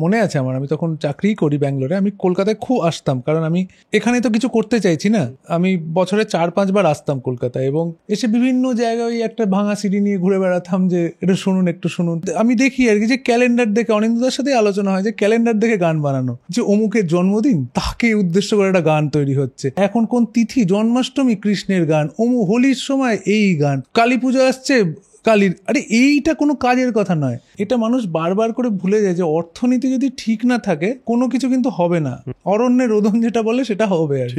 মনে আছে আমার, আমি তখন চাকরি করি ব্যাঙ্গালোরে, আমি কলকাতায় খুব আসতাম, কারণ আমি এখানে তো কিছু করতে চাইছি না, আমি বছরে 4-5 বার আসতাম কলকাতায়, এবং এসে বিভিন্ন জায়গায় ওই একটা ভাঙা সিঁড়ি নিয়ে ঘুরে বেড়াতাম যে এটা শুনুন একটু শুনুন। আমি দেখি আর কি যে ক্যালেন্ডার দেখে, অনিন্দার সাথে আলোচনা হয় যে ক্যালেন্ডার দেখে গান বানানো, যে অমুকের জন্মদিন তাকে উদ্দেশ্য করে একটা গান তৈরি হচ্ছে, এখন কোন তিথি, জন্মাষ্টমী কৃষ্ণের গান, হোলির সময় এই গান, কালী পুজো আসছে কালীর, আরে এইটা কোনো কাজের কথা নয়। এটা মানুষ বারবার করে ভুলে যায় যে অর্থনীতি যদি ঠিক না থাকে কোনো কিছু কিন্তু হবে না, অরণ্যের রোদন যেটা বলে সেটা হবে। আর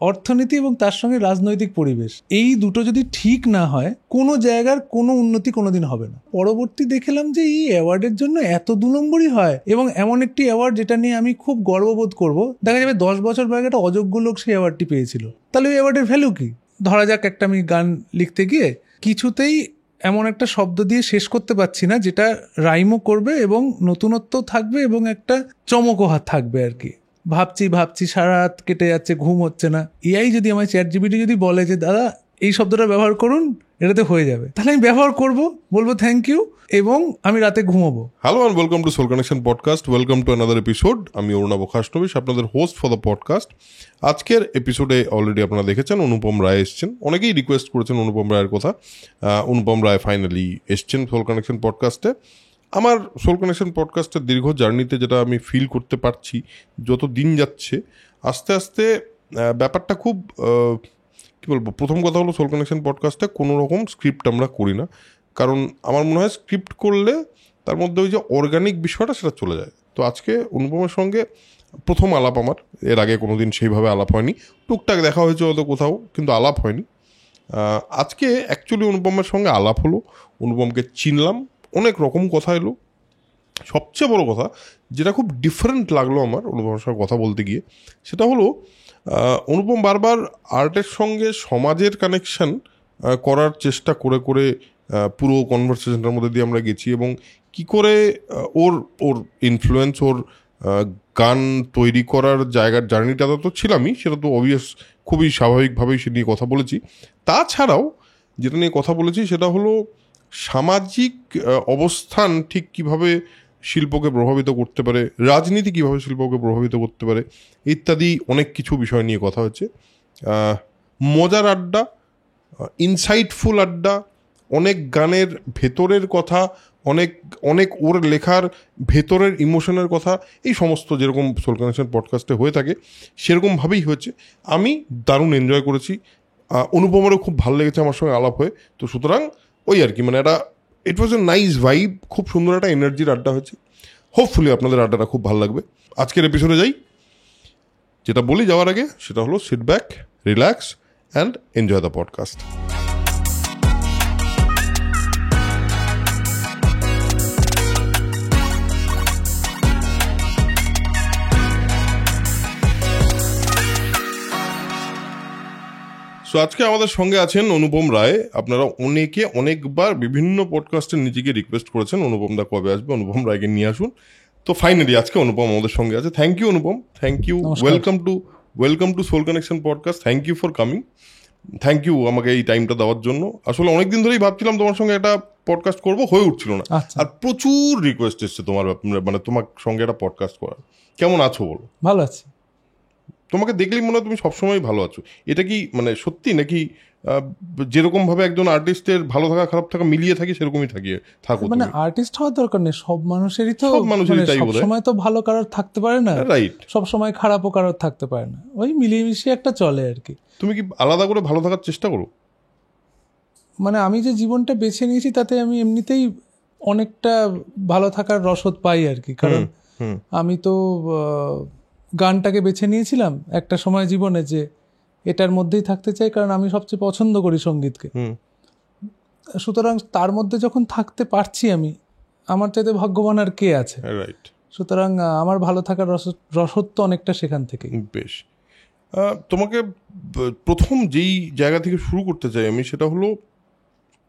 অর্থনীতি এবং তার সঙ্গে রাজনৈতিক পরিবেশ, এই দুটো যদি ঠিক না হয় কোনো জায়গার কোনো উন্নতি কোনোদিন হবে না। পরবর্তী দেখলাম যে এই অ্যাওয়ার্ডের জন্য এত 2 নম্বরই হয়, এবং এমন একটি অ্যাওয়ার্ড যেটা নিয়ে আমি খুব গর্ববোধ করব, দেখা যাবে 10 বছর পর একটা অযোগ্য লোক সেই অ্যাওয়ার্ডটি পেয়েছিল, তাহলে ওই অ্যাওয়ার্ডের ভ্যালু কি? ধরা যাক একটা আমি গান লিখতে গিয়ে কিছুতেই এমন একটা শব্দ দিয়ে শেষ করতে পারছি না যেটা রাইমও করবে এবং নতুনত্ব থাকবে এবং একটা চমকও থাকবে আর কি। ভাবছি সারা রাত কেটে যাচ্ছে, ঘুম হচ্ছে না। এআই যদি আমার ChatGPT যদি বলে যে দাদা এই শব্দটা ব্যবহার করুন, এটাতে হয়ে যাবে, তাহলে আমি ব্যবহার করব, বলবো থ্যাংক ইউ, এবং আমি রাতে ঘুমাবো। Hello and welcome to soul connection podcast, welcome to another episode. আমি অরুণাভ খাসনবিশ, আপনাদের হোস্ট ফর দ্য পডকাস্ট। আজকের এপিসোডে অলরেডি আপনারা দেখেছেন অনুপম রায় এসছেন, অনেকেই রিকোয়েস্ট করেছেন অনুপম রায়ের কথা। অনুপম রায় ফাইনালি এসছেন সোল কানেকশন পডকাস্টে। আমার সোল কানেকশন পডকাস্টের দীর্ঘ জার্নিতে যেটা আমি ফিল করতে পারছি, যত দিন যাচ্ছে আস্তে আস্তে ব্যাপারটা খুব কী বলবো, প্রথম কথা হলো সোল কানেকশন পডকাস্টে কোনো রকম স্ক্রিপ্ট আমরা করি না, কারণ আমার মনে হয় স্ক্রিপ্ট করলে তার মধ্যে ওই যে অর্গানিক বিষয়টা সেটা চলে যায়। তো আজকে অনুপমের সঙ্গে প্রথম আলাপ আমার, এর আগে কোনো দিন সেইভাবে আলাপ হয়নি, টুকটাক দেখা হয়েছে হয়তো কোথাও, কিন্তু আলাপ হয়নি। আজকে অ্যাকচুয়ালি অনুপমের সঙ্গে আলাপ হলো, অনুপমকে চিনলাম, অনেক রকম কথা এলো। সবচেয়ে বড় কথা যেটা খুব ডিফারেন্ট লাগলো আমার অনুপমের সঙ্গে কথা বলতে গিয়ে, সেটা হলো অনুপম বারবার আর্টের সঙ্গে সমাজের কানেকশন করার চেষ্টা করে করে পুরো কনভারসেশনটার মধ্যে দিয়ে আমরা গেছি, এবং কি করে ওর ওর ইনফ্লুয়েন্স, ওর গান তৈরি করার জায়গার জার্নিটা তো ছিলামই, সেটা তো অবভিয়াস, খুবই স্বাভাবিকভাবেই সে নিয়ে কথা বলেছি। তাছাড়াও যেটা নিয়ে কথা বলেছি সেটা হলো সামাজিক অবস্থান ঠিক কিভাবে শিল্পকে প্রভাবিত করতে পারে, রাজনীতি কিভাবে শিল্পকে প্রভাবিত করতে পারে, ইত্যাদি অনেক কিছু বিষয় নিয়ে কথা হচ্ছে। মজার আড্ডা, ইনসাইটফুল আড্ডা, অনেক গানের ভেতরের কথা, অনেক অনেক ওর লেখার ভেতরের ইমোশনের কথা, এই সমস্ত যেরকম সোল কানেকশন পডকাস্টে হয়ে থাকে সেরকমভাবেই হয়েছে। আমি দারুণ এনজয় করেছি, অনুপমেরও খুব ভালো লেগেছে আমার সঙ্গে আলাপ হয়ে। তো সুতরাং ওই আর কি, মানে একটা ইট ওয়াজ এ নাইস ভাইব, খুব সুন্দর একটা এনার্জির আড্ডা হয়েছে। হোপফুলি আপনাদের আড্ডাটা খুব ভালো লাগবে। আজকের এপিসোডে যাই, যেটা বলি যাওয়ার আগে সেটা হলো sit back, relax and enjoy the podcast. তো আজকে আমাদের সঙ্গে আছেন অনুপম রায়। আপনারা অনেকে অনেকবার বিভিন্ন পডকাস্টের নিজেকে রিকোয়েস্ট করেছেন অনুপম দা কবে আসবে, অনুপম রায়কে নিয়ে আসুন। তো ফাইনালি আজকে অনুপম আমাদের সঙ্গে আছে। Thank you Anupam, thank you, welcome to soul connection podcast. Thank you for coming, thank you আমাকে এই টাইমটা দেওয়ার জন্য। আসলে অনেকদিন ধরেই ভাবছিলাম তোমার সঙ্গে একটা পডকাস্ট করবো, হয়ে উঠছিল না, আর প্রচুর রিকোয়েস্ট এসছে তোমার, মানে তোমার সঙ্গে একটা পডকাস্ট করার। কেমন আছো বলো? ভালো আছি। তোমাকে দেখলেই মনে হয় তুমি সবসময় ভালো আছো। এটা কি মানে সত্যি, নাকি যেরকম ভাবে একজন আর্টিস্টের ভালো থাকা খারাপ থাকা মিলিয়ে থাকি সেরকমই থাকো? মানে আর্টিস্ট হওয়ার দরকার নেই, সব মানুষেরই তো, সব সময় তো ভালো কারোর থাকতে পারে না, রাইট? সব সময় খারাপও কারোর থাকতে পারে না, ওই মিলিয়ে মিশিয়ে একটা চলে আর কি। তুমি কি আলাদা করে ভালো থাকার চেষ্টা করো? মানে আমি যে জীবনটা বেছে নিয়েছি তাতে আমি এমনিতেই অনেকটা ভালো থাকার রসদ পাই আর কি, কারণ আমি তো গানটাকে বেছে নিয়েছিলাম একটা সময় জীবনে যে এটার মধ্যেই থাকতে চাই, কারণ আমি সবচেয়ে পছন্দ করি সঙ্গীতকে। সুতরাং তার মধ্যে যখন থাকতে পারছি আমি, আমার চাইতে ভাগ্যবান আর কে আছে? সুতরাং আমার ভালো থাকার রসদ তো অনেকটা সেখান থেকে। বেশ, তোমাকে প্রথম যেই জায়গা থেকে শুরু করতে চাই আমি, সেটা হলো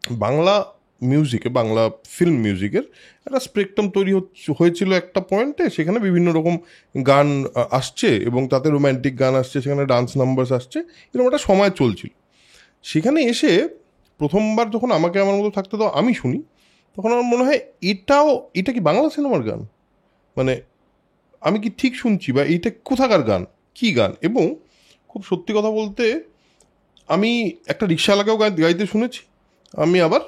বাংলা মিউজিকে, বাংলা ফিল্ম মিউজিকের একটা স্পেকট্রাম তৈরি হয়েছিল একটা পয়েন্টে। সেখানে বিভিন্ন রকম গান আসছে এবং তাতে রোম্যান্টিক গান আসছে, সেখানে ডান্স নাম্বারস আসছে, এরকম একটা সময় চলছিল। সেখানে এসে প্রথমবার যখন আমাকে আমার মতো থাকতে দাও আমি শুনি, তখন আমার মনে হয় এটা কি বাংলা সিনেমার গান? মানে আমি কি ঠিক শুনছি, বা এইটা কোথাকার গান, কি গান? এবং খুব সত্যি কথা বলতে আমি একটা রিক্সাওয়ালাকেও গাইতে শুনেছি, আমি আবার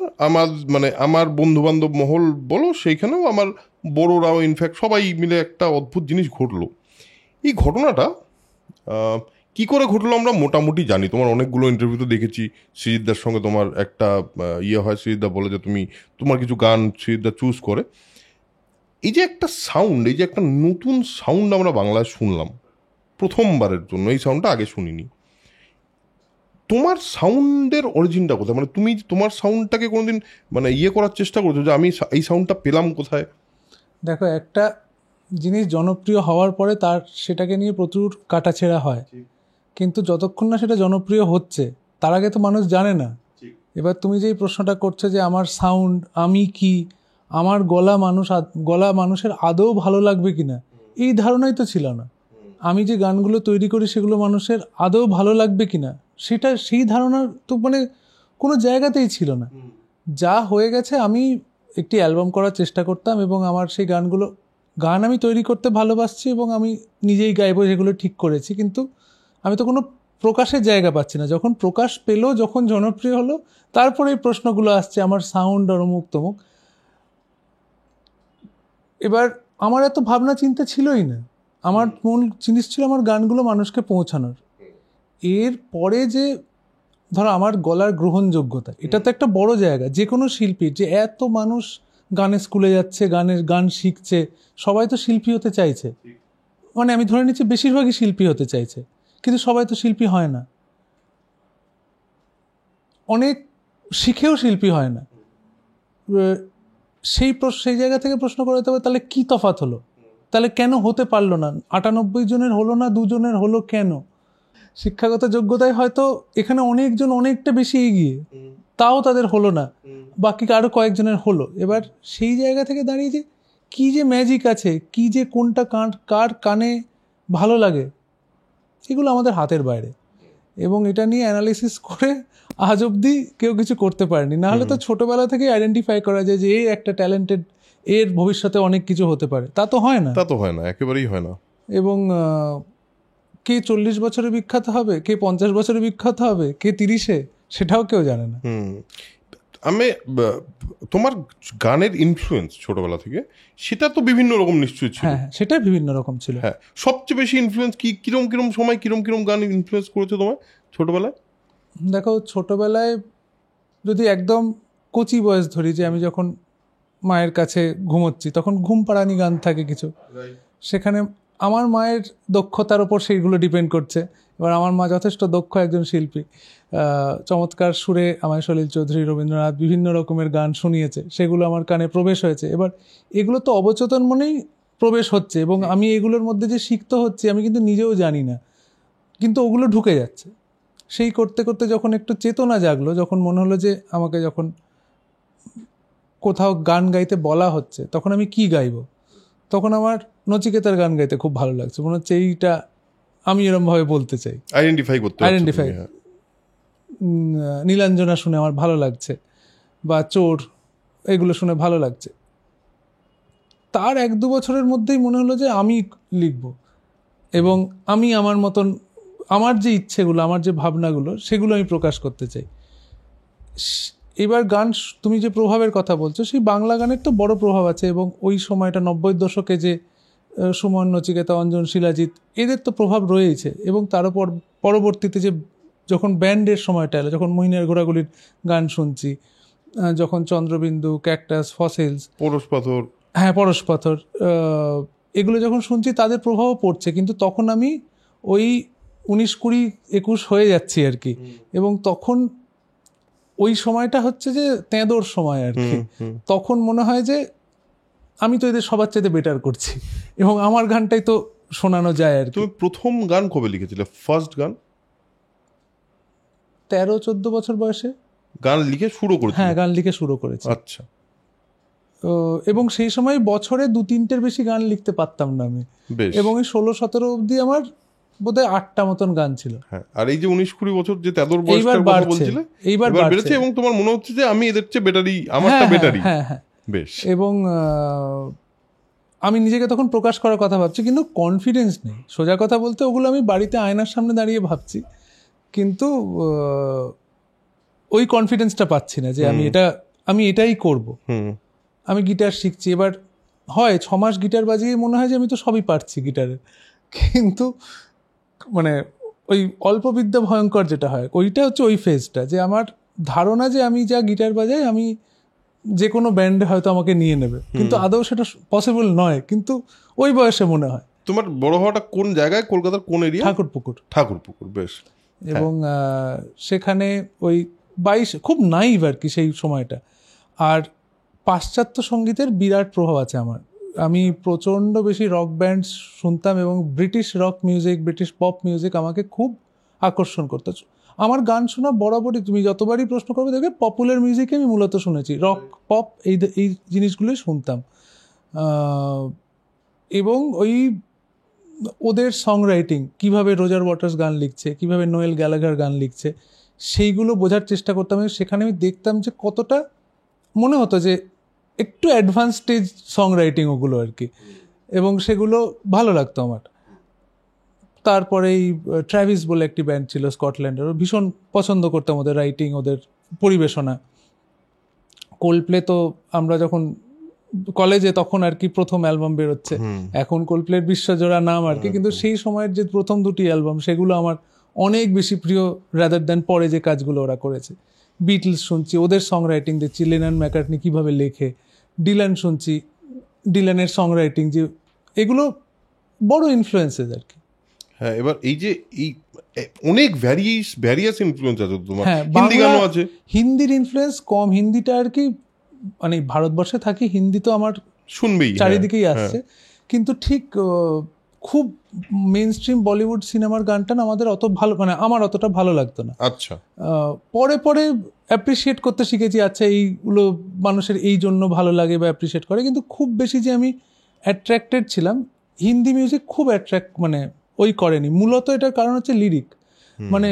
আমার বন্ধুবান্ধব মহল বলো, সেইখানেও আমার বড়োরাও ইনফ্যাক্ট সবাই মিলে একটা অদ্ভুত জিনিস ঘটলো। এই ঘটনাটা কি করে ঘটলো আমরা মোটামুটি জানি, তোমার অনেকগুলো ইন্টারভিউতে দেখেছি সৃজিতদার সঙ্গে তোমার একটা হয়, সৃজিতদা বলে যে তোমার কিছু গান সৃজিতদা চুজ করে। এই যে একটা সাউন্ড, এই যে একটা নতুন সাউন্ড আমরা বাংলায় শুনলাম প্রথমবারের জন্য, এই সাউন্ডটা আগে শুনিনি। তোমার সাউন্ডের অরিজিনটা কোথায়? তুমি তোমার সাউন্ডটাকে কোনোদিন করার চেষ্টা করছো যে আমি এই সাউন্ডটা পেলাম কোথায়? দেখো, একটা জিনিস জনপ্রিয় হওয়ার পরে সেটাকে নিয়ে প্রচুর কাটাছেঁড়া হয়, কিন্তু যতক্ষণ না সেটা জনপ্রিয় হচ্ছে তার আগে তো মানুষ জানে না। এবার তুমি যে প্রশ্নটা করছো যে আমার সাউন্ড, আমি কি, আমার গলা মানুষের আদৌ ভালো লাগবে কিনা, এই ধারণাই তো ছিল না। আমি যে গানগুলো তৈরি করি সেগুলো মানুষের আদৌ ভালো লাগবে কিনা, সেই ধারণা তো কোনো জায়গাতেই ছিল না। যা হয়ে গেছে, আমি একটি অ্যালবাম করার চেষ্টা করতাম এবং আমার সেই গান আমি তৈরি করতে ভালোবাসছি এবং আমি নিজেই গাইবো, যেগুলো ঠিক করেছি, কিন্তু আমি তো কোনো প্রকাশের জায়গা পাচ্ছি না। যখন প্রকাশ পেলো, যখন জনপ্রিয় হলো, তারপরে এই প্রশ্নগুলো আসছে আমার সাউন্ড আর অমুক তমুক। এবার আমার এত ভাবনা চিন্তা ছিলই না, আমার মূল জিনিস ছিল আমার গানগুলো মানুষকে পৌঁছানোর। এর পরে যে ধরো আমার গলার গ্রহণযোগ্যতা, এটা তো একটা বড় জায়গা। যে কোনো শিল্পীর, যে এত মানুষ গানের স্কুলে যাচ্ছে, গান শিখছে, সবাই তো শিল্পী হতে চাইছে, আমি ধরে নিচ্ছি বেশিরভাগই শিল্পী হতে চাইছে, কিন্তু সবাই তো শিল্পী হয় না, অনেক শিখেও শিল্পী হয় না। সেই জায়গা থেকে প্রশ্ন করতে হবে, তাহলে কি তফাৎ হলো, তাহলে কেন হতে পারলো না? 98 জনের হলো না, 2 জনের হলো কেন? শিক্ষাগত যোগ্যতায় হয়তো এখানে অনেকজন অনেকটা বেশি এগিয়ে, তাও তাদের হলো না, বাকি আরো কয়েকজনের হলো। এবার সেই জায়গা থেকে দাঁড়িয়ে যে কি যে ম্যাজিক আছে, কি যে কোনটা কার কানে ভালো লাগে, সেগুলো আমাদের হাতের বাইরে। এবং এটা নিয়ে অ্যানালিসিস করে আজ অবধি কেউ কিছু করতে পারেনি। না হলে তো ছোটবেলা থেকে আইডেন্টিফাই করা যায় যে এই একটা ট্যালেন্টেড, এর ভবিষ্যতে অনেক কিছু হতে পারে, তা তো হয় না, একেবারেই হয় না। এবং কে 40 বছরে বিখ্যাত হবে, কে 50 বছরে বিখ্যাত হবে, কে 30-এ, সেটাও কেউ জানে না। তোমার গানের ইনফ্লুয়েন্স ছোটবেলা থেকে সেটা তো বিভিন্ন রকম নিশ্চয়ই ছিল। হ্যাঁ, সেটা বিভিন্ন রকম ছিল। হ্যাঁ, সবচেয়ে বেশি ইনফ্লুয়েন্স কিরম সময় কিরম গান ইনফ্লুয়েন্স করেছে তোমার ছোটবেলায়? দেখো, ছোটবেলায় যদি একদম কচি বয়স ধরি, যে আমি যখন মায়ের কাছে ঘুমোচ্ছি, তখন ঘুম পাড়ানি গান থাকে কিছু, সেখানে আমার মায়ের দক্ষতার ওপর সেইগুলো ডিপেন্ড করছে। এবার আমার মা যথেষ্ট দক্ষ একজন শিল্পী, চমৎকার সুরে আমায় সলিল চৌধুরী, রবীন্দ্রনাথ, বিভিন্ন রকমের গান শুনিয়েছে, সেগুলো আমার কানে প্রবেশ হয়েছে। এবার এগুলো তো অবচেতন মনেই প্রবেশ হচ্ছে, এবং আমি এগুলোর মধ্যে যে শিখতে হচ্ছে আমি কিন্তু নিজেও জানি না, কিন্তু ওগুলো ঢুকে যাচ্ছে। সেই করতে করতে যখন একটু চেতনা জাগলো, যখন মনে হলো যে আমাকে যখন কোথাও গান গাইতে বলা হচ্ছে, তখন আমি কি গাইবো, তখন আমার নচিকেতার গান গাইতে খুব ভালো লাগছে। মনে হচ্ছে এইটা আমি এরমভাবে বলতে চাই, আইডেন্টিফাই। নীলাঞ্জনা শুনে আমার ভালো লাগছে, বা চোর, এগুলো শুনে ভালো লাগছে। তার 1-2 বছরের মধ্যেই মনে হলো যে আমি লিখব, এবং আমি আমার মতন, আমার যে ইচ্ছেগুলো, আমার যে ভাবনাগুলো, সেগুলো আমি প্রকাশ করতে চাই। এবার গান, তুমি যে প্রভাবের কথা বলছো, সেই বাংলা গানের তো বড় প্রভাব আছে, এবং ওই সময়টা 90-এর দশকে যে সুমন, নচিকেতা, অঞ্জন, শিলাজিৎ, এদের তো প্রভাব রয়েছে। এবং তার উপর পরবর্তীতে যে যখন ব্যান্ডের সময়টা এলো, যখন মহিনের ঘোড়াগুলির গান শুনছি, যখন চন্দ্রবিন্দু, ক্যাকটাস, ফসিলস, পরশ পাথর, এগুলো যখন শুনছি, তাদের প্রভাবও পড়ছে। কিন্তু তখন আমি ওই 19, 20, 21 হয়ে যাচ্ছি আর কি, এবং তখন ওই সময়টা হচ্ছে যে তেঁদোর সময় আর কি। তখন মনে হয় যে আমি তো এদের সবার চাইতে বেটার করছি, এবং আমার গানটাই তো শোনানো যায় আর কি। তুমি প্রথম গান কবে লিখেছিলে? ফার্স্ট গান 13-14 বছর বয়সে গান লিখে শুরু করেছি? হ্যাঁ, গান লিখে শুরু করেছি। আচ্ছা। এবং সেই সময় বছরে 2-3টের বেশি গান লিখতে পারতাম না আমি, এবং এই 16-17 অবধি আমার বোধহয় 8টা মতন গান ছিল। হ্যাঁ, আর এই যে 19-20 বছর যে তেদর বয়সের কথা বলছিলে, এইবার বেড়েছে, এবং তোমার মনে হচ্ছে যে আমি এদের চেয়ে বেটারই, আমারটা বেটারই। হ্যাঁ, হ্যাঁ, বেশ। এবং আমি নিজেকে তখন প্রকাশ করার কথা ভাবছি, কিন্তু কনফিডেন্স নেই। সোজা কথা বলতে ওগুলো আমি বাড়িতে আয়নার সামনে দাঁড়িয়ে ভাবছি, কিন্তু ওই কনফিডেন্সটা পাচ্ছি না যে আমি এটাই করব। আমি গিটার শিখছি, এবার হয় 6 মাস গিটার বাজিয়ে মনে হয় যে আমি তো সবই পারছি গিটারের, কিন্তু মানে ওই অল্প বিদ্যা ভয়ঙ্কর যেটা হয়, ওইটা হচ্ছে ওই ফেজটা, যে আমার ধারণা যে আমি যা গিটার বাজাই আমি যে কোনো ব্যান্ডে হয়তো আমাকে নিয়ে নেবে, কিন্তু আদৌ সেটা পসিবল নয়, কিন্তু ওই বয়সে মনে হয়। তোমার বড় হওয়াটা কোন জায়গায়, কলকাতার কোন এরিয়া? ঠাকুরপুকুর, বেশ। এবং সেখানে ওই 22 খুব নাইভ আর কি সেই সময়টা। আর পাশ্চাত্য সঙ্গীতের বিরাট প্রভাব আছে আমার। আমি প্রচণ্ড বেশি রক ব্যান্ড শুনতাম এবং British rock music, British pop music আমাকে খুব আকর্ষণ করতো। আমার গান শোনা বরাবরই, তুমি যতবারই প্রশ্ন করবে দেখবে পপুলার মিউজিকে আমি মূলত শুনেছি, রক পপ এই জিনিসগুলোই শুনতাম। এবং ওই ওদের সং রাইটিং, কীভাবে রোজার ওয়াটার্স গান লিখছে, কীভাবে নোয়েল গ্যালাগার গান লিখছে, সেইগুলো বোঝার চেষ্টা করতাম। সেখানে আমি দেখতাম যে কতটা মনে হতো যে একটু অ্যাডভান্স স্টেজ সং রাইটিং ওগুলো আর কি, এবং সেগুলো ভালো লাগতো আমার। তারপরে এই ট্র্যাভিস বলে একটি ব্যান্ড ছিল স্কটল্যান্ডের, ভীষণ পছন্দ করতাম ওদের রাইটিং, ওদের পরিবেশনা। কোল্ডপ্লে তো আমরা যখন কলেজে তখন আর কি প্রথম অ্যালবাম বেরোচ্ছে, এখন কোল্ডপ্লের বিশ্বজোড়া নাম আর কি, কিন্তু সেই সময়ের যে প্রথম দুটি অ্যালবাম সেগুলো আমার অনেক বেশি প্রিয় রাদার দ্যান পরে যে কাজগুলো ওরা করেছে। বিটলস শুনছি, ওদের সং রাইটিং দেখছি, লেনন ম্যাকার্টনি কীভাবে লেখে, ডিলান শুনছি, ডিলানের সং রাইটিং, যে এগুলো বড় ইনফ্লুয়েন্সেস আর কি। হ্যাঁ, এবার এই যে এই অনেক ভ্যারিয়াস ইনফ্লুয়েন্স আছে তোমার, হিন্দি গানও আছে। হিন্দির ইনফ্লুয়েন্স কম, হিন্দিটা আর কি মানে ভারতবর্ষে থাকি, হিন্দি তো আমার শুনবেই, চারিদিকেই আসছে, কিন্তু ঠিক খুব মেইন স্ট্রিম বলিউড সিনেমার গানটা না আমাদের অত ভালো, মানে আমার অতটা ভালো লাগতো না। আচ্ছা, পরে পরে অ্যাপ্রিসিয়েট করতে শিখেছি, আচ্ছা এইগুলো মানুষের এই জন্য ভালো লাগে বা অ্যাপ্রিসিয়েট করে, কিন্তু খুব বেশি যে আমি অ্যাট্রাক্টেড ছিলাম হিন্দি মিউজিক খুব মানে ওই করেনি। মূলত এটার কারণ হচ্ছে লিরিক, মানে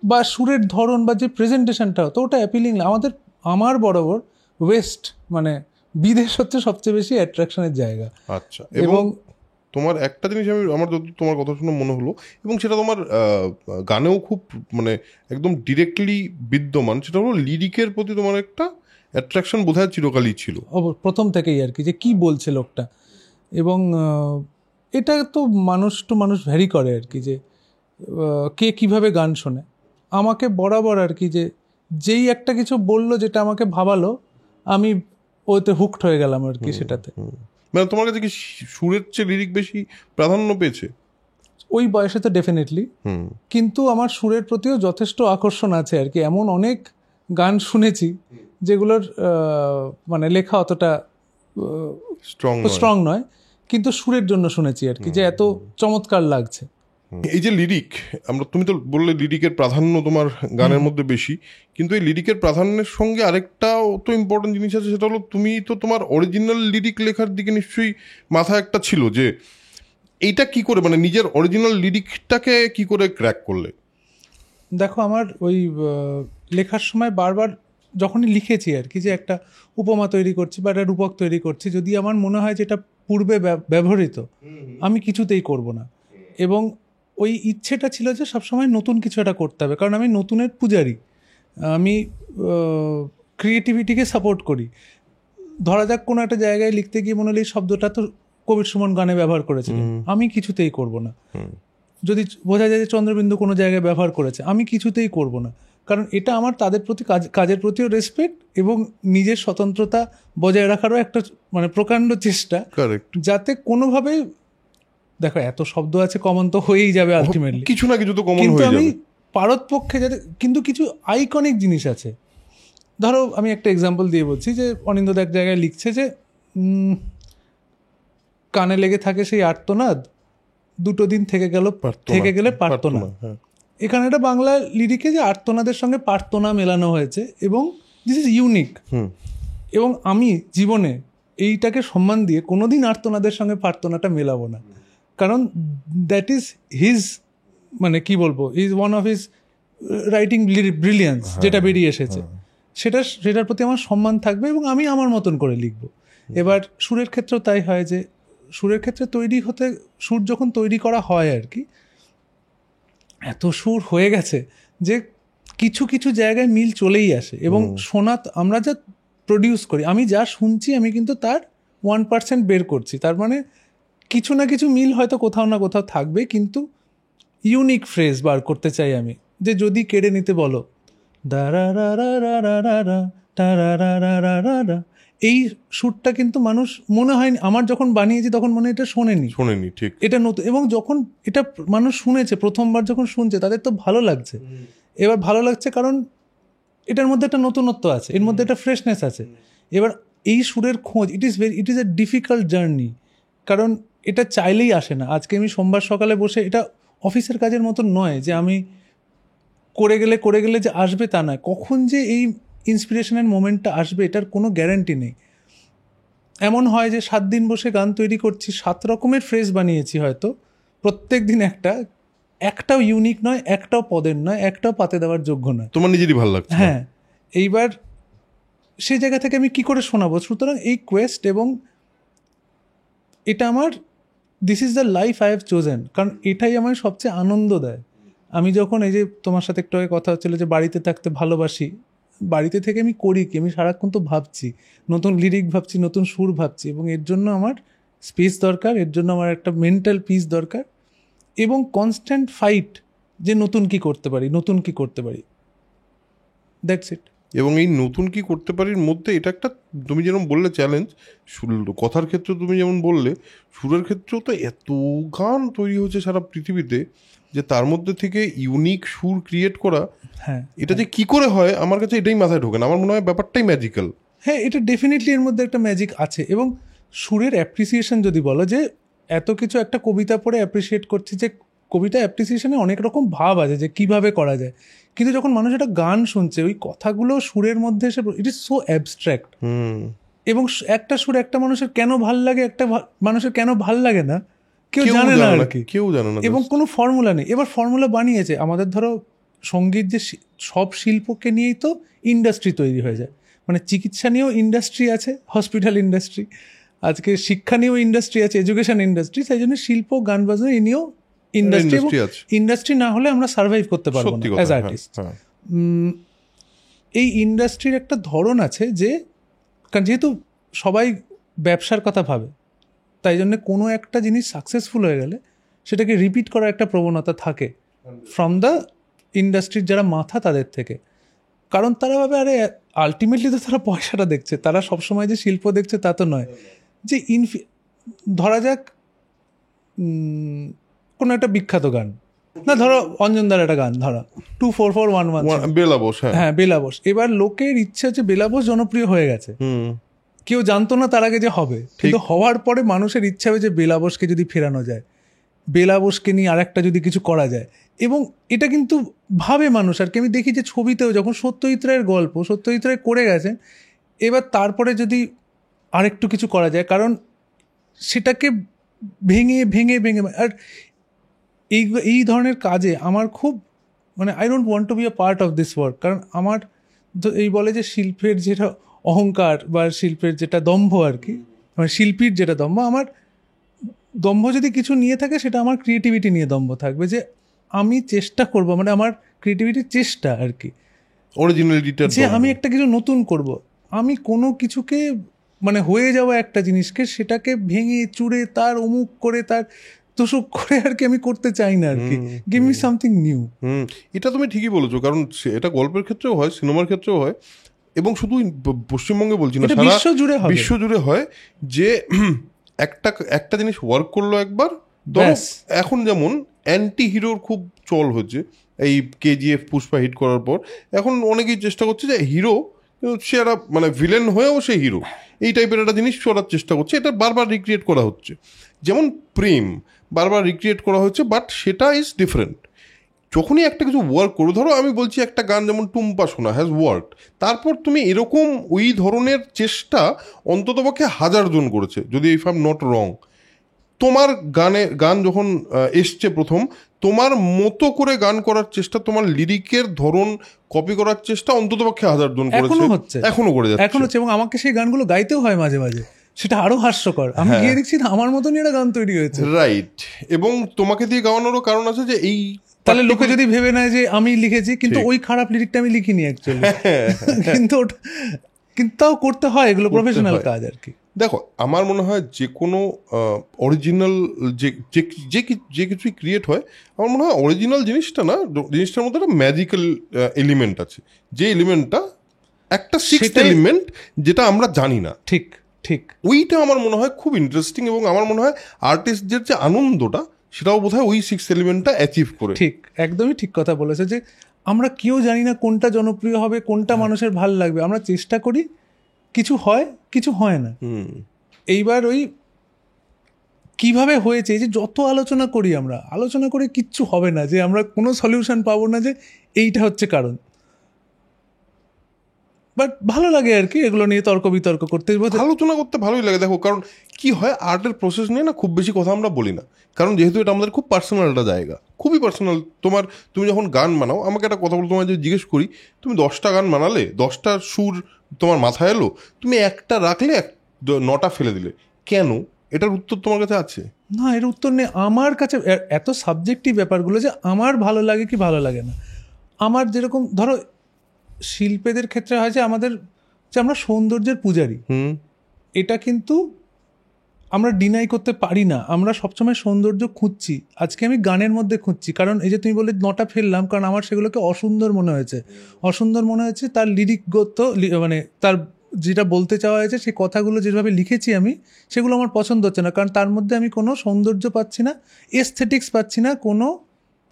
বা সুরের ধরন বা যে প্রেজেন্টেশনটা হতো ওটা অ্যাপিলিং না। আমার বরাবর ওয়েস্ট মানে বিদেশ হচ্ছে সবচেয়ে বেশি অ্যাট্রাকশনের জায়গা। আচ্ছা, এবং তোমার একটা জিনিস আমার তোমার কথা শুনে মনে হলো, এবং সেটা তোমার গানেও খুব মানে একদম ডিরেক্টলি বিদ্যমান, সেটা হলো লিরিকের প্রতি তোমার একটা অ্যাট্রাকশন বোধহয় চিরকালই ছিল, প্রথম থেকেই আর কি, যে কি বলছে লোকটা। এবং এটা তো মানুষ টু মানুষ ভ্যারি করে আর কি, যে কে কিভাবে গান শোনে। আমাকে বরাবর আর কি, যে যেই একটা কিছু বললো যেটা আমাকে ভাবালো, আমি ওতে হুকড হয়ে গেলাম আর কি সেটাতে। মানে তোমার কাছে কি সুরের চেয়ে লিরিক বেশি প্রাধান্য পেয়েছে? ওই বয়সে তো ডেফিনেটলি, কিন্তু আমার সুরের প্রতিও যথেষ্ট আকর্ষণ আছে আর কি। এমন অনেক গান শুনেছি যেগুলোর মানে লেখা অতটা স্ট্রং নয়, কিন্তু সুরের জন্য শুনেছি আর কি, যে এত চমৎকার লাগছে। এই যে লিরিক, তুমি তো বললে লিরিকের প্রাধান্য তোমার গানের মধ্যে বেশি, কিন্তু এই লিরিকের প্রাধান্যের সঙ্গে আরেকটাও তো ইম্পর্টেন্ট জিনিস আছে, সেটা হলো তুমি তো তোমার অরিজিনাল লিরিক লেখার দিকে নিশ্চয়ই মাথায় একটা ছিল, যে এইটা কি করে, মানে নিজের অরিজিনাল লিরিকটাকে কি করে ক্র্যাক করলে? দেখো, আমার ওই লেখার সময় বারবার যখনই লিখেছি আর কি, যে একটা উপমা তৈরি করছি বা একটা রূপক তৈরি করছি, যদি আমার মনে হয় যে এটা পূর্বে ব্যবহৃত, আমি কিছুতেই করব না। এবং ওই ইচ্ছেটা ছিল যে সবসময় নতুন কিছু একটা করতে হবে, কারণ আমি নতুনের পূজারি, আমি ক্রিয়েটিভিটিকে সাপোর্ট করি। ধরা যাক কোনো একটা জায়গায় লিখতে গিয়ে মনে হলো এই শব্দটা তো কবির সুমন গানে ব্যবহার করেছিল, আমি কিছুতেই করব না। যদি বোঝা যায় যে চন্দ্রবিন্দু কোনো জায়গায় ব্যবহার করেছে, আমি কিছুতেই করব না, কারণ এটা আমার তাদের প্রতি কাজের প্রতিও রেসপেক্ট এবং নিজের স্বতন্ত্রতা বজায় রাখারও একটা মানে প্রকাণ্ড চেষ্টা, যাতে কোনোভাবে, দেখো এত শব্দ আছে, কমন তো হয়েই যাবে আলটিমেটলি, কিছু না কিছু তো কমন হয়ে যাবে, আমি পারতপক্ষে যাতে, কিন্তু কিছু আইকনিক জিনিস আছে। ধরো আমি একটা এক্সাম্পল দিয়ে বলছি, যে অনিন্দ্য এক জায়গায় লিখছে যে কানে লেগে থাকে সেই আর্তনাদ, দুটো দিন থেকে গেলে পারতো না। এখানে একটা বাংলা লিরিকে যে আর্তনাদের সঙ্গে প্রার্থনা মেলানো হয়েছে, এবং দিস ইজ ইউনিক। এবং আমি জীবনে এইটাকে সম্মান দিয়ে কোনোদিন আর্তনাদের সঙ্গে প্রার্থনাটা মেলাবো না, কারণ দ্যাট ইজ হিজ, মানে কি বলবো, is one of his writing brilliance, যেটা বেরিয়ে এসেছে, সেটার প্রতি আমার সম্মান থাকবে এবং আমি আমার মতন করে লিখবো। এবার সুরের ক্ষেত্রেও তাই হয় যে সুরের ক্ষেত্রে সুর যখন তৈরি করা হয় আর কি, এত সুর হয়ে গেছে যে কিছু কিছু জায়গায় মিল চলেই আসে। এবং আমরা যা প্রডিউস করি, আমি যা শুনছি আমি কিন্তু তার 1% বের করছি। তার মানে কিছু না কিছু মিল হয়তো কোথাও না কোথাও থাকবে, কিন্তু ইউনিক ফ্রেজ বার করতে চাই আমি। যে যদি কেড়ে নিতে বলো, এই সুরটা কিন্তু মানুষ মনে হয়, আমার যখন বানিয়েছি তখন মনে হয় এটা শোনেনি, ঠিক এটা নতুন। এবং যখন এটা মানুষ শুনেছে, প্রথমবার যখন শুনছে, তাদের তো ভালো লাগছে। এবার ভালো লাগছে কারণ এটার মধ্যে একটা নতুনত্ব আছে, এর মধ্যে একটা ফ্রেশনেস আছে। এবার এই সুরের খোঁজ, it is a difficult journey, কারণ এটা চাইলেই আসে না। আজকে আমি সোমবার সকালে বসে, এটা অফিসের কাজের মতন নয় যে আমি করে গেলে যে আসবে তা নয়। কখন যে এই ইন্সপিরেশনের মোমেন্টটা আসবে এটার কোনো গ্যারান্টি নেই। এমন হয় যে 7 দিন বসে গান তৈরি করছি, 7 রকমের ফ্রেজ বানিয়েছি হয়তো, প্রত্যেক দিন একটাও ইউনিক নয়, একটাও পদের নয়, একটাও পাতে দেওয়ার যোগ্য নয়। তোমার নিজেরই ভালো লাগছে। হ্যাঁ, এইবার সেই জায়গা থেকে আমি কি করে শোনাবো? সুতরাং এই কোয়েস্ট, এবং এটা আমার this is the life I have chosen, কারণ এটাই আমার সবচেয়ে আনন্দ দেয়। আমি যখন এই যে তোমার সাথে একটু আগে কথা হচ্ছিল যে বাড়িতে থাকতে ভালোবাসি, বাড়িতে থেকে আমি করি কি, আমি সারাক্ষণ তো ভাবছি, নতুন লিরিক ভাবছি, নতুন সুর ভাবছি, এবং এর জন্য আমার স্পেস দরকার, এর জন্য আমার একটা মেন্টাল পিস দরকার, এবং কনস্ট্যান্ট ফাইট যে নতুন কি করতে পারি, দ্যাটস ইট। এবং এই নতুন কি করতে পারির মধ্যে এটা একটা, তুমি যেরকম বললে চ্যালেঞ্জ, কথার ক্ষেত্রে তুমি যেমন বললে, সুরের ক্ষেত্রেও তো এত গান তৈরি হচ্ছে সারা পৃথিবীতে, যে তার মধ্যে থেকে ইউনিক সুর ক্রিয়েট করা, হ্যাঁ, এটা যে কি করে হয় আমার কাছে এটাই মাথায় ঢোকে না। আমার মনে হয় ব্যাপারটাই ম্যাজিক্যাল। হ্যাঁ, এটা ডেফিনেটলি এর মধ্যে একটা ম্যাজিক আছে। এবং সুরের অ্যাপ্রিসিয়েশন যদি বলো, যে এত কিছু একটা কবিতা পড়ে অ্যাপ্রিসিয়েট করছি, যে কবিতা অ্যাপ্রিসিয়েশনে অনেক রকম ভাব আছে যে কিভাবে করা যায়, কিন্তু যখন মানুষ একটা গান শুনছে, ওই কথাগুলো সুরের মধ্যে এসে, ইট ইজ সো অ্যাবস্ট্রাক্ট। এবং একটা সুর একটা মানুষের কেন ভাল লাগে, একটা মানুষের কেন ভাল লাগে না, কেউ জানে না আর কি, কেউ জানে না, এবং কোনো ফর্মুলা নেই। এবার ফর্মুলা বানিয়েছে আমাদের, ধরো সঙ্গীত যে সব শিল্পকে নিয়েই তো ইন্ডাস্ট্রি তৈরি হয়ে যায়। মানে চিকিৎসা নিয়েও ইন্ডাস্ট্রি আছে, হসপিটাল ইন্ডাস্ট্রি, আজকে শিক্ষা নিয়েও ইন্ডাস্ট্রি আছে, এডুকেশন ইন্ডাস্ট্রি। সেই জন্য শিল্প, গান বাজনা এ নিয়েও ইন্ডাস্ট্রি। ইন্ডাস্ট্রি না হলে আমরা সার্ভাইভ করতে পারবো না অ্যাজ আর্টিস্ট। এই ইন্ডাস্ট্রির একটা ধরন আছে যে, কারণ যেহেতু সবাই ব্যবসার কথা ভাবে, তাই জন্য কোনো একটা জিনিস সাকসেসফুল হয়ে গেলে সেটাকে রিপিট করার একটা প্রবণতা থাকে ফ্রম দ্য ইন্ডাস্ট্রির যারা মাথা তাদের থেকে। কারণ তারা ভাবে, আরে আলটিমেটলি তো তারা পয়সাটা দেখছে, তারা সবসময় যে শিল্প দেখছে তা তো নয়। যে ধরা যাক কোনো একটা বিখ্যাত গান, না ধরো অঞ্জনদার একটা গান, ধরো 24411, বেলাবোস। হ্যাঁ, বেলাবোস। এবার লোকের ইচ্ছে হচ্ছে, বেলাবোস জনপ্রিয় হয়ে গেছে, কেউ জানতো না তার আগে যে হবে, কিন্তু হওয়ার পরে মানুষের ইচ্ছা হবে যে বেলাবোসকে যদি ফেরানো যায়, বেলাবোসকে নিয়ে আরেকটা যদি কিছু করা যায়। এবং এটা কিন্তু ভাবে মানুষ। আর কি আমি দেখি যে ছবিতেও যখন সত্যজিৎ রায়ের গল্প, সত্যজিৎ রায় করে গেছেন, এবার তারপরে যদি আরেকটু কিছু করা যায়, কারণ সেটাকে ভেঙে ভেঙে ভেঙে, আর এই ধরনের কাজে আমার খুব, মানে I don't want two be a part of this work. কারণ আমার এই বলে যে শিল্পের যেটা অহংকার বা শিল্পের যেটা দম্ভ আর কি, মানে শিল্পীর যেটা দম্ভ, আমার দম্ভ যদি কিছু নিয়ে থাকে সেটা আমার ক্রিয়েটিভিটি নিয়ে দম্ভ থাকবে, যে আমি চেষ্টা করব, মানে আমার ক্রিয়েটিভিটির চেষ্টা আর কি, অরিজিনালিটিটা, যে আমি একটা কিছু নতুন করব। আমি কোনো কিছুকে, মানে হয়ে যাওয়া একটা জিনিসকে, সেটাকে ভেঙে চুরে তার অমুক করে, তার তোষক করে আর কি আমি করতে চাই না আর কি। Give me something new. এটা তুমি ঠিকই বলেছো, কারণ এটা গল্পের ক্ষেত্রেও হয়, সিনেমার ক্ষেত্রেও হয়, এবং শুধু পশ্চিমবঙ্গে বলছি না, সারা বিশ্ব জুড়ে হয়, যে একটা জিনিস ওয়ার্ক করলো একবার। এখন যেমন অ্যান্টি হিরোর খুব চল হচ্ছে, এই কেজিএফ, পুষ্পা হিট করার পর এখন অনেকেই চেষ্টা করছে যে হিরো, সে একটা মানে ভিলেন হয়েও সে হিরো, এই টাইপের একটা জিনিস করার চেষ্টা করছে। এটা বারবার রিক্রিয়েট করা হচ্ছে, যেমন প্রেম বারবার রিক্রিয়েট করা হচ্ছে, বাট সেটা ইজ ডিফারেন্ট। যখনই একটা কিছু ওয়ার্ক করো, ধরো আমি বলছি একটা গান যেমন টুম্পা সোনা হ্যাজ ওয়ার্ক, তারপর তুমি এরকম ওই ধরনের চেষ্টা অন্ততপক্ষে 1000 জন করেছে, যদি if I am not wrong. তোমার গান যখন এসছে প্রথম, তোমার মতো করে গান করার চেষ্টা, তোমার লিরিকের ধরন কপি করার চেষ্টা অন্ততপক্ষে 1000 জন করেছে, এখনো করে যাচ্ছে, এবং আমাকে সেই গানগুলো গাইতেও হয় মাঝে মাঝে। সেটা আরো হাস্যকর। আমি গিয়ে দেখছি না আমার মতনই একটা গান তৈরি হয়েছে। রাইট, এবং তোমাকে দিয়ে গাওয়ানোরও কারণ আছে যে এই তাহলে লোকে যদি ভেবে নেয় যে আমি লিখেছি, কিন্তু ওই খারাপ লিরিকটা আমি লিখিনি অ্যাকচুয়ালি, কিন্তু কিন্তু তাও করতে হয়, এগুলো প্রফেশনাল কাজ আর কি। দেখো, আমার মনে হয় যে কোনো অরিজিনাল যে কিছুই ক্রিয়েট হয়, আমার মনে হয় অরিজিনাল জিনিসটা না, জিনিসটার মধ্যে একটা ম্যাজিক্যাল এলিমেন্ট আছে, যে এলিমেন্টটা একটা সিক্সথ এলিমেন্ট যেটা আমরা জানি না। ঠিক ঠিক, ওইটা আমার মনে হয় খুব ইন্টারেস্টিং, এবং আমার মনে হয় আর্টিস্টদের যে আনন্দটা সেটাও বোধহয় ওই সিক্স এলিমেন্টটা অ্যাচিভ করে। ঠিক, একদমই ঠিক কথা বলেছে যে আমরা কেউ জানি না কোনটা জনপ্রিয় হবে, কোনটা মানুষের ভাল লাগবে। আমরা চেষ্টা করি, কিছু হয়, কিছু হয় না। এইবার ওই কিভাবে হয়েছে, যে যত আলোচনা করি, আমরা আলোচনা করে কিচ্ছু হবে না, যে আমরা কোনো সলিউশন পাবো না যে এইটা হচ্ছে কারণ। বাট ভালো লাগে আর কি এগুলো নিয়ে তর্ক বিতর্ক করতে, আলোচনা করতে ভালোই লাগে। দেখো, কারণ কি হয়, আর্টের প্রসেস নিয়ে না খুব বেশি কথা আমরা বলি না, কারণ যেহেতু এটা আমাদের খুব পার্সোনাল একটা জায়গা, খুবই পার্সোনাল। তুমি যখন গান বানাও, আমাকে একটা কথা বলো, তোমায় যদি জিজ্ঞেস করি তুমি 10টা গান বানালে, 10টার সুর তোমার মাথায় এলো, তুমি একটা রাখলে 9টা ফেলে দিলে, কেন? এটার উত্তর তোমার কাছে আছে? না, এর উত্তর নেই আমার কাছে। এত সাবজেক্টিভ ব্যাপারগুলো যে আমার ভালো লাগে কি ভালো লাগে না। আমার যেরকম ধরো শিল্পীদের ক্ষেত্রে হয় যে আমাদের, যে আমরা সৌন্দর্যের পূজারি, এটা কিন্তু আমরা ডিনাই করতে পারি না। আমরা সবসময় সৌন্দর্য খুঁজছি। আজকে আমি গানের মধ্যে খুঁজছি, কারণ এই যে তুমি বলে 9টা ফেললাম, কারণ আমার সেগুলোকে অসুন্দর মনে হয়েছে। অসুন্দর মনে হয়েছে তার লিরিকগত, মানে তার যেটা বলতে চাওয়া হয়েছে, সেই কথাগুলো যেভাবে লিখেছি আমি, সেগুলো আমার পছন্দ হচ্ছে না, কারণ তার মধ্যে আমি কোনো সৌন্দর্য পাচ্ছি না, এস্থেটিক্স পাচ্ছি না, কোনো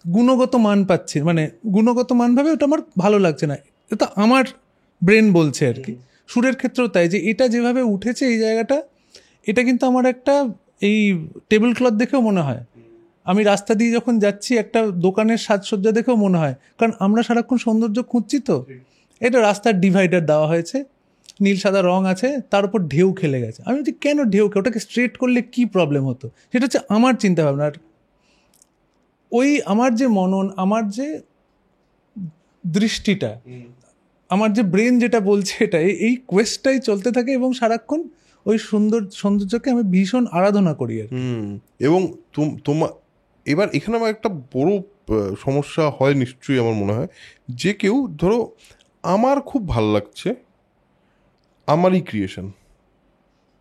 গুণগত মান পাচ্ছি, মানে গুণগত মান ভাবে ওটা আমার ভালো লাগছে না। এটা আমার ব্রেন বলছে আর কি। সুরের ক্ষেত্রেও তাই, যে এটা যেভাবে উঠেছে এই জায়গাটা, এটা কিন্তু আমার একটা এই টেবিল ক্লথ দেখেও মনে হয়, আমি রাস্তা দিয়ে যখন যাচ্ছি একটা দোকানের সাজসজ্জা দেখেও মনে হয়, কারণ আমরা সারাক্ষণ সৌন্দর্য খুঁজছি। তো এটা রাস্তার ডিভাইডার দেওয়া হয়েছে, নীল সাদা রং আছে, তার উপর ঢেউ খেলে গেছে। আমি বলছি কেন ঢেউ খেলে, ওটাকে স্ট্রেট করলে কি প্রবলেম হতো? সেটা হচ্ছে আমার চিন্তাভাবনা। আর ওই আমার যে মনন, আমার যে দৃষ্টিটা, আমার যে ব্রেন যেটা বলছে, এটা এই কোয়েস্টটাই চলতে থাকে, এবং সারাক্ষণ ওই সৌন্দর্যকে আমি ভীষণ আরাধনা করি আর। এবং তোমার এবার এখানে আমার একটা বড় সমস্যা হয় নিশ্চয়ই, আমার মনে হয়, যে কেউ ধরো আমার খুব ভাল লাগছে, আমারই ক্রিয়েশন,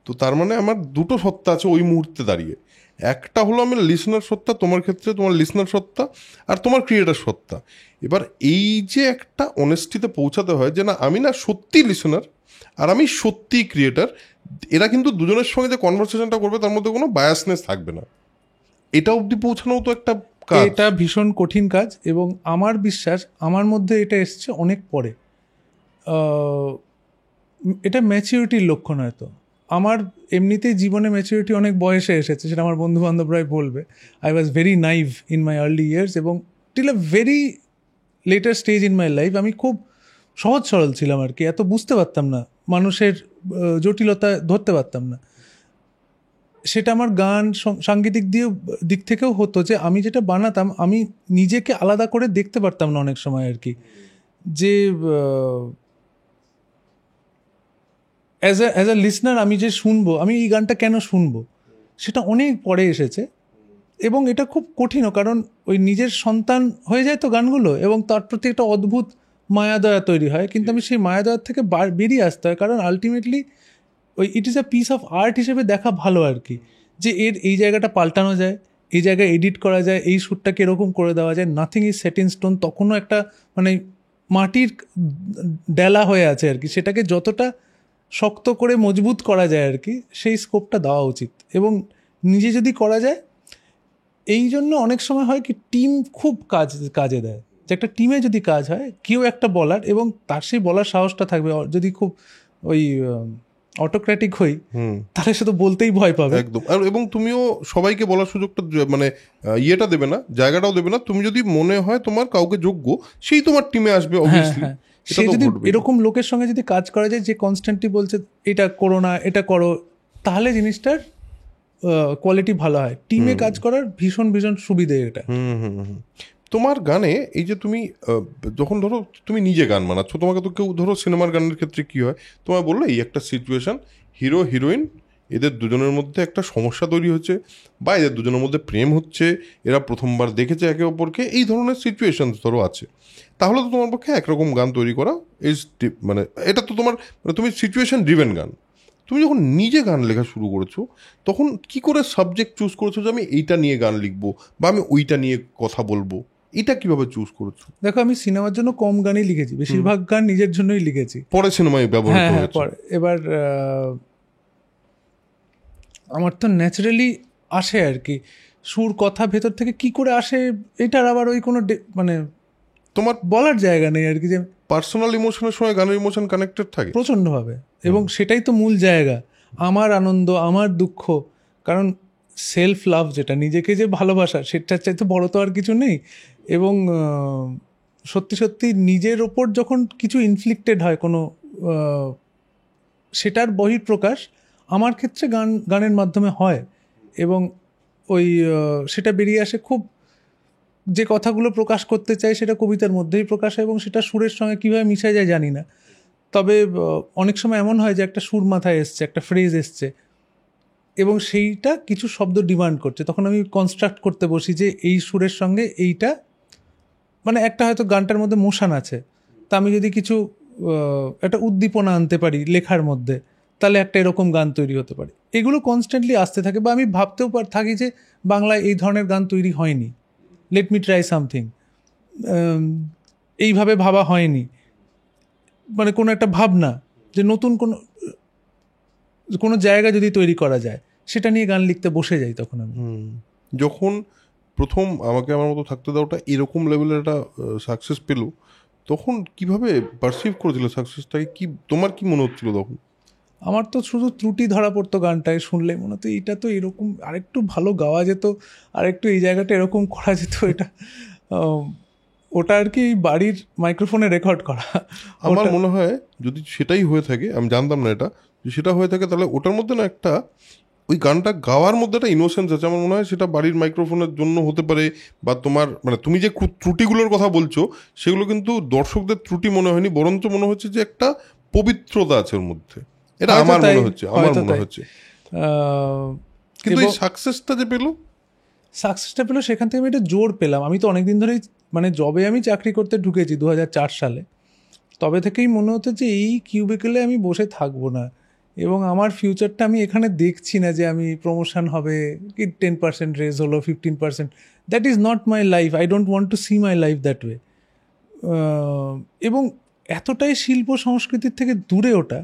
তো তার মানে আমার দুটো সত্তা আছে ওই মুহূর্তে দাঁড়িয়ে। একটা হলো আমি লিসনার সত্তা, তোমার ক্ষেত্রে তোমার লিসনার সত্তা, আর তোমার ক্রিয়েটার সত্তা। এবার এই যে একটা অনেস্টিতে পৌঁছাতে হয় যে না, আমি না সত্যি লিসনার আর আমি সত্যি ক্রিয়েটার, এরা কিন্তু দুজনের সঙ্গে যে কনভারসেশনটা করবে তার মধ্যে কোনো বায়াসনেস থাকবে না, এটা অবধি পৌঁছানো তো একটা কাজ। এটা ভীষণ কঠিন কাজ, এবং আমার বিশ্বাস আমার মধ্যে এটা এসছে অনেক পরে। এটা ম্যাচিউরিটির লক্ষণ হয়তো। আমার এমনিতেই জীবনে ম্যাচিউরিটি অনেক বয়সে এসেছে, সেটা আমার বন্ধু বান্ধবরাই বলবে। I was very naive in my early years, এবং till a very later stage in my life আমি খুব সহজ সরল ছিলাম আর কি। এত বুঝতে পারতাম না, মানুষের জটিলতা ধরতে পারতাম না। সেটা আমার গান সাংগীতিক দিক থেকেও হতো, যে আমি যেটা বানাতাম আমি নিজেকে আলাদা করে দেখতে পারতাম না অনেক সময় আর কি, যে অ্যাজ আ লিসনার আমি যে শুনবো, আমি এই গানটা কেন শুনবো, সেটা অনেক পরে এসেছে। এবং এটা খুব কঠিনও, কারণ ওই নিজের সন্তান হয়ে যায় তো গানগুলো, এবং তার প্রতি একটা অদ্ভুত মায়াদয়া তৈরি হয়। কিন্তু আমি সেই মায়াদয়ার থেকে বেরিয়ে আসতে হয়, কারণ আলটিমেটলি ওই it is a piece of art হিসেবে দেখা ভালো আর কি, যে এর এই জায়গাটা পাল্টানো যায়, এই জায়গায় এডিট করা যায়, এই সুরটাকে এরকম করে দেওয়া যায়। Nothing is set in stone, তখনও একটা মানে মাটির ডেলা হয়ে আছে আর কি, সেটাকে যতটা শক্ত করে মজবুত করা যায় আর কি, সেই স্কোপটা দেওয়া উচিত। এবং নিজে যদি করা যায়, এই জন্য অনেক সময় হয় কি টিম খুব কাজে দেয়, যে একটা টিমে যদি কাজ হয়, কেউ একটা বলার, এবং তার সেই বলার সাহসটা থাকবে। যদি খুব ওই অটোক্র্যাটিক হই, তাহলে সে তো বলতেই ভয় পাবে একদম। এবং তুমিও সবাইকে বলার সুযোগটা মানে ইয়েটা দেবে না, জায়গাটাও দেবে না। তুমি যদি মনে হয় তোমার কাউকে যোগ্য, সেই তোমার টিমে আসবে অবভিয়াসলি। সে যদি এরকম লোকের সঙ্গে যদি কাজ করা যায়, যে কনস্ট্যান্টলি বলছে এটা করো না, এটা করো, তাহলে জিনিসটার কোয়ালিটি ভালো হয়। টিমে কাজ করার ভীষণ ভীষণ সুবিধে এটা। তোমার গানে এই যে তুমি যখন ধরো তুমি নিজে গান বানাচ্ছ, তোমাকে তো কেউ ধরো সিনেমার গানের ক্ষেত্রে কি হয়, তোমায় বললো এই একটা সিচুয়েশন, হিরো হিরোইন এদের দুজনের মধ্যে একটা সমস্যা তৈরি হচ্ছে, বা এদের দুজনের মধ্যে প্রেম হচ্ছে, এরা প্রথমবার দেখেছে একে অপরকে, এই ধরনের সিচুয়েশন ধরো আছে, তাহলে তো তোমার পক্ষে একরকম গান তৈরি করা ইজ মানে এটা তো তোমার মানে তুমি সিচুয়েশন ড্রিভেন গান। তুমি যখন নিজে গান লেখা শুরু করেছো তখন কি করে সাবজেক্ট চুজ করেছো যে আমি এইটা নিয়ে গান লিখবো বা আমি ওইটা নিয়ে কথা বলবো, এটা কিভাবে চুজ করেছো? দেখো, আমি সিনেমার জন্য কম গানই লিখেছি, বেশিরভাগ গান নিজের জন্যই লিখেছি, পরে সিনেমায় ব্যবহৃত হয়েছে। পরে এবার আমার তো ন্যাচারালি আসে আর কি, সুর কথা ভেতর থেকে কি করে আসে এটার আবার ওই কোনো মানে তোমার বলার জায়গা নেই আর কি, যে পার্সোনাল ইমোশনের সঙ্গে গানের ইমোশন কানেক্টেড থাকে প্রচণ্ডভাবে, এবং সেটাই তো মূল জায়গা, আমার আনন্দ, আমার দুঃখ। কারণ সেলফ লাভ যেটা, নিজেকে যে ভালোবাসা, সেটার চাইতে বড় তো আর কিছু নেই। এবং সত্যি সত্যি নিজের ওপর যখন কিছু ইনফ্লিক্টেড হয় কোনো, সেটার বহিঃপ্রকাশ আমার ক্ষেত্রে গানের মাধ্যমে হয়, এবং ওই সেটা বেরিয়ে আসে খুব, যে কথাগুলো প্রকাশ করতে চাই সেটা কবিতার মধ্যেই প্রকাশ হয়, এবং সেটা সুরের সঙ্গে কীভাবে মিশে যায় জানি না। তবে অনেক সময় এমন হয় যে একটা সুর মাথায় এসছে, একটা ফ্রেজ এসছে, এবং সেইটা কিছু শব্দ ডিমান্ড করছে, তখন আমি কনস্ট্রাক্ট করতে বসি যে এই সুরের সঙ্গে এইটা, মানে একটা হয়তো গানটার মধ্যে মোশন আছে, তা আমি যদি কিছু একটা উদ্দীপনা আনতে পারি লেখার মধ্যে, তাহলে একটা এরকম গান তৈরি হতে পারে। এগুলো কনস্ট্যান্টলি আসতে থাকে, বা আমি ভাবতেও থাকি যে বাংলায় এই ধরনের গান তৈরি হয়নি, লেট মি ট্রাই সামথিং, এইভাবে ভাবা হয়নি, মানে কোনো একটা ভাবনা যে নতুন কোনো জায়গা যদি তৈরি করা যায়, সেটা নিয়ে গান লিখতে বসে যাই তখন আমি। যখন প্রথম আমাকে আমার মতো থাকতে দাওটা এরকম লেভেলের একটা সাকসেস পেল, তখন কিভাবে পারসিভ করেছিল সাকসেসটাকে? কি তোমার কি মনে হচ্ছিল তখন? আমার তো শুধু ত্রুটি ধরা পড়তো গানটায় শুনলে, মনে হতো এইটা তো এরকম আরেকটু ভালো গাওয়া যেত, আরেকটু এই জায়গাটা এরকম করা যেত, এটা ওটা আর কি বাড়ির মাইক্রোফোনে রেকর্ড করা। আমার মনে হয় যদি সেটাই হয়ে থাকে, আমি জানতাম না এটা, যদি সেটা হয়ে থাকে তাহলে ওটার মধ্যে না একটা ওই গানটা গাওয়ার মধ্যে একটা ইনোসেন্স আছে। আমার মনে হয় সেটা বাড়ির মাইক্রোফোনের জন্য হতে পারে, বা তোমার মানে তুমি যে ত্রুটিগুলোর কথা বলছো সেগুলো কিন্তু দর্শকদের ত্রুটি মনে হয়নি, বরঞ্চ মনে হচ্ছে যে একটা পবিত্রতা আছে ওর মধ্যে। এটা আমার মনে হচ্ছে, কিন্তু এই সাকসেসটা যে পেলো, সেখান থেকে আমি একটা জোর পেলাম। আমি তো অনেকদিন ধরেই, মানে যবে আমি চাকরি করতে ঢুকেছি 2004 সালে, তবে থেকেই মনে হতো যে এই কিউবিকেলে আমি বসে থাকবো না, এবং আমার ফিউচারটা আমি এখানে দেখছি না যে আমি প্রমোশন হবে কি 10% রেজ হলো, 15%, that is not my life, I don't want to see my life that way. এবং এতটাই শিল্প সংস্কৃতির থেকে দূরে ওটা,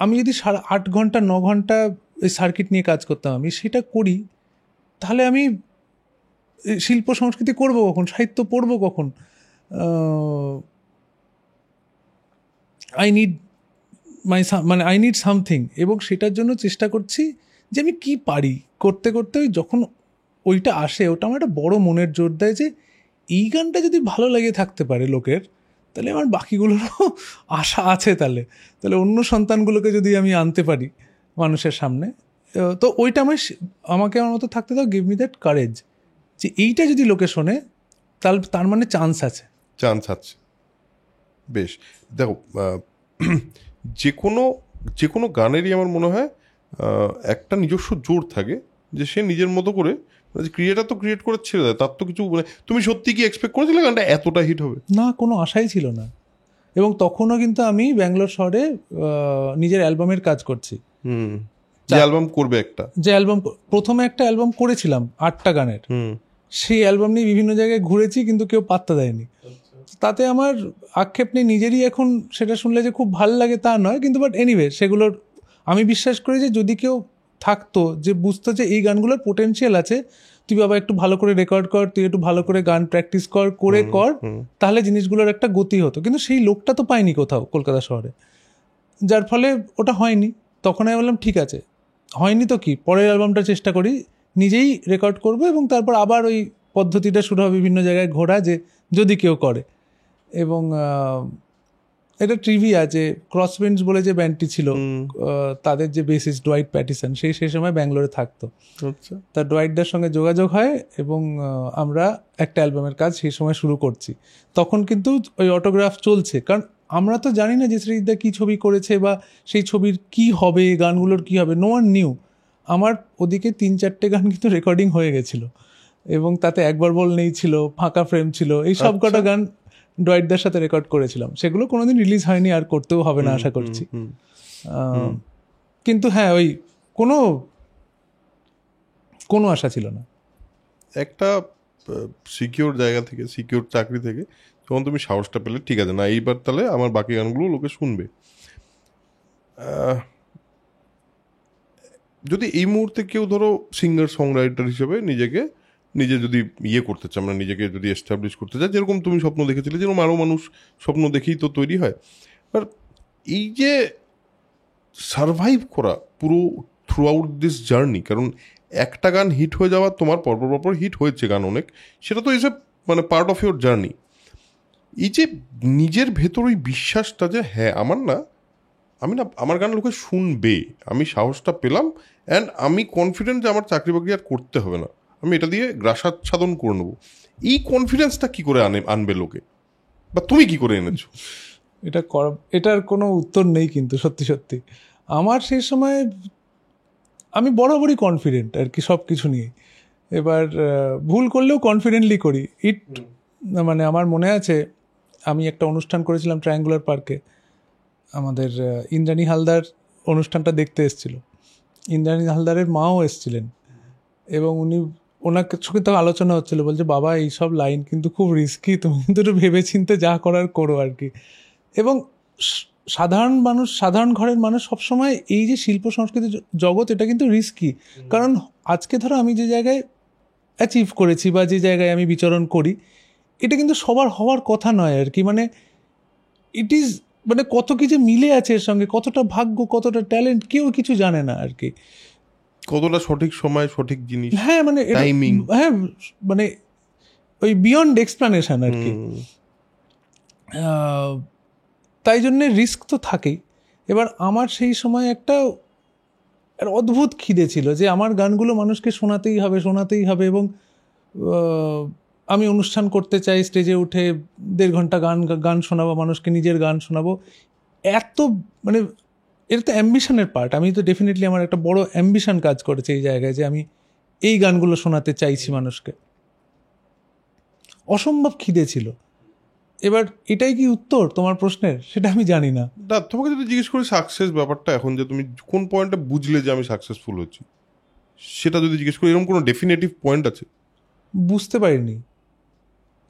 আমি যদি 8 ঘন্টা 9 ঘন্টা এই সার্কিট নিয়ে কাজ করতাম, আমি সেটা করি, তাহলে আমি শিল্প সংস্কৃতি করবো কখন, সাহিত্য পড়বো কখন? আই নিড সামথিং, এবং সেটার জন্য চেষ্টা করছি যে আমি কি পারি করতে করতে। যখন ওইটা আসে, ওটা আমার একটা বড় মনের জোর দেয় যে এই গানটা যদি ভালো লাগে থাকতে পারে লোকের, তাহলে আমার বাকিগুলোরও আশা আছে। তাহলে অন্য সন্তানগুলোকে যদি আমি আনতে পারি মানুষের সামনে, তো ওইটা আমাকে আমার মতো থাকতে দাও, গিভ মি দ্যাট কারেজ, যে এইটা যদি লোকে শোনে তাহলে তার মানে চান্স আছে। বেশ, দেখো, যে কোনো গানেরই আমার মনে হয় একটা নিজস্ব জোর থাকে, যে সে নিজের মতো করে, ক্রিয়েটার তো ক্রিয়েট করে ছেড়ে দেয়, তার তো কিছু মানে তুমি সত্যি কি এক্সপেক্ট করেছিলে গানটা এতটা হিট হবে? না, কোনো আশাই ছিল না। এবং তখনও কিন্তু আমি ব্যাঙ্গালোর শহরে নিজের অ্যালবামের কাজ করছি। যে অ্যালবাম করবে প্রথমে একটা অ্যালবাম করেছিলাম 8টা গানের, সেই অ্যালবাম নিয়ে বিভিন্ন জায়গায় ঘুরেছি, কিন্তু কেউ পাত্তা দেয়নি। তাতে আমার আক্ষেপ নেই, নিজেরই এখন সেটা শুনলে যে খুব ভালো লাগে তা নয়, কিন্তু বাট এনিওয়ে সেগুলোর আমি বিশ্বাস করি যে যদি কেউ থাকতো যে বুঝতো যে এই গানগুলোর পোটেনশিয়াল আছে, তুই বাবা একটু ভালো করে রেকর্ড কর, তুই একটু ভালো করে গান প্র্যাকটিস কর, তাহলে জিনিসগুলোর একটা গতি হতো। কিন্তু সেই লোকটা তো পাইনি কোথাও কলকাতা শহরে, যার ফলে ওটা হয়নি। তখন আমি বললাম ঠিক আছে, হয়নি তো কি, পরের অ্যালবামটা চেষ্টা করি, নিজেই রেকর্ড করবো, এবং তারপর আবার ওই পদ্ধতিটা শুরু হবে বিভিন্ন জায়গায় ঘোরা, যে যদি কেউ করে। এবং এটা ট্রিভিয়া যে ক্রসউইন্ডস বলে যে ব্যান্ডটি ছিল, তাদের যে বেসিস ডোয়াইট প্যাটিসন, সেই সময় ব্যাঙ্গালোরে থাকতো। তা ডোয়াইটদের সঙ্গে যোগাযোগ হয়, এবং আমরা একটা অ্যালবামের কাজ সেই সময় শুরু করছি। তখন কিন্তু ওই অটোগ্রাফ চলছে, কারণ আমরা তো জানি না যে সৃজিৎদা কী ছবি করেছে বা সেই ছবির কি হবে, গানগুলোর কি হবে, নো ওয়ান নিউ। আমার ওদিকে 3-4টে গান কিন্তু রেকর্ডিং হয়ে গেছিলো, এবং তাতে একবার বল নেই ছিল, ফাঁকা ফ্রেম ছিল, এই সব কটা গান ডয়েটদার সাথে রেকর্ড করেছিলাম। সেগুলো কোনোদিন রিলিজ হয়নি, আর করতেও হবে না আশা করছি। কিন্তু হ্যাঁ, ওই কোনো আশা ছিল না। একটা সিকিউর জায়গা থেকে, সিকিউর চাকরি থেকে যখন তুমি সাহসটা পেলে, ঠিক আছে না এইবার তাহলে আমার বাকি গানগুলো লোকে শুনবে, যদি এই মুহূর্তে কেউ ধরো সিঙ্গার সংরাইটার হিসেবে নিজে যদি করতে চায়, আমরা নিজেকে যদি এস্টাবলিশ করতে চাই, যেরকম তুমি স্বপ্ন দেখেছিলে, যেরকম আরও মানুষ স্বপ্ন দেখেই তো তৈরি হয়, আর এই যে সারভাইভ করা পুরো থ্রু আউট দিস জার্নি, কারণ একটা গান হিট হয়ে যাওয়া, তোমার পরপর হিট হয়েছে গান অনেক, সেটা তো এসে মানে পার্ট অফ ইউর জার্নি। এই যে নিজের ভেতর ওই বিশ্বাসটা যে হ্যাঁ আমি না আমার গান লোকে শুনবে, আমি সাহসটা পেলাম, অ্যান্ড আমি কনফিডেন্ট যে আমার চাকরি বাকরি আর করতে হবে না, আমি এটা দিয়ে গ্রাসাচ্ছাদন করে নেবো, এই কনফিডেন্সটা কি করে আনবে লোকে, বা তুমি কি করে এনেছো? এটার কোনো উত্তর নেই, কিন্তু সত্যি সত্যি আমার সেই সময় আমি বরাবরই কনফিডেন্ট আর কি সব কিছু নিয়ে। এবার ভুল করলেও কনফিডেন্টলি করি। মানে আমার মনে আছে, আমি একটা অনুষ্ঠান করেছিলাম ট্রায়াঙ্গুলার পার্কে, আমাদের ইন্দ্রাণী হালদার অনুষ্ঠানটা দেখতে এসেছিল, ইন্দ্রাণী হালদারের মাও এসেছিলেন, এবং ওনাকে সঙ্গে তো আলোচনা হচ্ছিল, বলছে বাবা এইসব লাইন কিন্তু খুব রিস্কি, তুমি কিন্তু একটু ভেবেচিন্তে যা করার করো আর কি। এবং সাধারণ ঘরের মানুষ সবসময় এই যে শিল্প সংস্কৃতি জগৎ, এটা কিন্তু রিস্কি, কারণ আজকে ধরো আমি যে জায়গায় অ্যাচিভ করেছি বা যে জায়গায় আমি বিচরণ করি, এটা কিন্তু সবার হওয়ার কথা নয় আর কি। মানে ইট ইজ মানে কত কি যে মিলে আছে এর সঙ্গে, কতটা ভাগ্য, কতটা ট্যালেন্ট, কেউ কিছু জানে না আর কি, কতটা সঠিক সময় সঠিক জিনিস, হ্যাঁ মানে টাইমিং, হ্যাঁ মানে ওই বিয়ন্ড এক্সপ্লানেশন আর কি। তাই জন্যে রিস্ক তো থাকেই। এবার আমার সেই সময় একটা অদ্ভুত খিদে ছিল যে আমার গানগুলো মানুষকে শোনাতেই হবে, এবং আমি অনুষ্ঠান করতে চাই, স্টেজে উঠে 1.5 ঘন্টা গান শোনাবো মানুষকে, নিজের গান শোনাবো, এত মানে এটা তো অ্যাম্বিশনের পার্ট। আমি তো ডেফিনেটলি আমার একটা বড় অ্যাম্বিশন কাজ করেছে এই জায়গায়, যে আমি এই গানগুলো শোনাতে চাইছি মানুষকে, অসম্ভব খিদে ছিল। এবার এটাই কি উত্তর তোমার প্রশ্নের, সেটা আমি জানি না। তোমাকে যদি জিজ্ঞেস করি সাকসেস ব্যাপারটা, এখন যে তুমি কোন পয়েন্টে বুঝলে যে আমি সাকসেসফুল হচ্ছি, সেটা যদি জিজ্ঞেস করি, এরকম কোনো ডেফিনেটিভ পয়েন্ট আছে? বুঝতে পারিনি।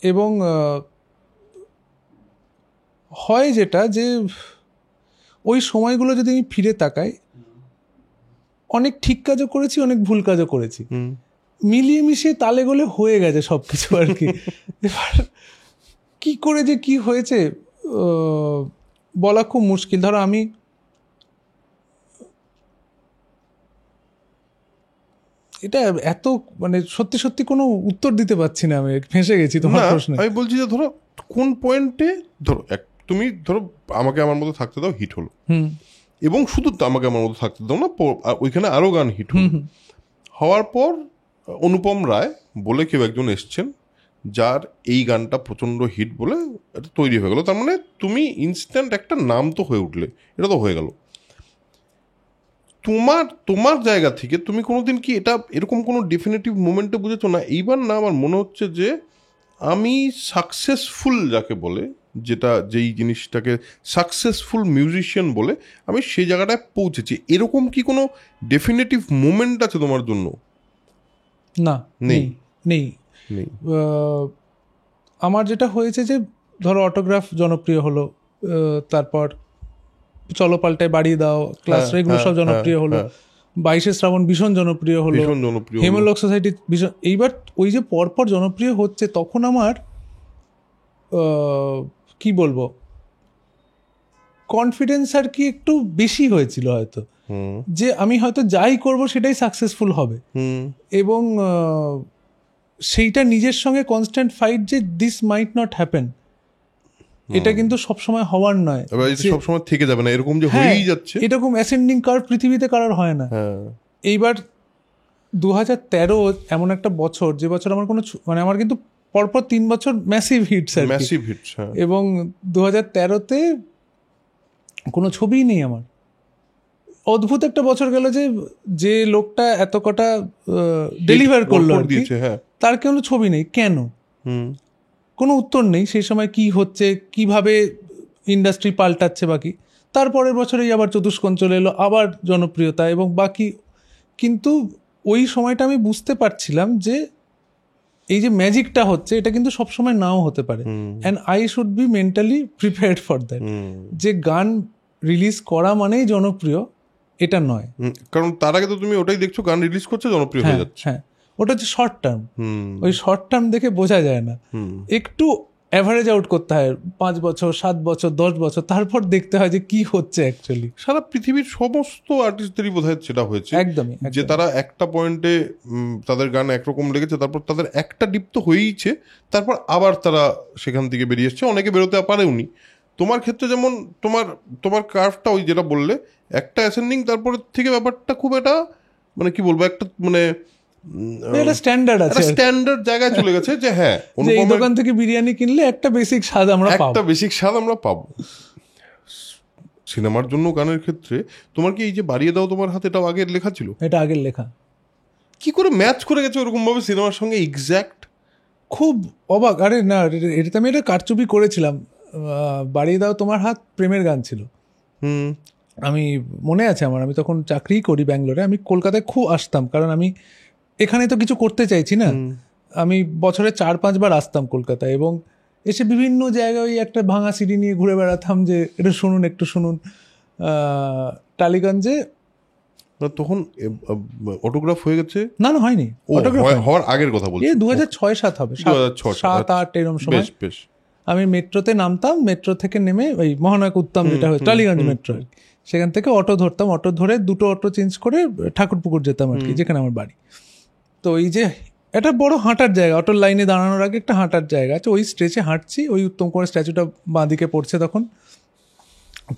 এবং হয় যেটা, যে ওই সময়গুলো যদি আমি ফিরে তাকাই, অনেক ঠিক কাজও করেছি, অনেক ভুল কাজও করেছি, মিলিয়ে মিশিয়ে তালে গোলে হয়ে গেছে সব কিছু আর কি। এবার কি করে যে কি হয়েছে বলা খুব মুশকিল। ধরো আমি এটা এত মানে সত্যি সত্যি কোনো উত্তর দিতে পারছি না, আমি ফেঁসে গেছি তোমার প্রশ্নে। আমি বলছি যে ধরো কোন পয়েন্টে তুমি ধরো আমাকে আমার মতো থাকতে দাও হিট হলো, এবং শুধু আমাকে আমার মতো থাকতে দাও না, ওইখানে আরো গান হিট হওয়ার পর অনুপম রায় বলে কেউ একজন এসছেন, যার এই গানটা প্রচণ্ড হিট বলে এটা তৈরি হয়ে গেল। তার মানে তুমি ইনস্ট্যান্ট একটা নাম তো হয়ে উঠলে, এটা তো হয়ে গেল। তোমার জায়গা থেকে তুমি কোনোদিন কি এটা এরকম কোনো ডেফিনেটিভ মোমেন্টে বুঝেছো না এইবার না আমার মনে হচ্ছে যে আমি সাকসেসফুল যাকে বলে, যেই জিনিসটাকে সাকসেসফুল মিউজিশিয়ান বলে, আমি সেই জায়গাটায় পৌঁছেছি, এরকম কি কোনো ডেফিনেটিভ মোমেন্ট আছে তোমার জন্য? না, নেই। আমার যেটা হয়েছে যে ধরো অটোগ্রাফ জনপ্রিয় হলো, তারপর চলো পাল্টায় বাড়িয়ে দাও, ক্লাস, এগুলো সব জনপ্রিয় হলো, 22শে শ্রাবণ ভীষণ জনপ্রিয় হলো, হেমলক সোসাইটি ভীষণ। এইবার ওই যে পরপর জনপ্রিয় হচ্ছে, তখন আমার কি বলবো, কনফিডেন্স আর কি একটু বেশি হয়েছিল হয়তো, যে আমি হয়তো যাই করব সেটাই সাকসেসফুল হবে, এবং সেইটা নিজের সঙ্গে কনস্ট্যান্ট ফাইট যে দিস মাইট নট হ্যাপেন, এটা কিন্তু সবসময় হওয়ার নয়, সবসময় থেকে যাবে না, এরকম যে হয়েই যাচ্ছে, এরকম অ্যাসেন্ডিং কার্ভ পৃথিবীতে কারোর হয় না। এইবার 2013 এমন একটা বছর, যে বছর আমার কোনো মানে আমার কিন্তু পরপর 3 বছর ম্যাসিভ হিটস, এবং 2013-তে কোনো ছবিই নেই আমার। অদ্ভুত একটা বছর গেল যে যে লোকটা এত কটা ডেলিভার করলো আর কি, দিয়েছে, হ্যাঁ, তার কোনো ছবি নেই। কেন? কোনো উত্তর নেই। সেই সময় কি হচ্ছে, কিভাবে ইন্ডাস্ট্রি পাল্টাচ্ছে বাকি। তারপরের বছরেই আবার চতুষ্কোণ চলে এলো, আবার জনপ্রিয়তা এবং বাকি। কিন্তু ওই সময়টা আমি বুঝতে পারছিলাম যে এই যে ম্যাজিকটা হচ্ছে এটা কিন্তু সবসময় নাও হতে পারে, and I should be mentally prepared for that. যে গান রিলিজ করা মানেই জনপ্রিয় এটা নয়, কারণ তার আগে তো তুমি ওটাই দেখছো, গান রিলিজ করছে, জনপ্রিয় হয়ে যাচ্ছে। হ্যাঁ, ওটা হচ্ছে শর্ট টার্ম। ওই শর্ট টার্ম দেখে বোঝা যায় না, একটু অ্যাভারেজ আউট করতে হয় 5 বছর 7 বছর 10 বছর, তারপর দেখতে হয় যে কি হচ্ছে অ্যাকচুয়ালি। সারা পৃথিবীর সমস্ত আর্টিস্টদেরই বোধহয় সেটা হয়েছে, একদমই, যে তারা একটা পয়েন্টে তাদের গান একরকম লেগেছে, তারপর তাদের একটা ডিপ তো হয়েইছে, তারপর আবার তারা সেখান থেকে বেরিয়ে এসছে। অনেকে বেরোতে পারেওনি। তোমার ক্ষেত্রে যেমন তোমার কার্ভটা ওই যেটা বললে একটা অ্যাসেন্ডিং, তারপর থেকে ব্যাপারটা খুব একটা মানে কি বলবো, একটা মানে একটা স্ট্যান্ডার্ড আছে, স্ট্যান্ডার্ড জায়গায় চলে গেছে যে হ্যাঁ, এই দোকান থেকে বিরিয়ানি কিনলে একটা বেসিক স্বাদ আমরা পাবো, একটা বেসিক স্বাদ আমরা পাবো। সিনেমার জন্য গানের ক্ষেত্রে তোমার কি এই যে বাড়িয়ে দাও তোমার হাতে, এটাও আগের লেখা ছিল? এটা আগের লেখা। কি করে ম্যাচ করে গেছে ওরকম ভাবে সিনেমার সঙ্গে এক্স্যাক্ট? খুব অবাক। আরে না, এটা আমি একটা কারচুপি করেছিলাম। বাড়িয়ে দাও তোমার হাত প্রেমের গান ছিল। আমি মনে আছে আমার, আমি তখন চাকরি করি ব্যাঙ্গালোরে। আমি কলকাতায় খুব আসতাম, কারণ আমি এখানে তো কিছু করতে চাইছি না। আমি বছরে 4-5 বার আসতাম কলকাতায়, এবং এসে বিভিন্ন জায়গায় ওই একটা ভাঙা সিডি নিয়ে ঘুরে বেড়াতাম যে এটা শুনুন, একটু শুনুন। টালিগঞ্জে তখন অটোগ্রাফ হয়ে গেছে? না, হয়নি। হওয়ার আগের কথা বলছি, 2006-07 হবে, 7-8 এরকম সময়। আমি মেট্রোতে নামতাম, মেট্রো থেকে নেমে ওই মহানায়ক উত্তম যেটা হয় টালিগঞ্জ মেট্রো, সেখান থেকে অটো ধরতাম। অটো ধরে 2টো অটো চেঞ্জ করে ঠাকুরপুকুর যেতাম আর কি, যেখানে আমার বাড়ি। তো এই যে একটা বড় হাঁটার জায়গা, অটোর লাইনে দাঁড়ানোর আগে একটা হাঁটার জায়গা আছে, ওই স্ট্রেচে হাঁটছি। ওই উত্তম কুমারের স্ট্যাচুটা বাঁ দিকে পড়ছে,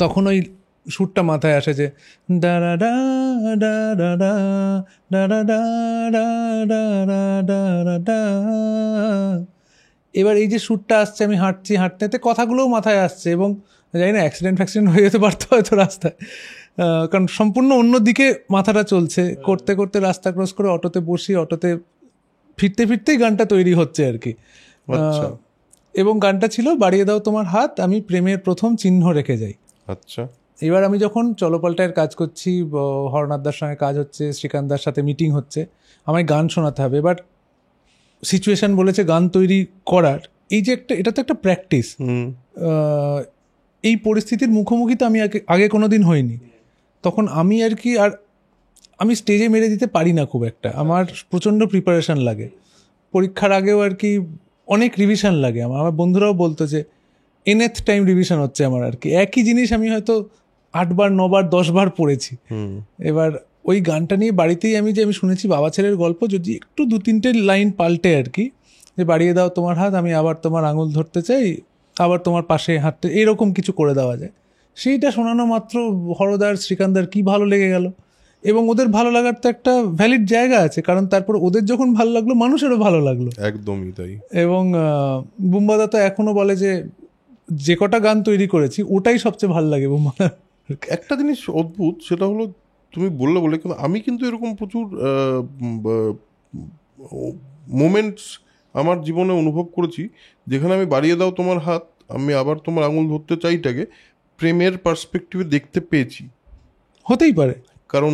তখন ওই সুরটা মাথায় আসে যে ডারা ডা ডারা ডা ডারা ডা ডারা ডা। এবার এই যে সুরটা আসছে, আমি হাঁটছি, হাঁটতে কথাগুলোও মাথায় আসছে, এবং জানি না অ্যাক্সিডেন্ট হয়ে যেতে পারতো হয়তো রাস্তায়, কারণ সম্পূর্ণ অন্য দিকে মাথাটা চলছে। করতে করতে রাস্তা ক্রস করে অটোতে বসি, অটোতে ফিরতেই গানটা তৈরি হচ্ছে আর কি। এবং গানটা ছিল বাড়িয়ে দাও তোমার হাত, আমি প্রেমের প্রথম চিহ্ন রেখে যাই। আচ্ছা। এবার আমি যখন চলপাল্টায়ের কাজ করছি, হরনাথদার সঙ্গে কাজ হচ্ছে, শ্রীকান্তার সাথে মিটিং হচ্ছে, আমায় গান শোনাতে হবে। এবার সিচুয়েশন বলেছে গান তৈরি করার, এই যে এটা তো একটা প্র্যাকটিস। এই পরিস্থিতির মুখোমুখি তো আমি আগে কোনো দিন হইনি। তখন আমি আর কি, আর আমি স্টেজে মেরে দিতে পারি না খুব একটা, আমার প্রচণ্ড প্রিপারেশান লাগে। পরীক্ষার আগেও আর কি অনেক রিভিশন লাগে। আমার বন্ধুরাও বলতো যে nth টাইম রিভিশন হচ্ছে আমার আর কি। একই জিনিস আমি হয়তো 8 বার 9 বার 10 বার পড়েছি। এবার ওই গানটা নিয়ে বাড়িতেই আমি শুনেছি বাবা ছেলের গল্প, যদি একটু 2-3টে লাইন পাল্টে আর কি, যে বাড়িয়ে দাও তোমার হাত, আমি আবার তোমার আঙুল ধরতে চাই, আবার তোমার পাশে হাঁটতে, এরকম কিছু করে দেওয়া যায়। সেইটা শোনানো মাত্র হরদার শ্রীকান্তার কি ভালো লেগে গেল। এবং ওদের ভালো লাগার তো একটা ভ্যালিড জায়গা আছে, কারণ তারপর ওদের যখন ভালো লাগলো মানুষেরও ভালো লাগলো। একদমই তাই। এবং বুম্বাদা তো এখনো বলে যে কটা গান তৈরি করেছি ওটাই সবচেয়ে ভালো লাগে বুম্বাদা। একটা জিনিস অদ্ভুত, সেটা হলো তুমি বললে কিন্তু আমি কিন্তু এরকম প্রচুর মোমেন্টস আমার জীবনে অনুভব করেছি, যেখানে আমি বাড়িয়ে দাও তোমার হাত, আমি আবার তোমার আঙুল ধরতে চাইটাকে প্রেমের পার্সপেক্টিভে দেখতে পেয়েছি। হতেই পারে, কারণ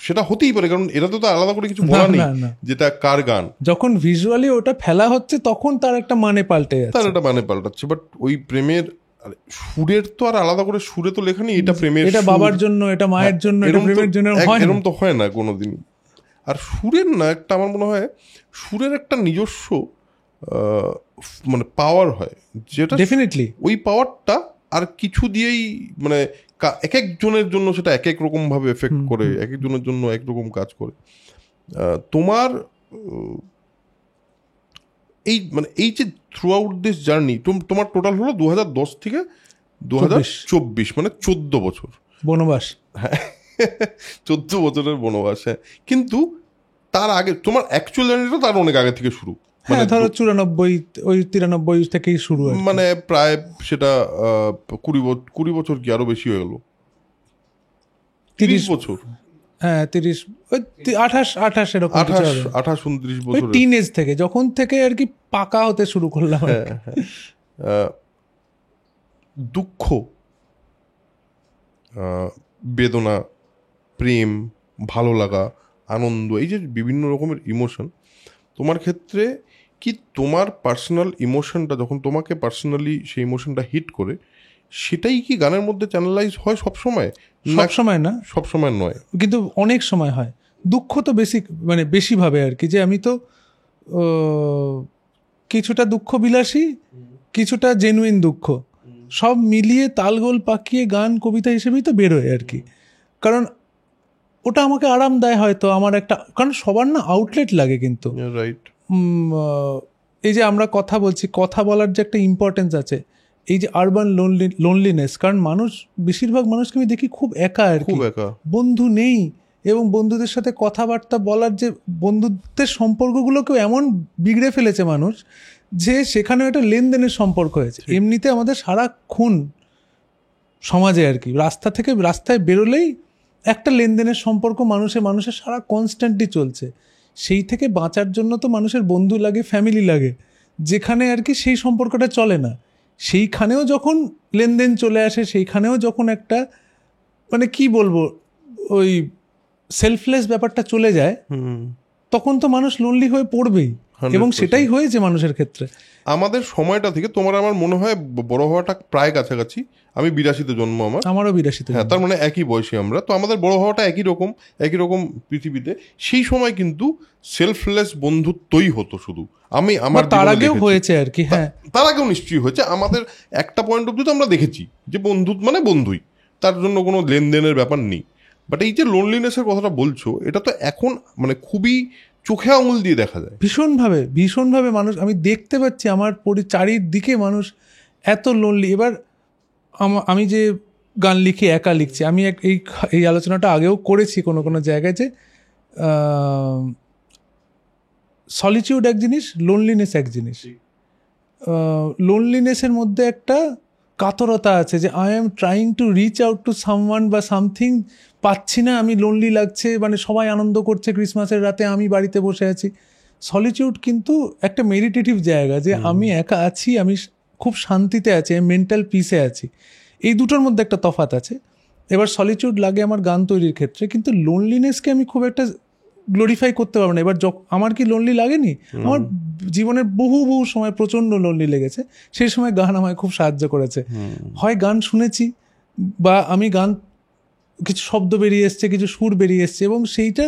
সেটা হতেই পারে, কারণ এটা তো আলাদা করে কিছু বলা নেই যেটা কার গান। যখন ভিজুয়ালি ওটা ফেলা হচ্ছে তখন তার একটা মানে পাল্টে যাচ্ছে, তার একটা মানে পাল্টাচ্ছে। বাট ওই প্রেমের সুরের তো আর আলাদা করে সুরে তো লেখা নেই এটা প্রেমের, এটা বাবার জন্য, এটা মায়ের জন্য, এটা প্রেমের জন্য, এরকম তো হয় না কোনোদিনই। আর সুরের না একটা, আমার মনে হয় সুরের একটা নিজস্ব মানে পাওয়ার হয়, যেটা ডেফিনেটলি ওই পাওয়ারটা আর কিছু দিয়েই মানে এক একজনের জন্য সেটা এক এক রকম ভাবে এফেক্ট করে, এক একজনের জন্য একরকম কাজ করে। তোমার এই যে থ্রু আউট দিস জার্নি, তোমার টোটাল হলো 2010 থেকে 2024, মানে 14 বছর বনবাস। হ্যাঁ, 14 বছরের বনবাস। হ্যাঁ, কিন্তু তার আগে তোমার অ্যাকচুয়াল জার্নিটা তার অনেক আগে থেকে শুরু। হ্যাঁ ধরো 94 ওই 93 থেকেই শুরু আর কি। মানে প্রায় সেটা 20 বছর কি আরো বেশি হয়ে গেল, 30 বছর, হ্যাঁ 30 ওই 28 এরকম কিছু হবে। 28-29 ওই বছর। টিনেজ থেকে যখন থেকে আর কি পাকা হতে শুরু করলাম আর কি। দুঃখ, বেদনা, প্রেম, ভালো লাগা, আনন্দ, এই যে বিভিন্ন রকমের ইমোশন, তোমার ক্ষেত্রে কি তোমার পার্সোনাল ইমোশনটা যখন তোমাকে পার্সোনালি সেই ইমোশনটা হিট করে, সেটাই কি গানের মধ্যে চ্যানেলাইজ হয় সবসময়? সবসময় না, সবসময় নয়, কিন্তু অনেক সময় হয়। দুঃখ তো বেশি ভাবে আর কি, যে আমি তো কিছুটা দুঃখ বিলাসী, কিছুটা জেনুইন দুঃখ, সব মিলিয়ে তালগোল পাকিয়ে গান কবিতা হিসেবেই তো বেরোয় আর কি। কারণ ওটা আমাকে আরাম দেয় হয়তো, আমার একটা, কারণ সবার না আউটলেট লাগে কিন্তু। রাইট। এই যে আমরা কথা বলছি, কথা বলার যে একটা ইম্পর্টেন্স আছে, এই যে আরবান লোনলিনেস, কারণ বেশিরভাগ মানুষকে আমি দেখি খুব একা আর কি, বন্ধু নেই, এবং বন্ধুদের সাথে কথাবার্তা বলার যে বন্ধুত্বের সম্পর্কগুলোকেও এমন বিগড়ে ফেলেছে মানুষ, যে সেখানেও একটা লেনদেনের সম্পর্ক হয়েছে। এমনিতে আমাদের সারাক্ষণ সমাজে আর কি, রাস্তায় বেরোলেই একটা লেনদেনের সম্পর্ক মানুষের সারা কনস্ট্যান্টলি চলছে। সেই থেকে বাঁচার জন্য তো মানুষের বন্ধু লাগে, ফ্যামিলি লাগে, যেখানে আর কি সেই সম্পর্কটা চলে না, সেইখানেও যখন লেনদেন চলে আসে, সেইখানেও যখন একটা মানে কি বলবো, ওই সেলফলেস ব্যাপারটা চলে যায়, তখন তো মানুষ লোনলি হয়ে পড়বেই, এবং সেটাই হয়েছে মানুষের ক্ষেত্রে। আমাদের সময়টা থেকে তোমার আমার মনে হয় বড় হওয়াটা প্রায় কাছাকাছি। আমি 82-তে জন্ম, আমারও 82-তে। হ্যাঁ, তার মানে একই বয়সী আমরা, তো আমাদের বড় হওয়াটা একই রকম পৃথিবীতে। সেই সময় কিন্তু সেলফলেস বন্ধুত্বই হতো শুধু। আমার তার আগেও হয়েছে আর কি, হ্যাঁ তার আগেও নিশ্চয়ই হয়েছে। আমাদের একটা পয়েন্ট অব্দি তো আমরা দেখেছি যে বন্ধু মানে বন্ধুই, তার জন্য কোনো লেনদেনের ব্যাপার নেই। বাট এই যে লোনলিনেসের কথাটা বলছো, এটা তো এখন মানে খুবই চোখে আঙুল দিয়ে দেখা যায়, ভীষণভাবে মানুষ, আমি দেখতে পাচ্ছি আমার চারিদিকে মানুষ এত লোনলি। এবার আমি যে গান লিখি, একা লিখছি, আমি এই আলোচনাটা আগেও করেছি কোনো জায়গায়, যে সলিটিউড এক জিনিস, লোনলিনেস এক জিনিস। লোনলিনেসের মধ্যে একটা কাতরতা আছে, যে I am trying to reach out to someone বা সামথিং, পাচ্ছি না, আমি লোনলি লাগছে, মানে সবাই আনন্দ করছে ক্রিসমাসের রাতে, আমি বাড়িতে বসে আছি। সলিটিউড কিন্তু একটা মেডিটেটিভ জায়গা, যে আমি একা আছি, আমি খুব শান্তিতে আছি, আমি মেন্টাল পিসে আছি। এই দুটোর মধ্যে একটা তফাৎ আছে। এবার সলিটিউড লাগে আমার গান তৈরির ক্ষেত্রে, কিন্তু লোনলিনেসকে আমি খুব একটা গ্লোরিফাই করতে পারবো না। এবার আমার কি লোনলি লাগেনি? আমার জীবনের বহু সময় প্রচণ্ড লোনলি লেগেছে, সেই সময় গান আমায় খুব সাহায্য করেছে। হয় গান শুনেছি, বা আমি গান, কিছু শব্দ বেরিয়ে এসছে, কিছু সুর বেরিয়ে এসছে, এবং সেইটা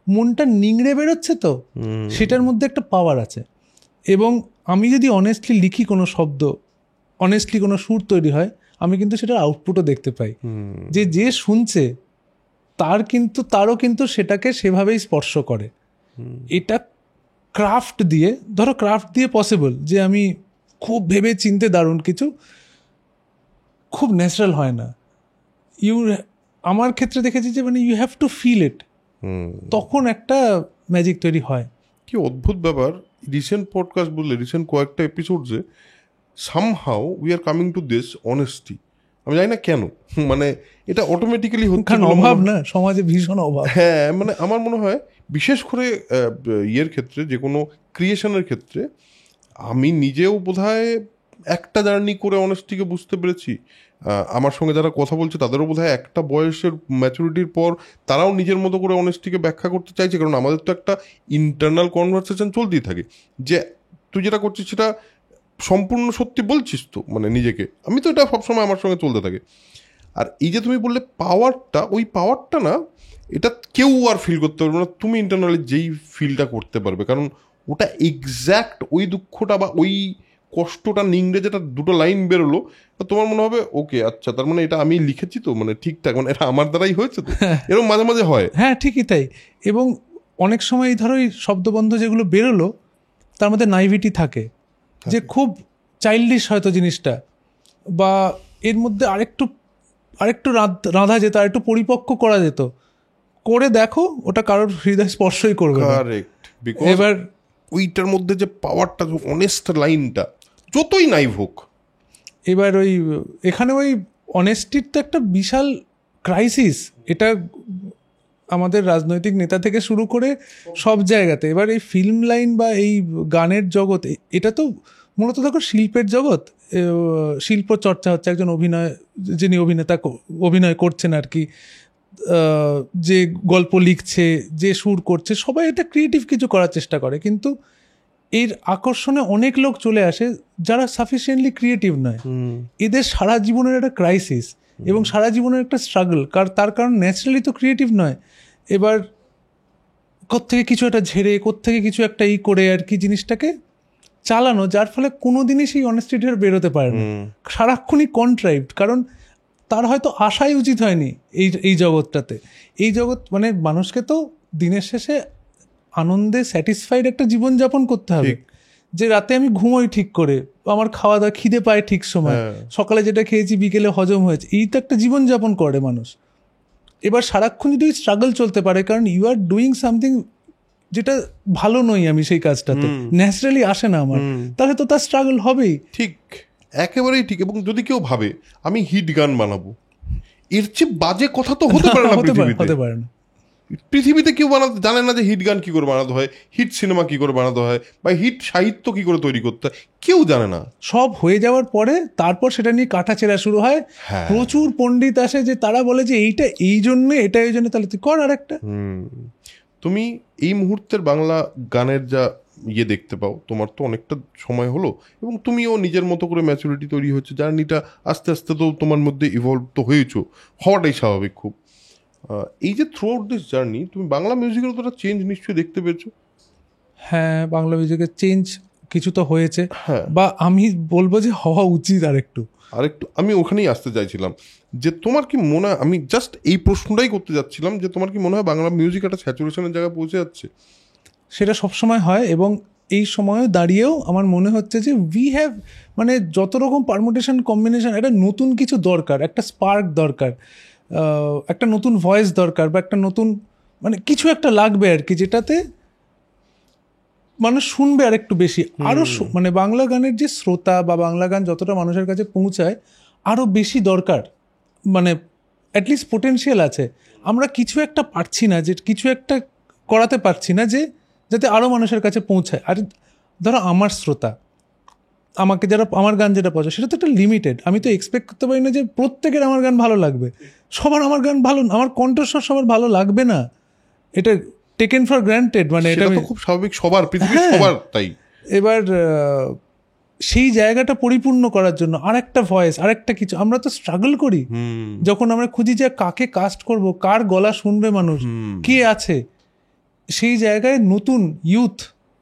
মনটা নিংড়ে বেরোচ্ছে, তো সেটার মধ্যে একটা পাওয়ার আছে। এবং আমি যদি অনেস্টলি লিখি কোনো শব্দ, অনেস্টলি কোনো সুর তৈরি হয়, আমি কিন্তু সেটার আউটপুটও দেখতে পাই, যে শুনছে তারও কিন্তু সেটাকে সেভাবেই স্পর্শ করে। এটা ক্রাফট দিয়ে পসিবল, যে আমি খুব ভেবে চিনতে দারুণ কিছু, খুব ন্যাচারাল হয় না। আমার ক্ষেত্রে দেখেছি যে মানে you have to feel it, তখন একটা ম্যাজিক তৈরি হয়। কি অদ্ভুত ব্যাপার, রিসেন্ট পডকাস্ট বললে, রিসেন্ট কয়েকটা এপিসোডসে somehow we are coming to this honesty. আমি জানি না কেন, মানে এটা অটোমেটিক্যালি হচ্ছে, অভাব না, সমাজে ভীষণ অভাব। হ্যাঁ, মানে আমার মনে হয় বিশেষ করে ইয়ের ক্ষেত্রে, যে কোনো ক্রিয়েশনের ক্ষেত্রে, আমি নিজেও বোধহয় একটা জার্নি করে অনেস্টিকে বুঝতে পেরেছি। আমার সঙ্গে যারা কথা বলছে তাদেরও বোধহয় একটা বয়সের ম্যাচুরিটির পর তারাও নিজের মতো করে অনেস্টিকে ব্যাখ্যা করতে চাইছে। কারণ আমাদের তো একটা ইন্টারনাল কনভারসেশন চলতেই থাকে, যে তুই যেটা করছিস সেটা সম্পূর্ণ সত্যি বলছিস তো, মানে নিজেকে। আমি তো এটা সবসময় আমার সঙ্গে চলতে থাকে। আর এই যে তুমি বললে পাওয়ারটা, ওই পাওয়ারটা না, এটা কেউ আর ফিল করতে পারবে না, তুমি ইন্টারনালি যেই ফিলটা করতে পারবে। কারণ ওটা এক্স্যাক্ট ওই দুঃখটা বা ওই কষ্টটা নিংড়ে যেটা দুটো লাইন বেরোলো, তোমার মনে হবে ওকে আচ্ছা, তার মানে এটা আমি লিখেছি তো, মানে ঠিকঠাক, মানে এটা আমার দ্বারাই হয়েছে তো। এরকম মাঝে মাঝে হয়। হ্যাঁ, ঠিকই তাই। এবং অনেক সময় ধরো এই শব্দবন্ধ যেগুলো বেরোলো, তার মধ্যে নাইভিটি থাকে, যে খুব চাইল্ডিশ হয়তো জিনিসটা, বা এর মধ্যে আরেকটু রাঁধা যেত, আরেকটু পরিপক্ক করা যেত, করে দেখো, ওটা কারোর হৃদয় স্পর্শই করবে না। এবার ওইটার মধ্যে যে পাওয়ারটা, অনেস্ট লাইনটা যতই নাইভ হোক। এবার এখানে ওই অনেস্টির তো একটা বিশাল ক্রাইসিস, এটা আমাদের রাজনৈতিক নেতা থেকে শুরু করে সব জায়গাতে। এবার এই ফিল্ম লাইন বা এই গানের জগৎ, এটা তো মূলত দেখো শিল্পের জগৎ, শিল্প চর্চা হচ্ছে, একজন যিনি অভিনয় করছেন আর কি, যে গল্প লিখছে, যে সুর করছে, সবাই এটা ক্রিয়েটিভ কিছু করার চেষ্টা করে, কিন্তু এর আকর্ষণে অনেক লোক চলে আসে যারা সাফিসিয়েন্টলি ক্রিয়েটিভ নয়। এদের সারা জীবনের একটা ক্রাইসিস এবং সারা জীবনের একটা স্ট্রাগল, তার কারণ ন্যাচারালি তো ক্রিয়েটিভ নয়। এবার কোত্থেকে কিছু একটা ঝেড়ে, কোত্থেকে কিছু একটা করে আর কি জিনিসটাকে চালানো, যার ফলে কোনো দিনই সেই অনেস্টিটা বেরোতে পারে না, সারাক্ষণই কন্ট্রাইভড। কারণ তার হয়তো আশাই উচিত হয়নি এই জগৎটাতে। এই জগৎ মানে মানুষকে তো দিনের শেষে আনন্দে স্যাটিসফাইড একটা জীবনযাপন করতে হবে, যে রাতে আমি ঘুমোই ঠিক করে, আমার খাওয়া দাওয়া খিদে পায় ঠিক সময়, সকালে যেটা খেয়েছি বিকেলে হজম হয়েছে, এই তো একটা জীবনযাপন করে মানুষ। এবার সারাক্ষণ যদি স্ট্রাগল চলতে পারে, কারণ ইউ আর ডুইং সামথিং যেটা ভালো নই আমি সেই কাজটাতে, ন্যাচারালি আসে না আমার, তাহলে তো তার স্ট্রাগল হবেই। ঠিক, একেবারেই ঠিক। এবং যদি কেউ ভাবে আমি হিট গান বানাবো, এর চেয়ে বাজে কথা তো হতে পারে না পৃথিবীতে। পৃথিবীতে কেউ জানে না যে হিট গান কি করে বানাতে হয়, হিট সিনেমা কি করে বানাতে হয়, বা হিট সাহিত্য কি করে তৈরি করতে হয়, কেউ জানে না। সব হয়ে যাওয়ার পরে তারপর সেটা নিয়ে কাটাছেঁড়া শুরু হয়। প্রচুর পণ্ডিত আসে যে তারা বলে যে এইটা এই জন্য, এটা এই জন্য, তাহলে তুই কর আর একটা। তুমি এই মুহূর্তের বাংলা গানের যা দেখতে পাও, তোমার তো অনেকটা সময় হলো এবং তুমিও নিজের মতো করে ম্যাচুরিটি তৈরি হচ্ছে, জার্নিটা আস্তে আস্তে তো তোমার মধ্যে ইভলভ তো হয়েছো, হওয়াটাই স্বাভাবিক খুব। এই যে থ্রু আউট দিস জার্নি তুমি বাংলা মিউজিকের তো একটা চেঞ্জ নিশ্চয়ই দেখতে পেয়েছো। হ্যাঁ, বাংলা মিউজিকের চেঞ্জ কিছু তো হয়েছে, বা আমি বলবো যে হওয়া উচিত আরেকটু। আমি ওখানেই আসতে চাইছিলাম যে তোমার কি মনে হয়, আমি জাস্ট এই প্রশ্নটাই করতে যাচ্ছিলাম যে তোমার কি মনে হয় বাংলা মিউজিক একটা স্যাচুরেশনের জায়গায় পৌঁছে যাচ্ছে? সেটা সবসময় হয়, এবং এই সময়ে দাঁড়িয়েও আমার মনে হচ্ছে যে উই হ্যাভ, মানে যত রকম পারমুটেশন কম্বিনেশন, একটা নতুন কিছু দরকার, একটা স্পার্ক দরকার, একটা নতুন ভয়েস দরকার, বা একটা নতুন মানে কিছু একটা লাগবে আর কি, যেটাতে মানুষ শুনবে আর একটু বেশি, আরও মানে বাংলা গানের যে শ্রোতা বা বাংলা গান যতটা মানুষের কাছে পৌঁছায় আরও বেশি দরকার, মানে অ্যাটলিস্ট পোটেনশিয়াল আছে। আমরা কিছু একটা পারছি না, যে কিছু একটা করাতে পারছি না যে যাতে আরও মানুষের কাছে পৌঁছায়। আর ধরো আমার শ্রোতা, আমাকে যারা আমার গান যেটা পছন্দ, সেটা তো একটা লিমিটেড। আমি তো এক্সপেক্ট করতে পারি না যে প্রত্যেকের আমার গান ভালো লাগবে, সবার আমার গান ভালো, আমার কণ্ঠস্বর সবার ভালো লাগবে না, এটা টেকেন ফর গ্রান্টেড, মানে এটা খুব স্বাভাবিক, সবার পৃথিবীর সবার তাই। এবার সেই জায়গাটা পরিপূর্ণ করার জন্য আরেকটা ভয়েস, আরেকটা কিছু, আমরা তো স্ট্রাগল করি যখন আমরা খুঁজি যে কাকে কাস্ট করব, কার গলা শুনবে মানুষ, কে আছে, সেই জায়গায় নতুন ইউথ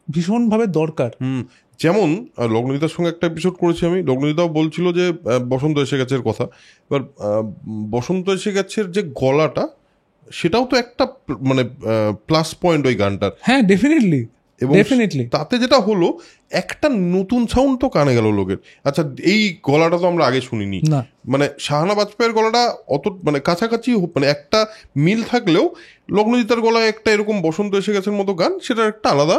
ভীষণভাবে দরকার। যেমন লগ্নজিতার সঙ্গে একটা এপিসোড করেছি আমি, লগ্নজিতাও বলছিল যে বসন্ত এসে গেছে কথা। এবার বসন্ত এসে গেছে যে গলাটা, সেটাও তো একটা মানে প্লাস পয়েন্ট ওই গানটার। হ্যাঁ, ডেফিনেটলি। এবং তাতে যেটা হলো, একটা নতুন সাউন্ড তো কানে গেল লোকের। আচ্ছা, এই গলাটা তো আমরা আগে শুনিনি, মানে শাহানা বাজপেয়ীর গলাটা অত মানে কাছাকাছি, মানে একটা মিল থাকলেও লগ্নজিতার গলায় একটা এরকম বসন্ত এসে গেছে মতো গান, সেটার একটা আলাদা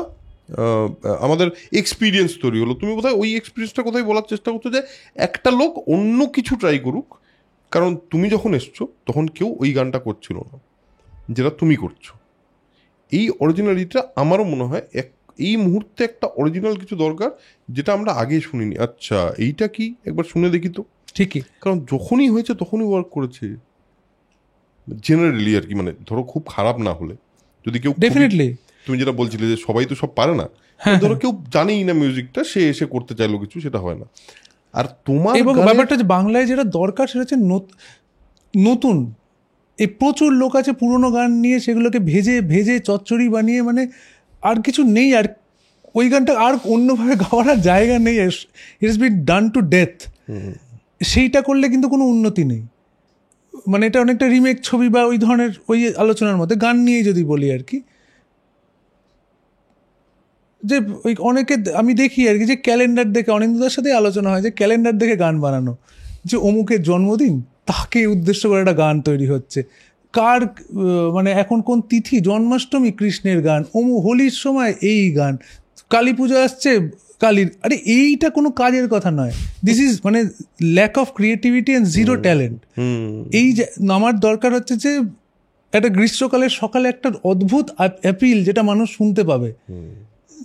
আমাদের এক্সপিরিয়েন্স তৈরি হলো। তুমি বোধহয় ওই এক্সপিরিয়েন্সটা কোথায় বলার চেষ্টা করছো, যে একটা লোক অন্য কিছু ট্রাই করুক, কারণ তুমি যখন এসছো তখন কেউ ওই গানটা করছিল না যেটা তুমি করছো। এই অরিজিনালিটা আমারও মনে হয় এই মুহূর্তে একটা অরিজিনাল কিছু দরকার, যেটা আমরা আগে শুনিনি। আচ্ছা, এইটা কি একবার শুনে দেখি তো। ঠিকই, কারণ যখনই হয়েছে তখনই ওয়ার্ক করেছে জেনারেলি আর কি, মানে ধরো খুব খারাপ না হলে, যদি কেউ ডেফিনেটলি, তুমি যেটা বলছিলে যে সবাই তো সব পারে না, ধরো কেউ জানেই না মিউজিকটা, সে এসে করতে চাইলো কিছু, সেটা হয় না। আর তোমার এবং ব্যাপারটা যে বাংলায় যেটা দরকার সেটা হচ্ছে নতুন, এই প্রচুর লোক আছে পুরোনো গান নিয়ে সেগুলোকে ভেজে ভেজে চচ্চড়ি বানিয়ে, মানে আর কিছু নেই, আর ওই গানটা আর অন্যভাবে গাওয়ার জায়গা নেই, it is bin done to death. সেইটা করলে কিন্তু কোনো উন্নতি নেই, মানে এটা অনেকটা রিমেক ছবি বা ওই ধরনের ওই আলোচনার মধ্যে গান নিয়ে যদি বলি আর কি, যে ওই অনেকে আমি দেখি আর কি, যে ক্যালেন্ডার দেখে, অনেকদের সাথে আলোচনা হয় যে ক্যালেন্ডার দেখে গান বানানো, যে অমুকের জন্মদিন, তাকে উদ্দেশ্য করে একটা গান তৈরি হচ্ছে, কার মানে এখন কোন তিথি, জন্মাষ্টমী, কৃষ্ণের গান, হোলির সময় এই গান, কালী পুজো আসছে, কালীর, আরে এইটা কোনো কাজের কথা নয়। দিস ইজ মানে lack of creativity and zero talent. এই যে আমার দরকার হচ্ছে যে একটা গ্রীষ্মকালের সকালে একটা অদ্ভুত অ্যাপিল যেটা মানুষ শুনতে পাবে,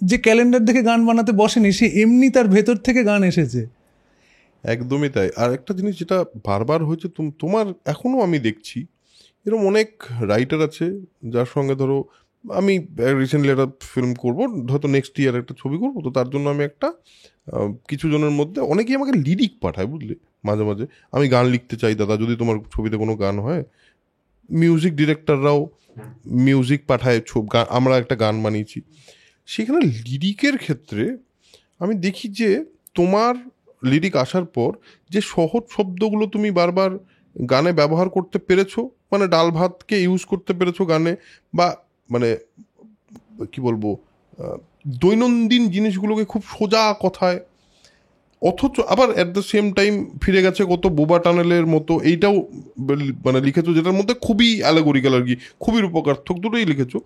যে ক্যালেন্ডার দেখে গান বানাতে বসেনি, সে এমনি তার ভেতর থেকে গান এসেছে। একদমই তাই। আর একটা জিনিস যেটা বারবার হয়েছে, তোমার এখনো আমি দেখছি এরকম অনেক রাইটার আছে যার সঙ্গে ধরো আমি রিসেন্টলি একটা ফিল্ম করবো, হয়তো নেক্সট ইয়ার একটা ছবি করবো, তো তার জন্য আমি একটা কিছু জনের মধ্যে অনেকেই আমাকে লিরিক পাঠায়, বুঝলে, মাঝে মাঝে আমি গান লিখতে চাই দাদা, যদি তোমার ছবিতে কোনো গান হয়। মিউজিক ডিরেক্টররাও মিউজিক পাঠায়, আমরা একটা গান বানিয়েছি। সেখানে লিরিকের ক্ষেত্রে আমি দেখি যে তোমার লিরিক আসার পর যে সহজ শব্দগুলো তুমি বারবার গানে ব্যবহার করতে পেরেছো, মানে ডাল ভাতকে ইউজ করতে পেরেছো গানে, বা মানে কি বলবো, দৈনন্দিন জিনিসগুলোকে খুব সোজা কথায়, অথচ আবার অ্যাট দ্য সেম টাইম ফিরে গেছে কত বোবা টানেলের মতো, এইটাও মানে লিখেছো, যেটার মধ্যে খুবই অ্যালেগোরিক্যাল আর কি, খুবই রূপকার্থক, দুটোই লিখেছো।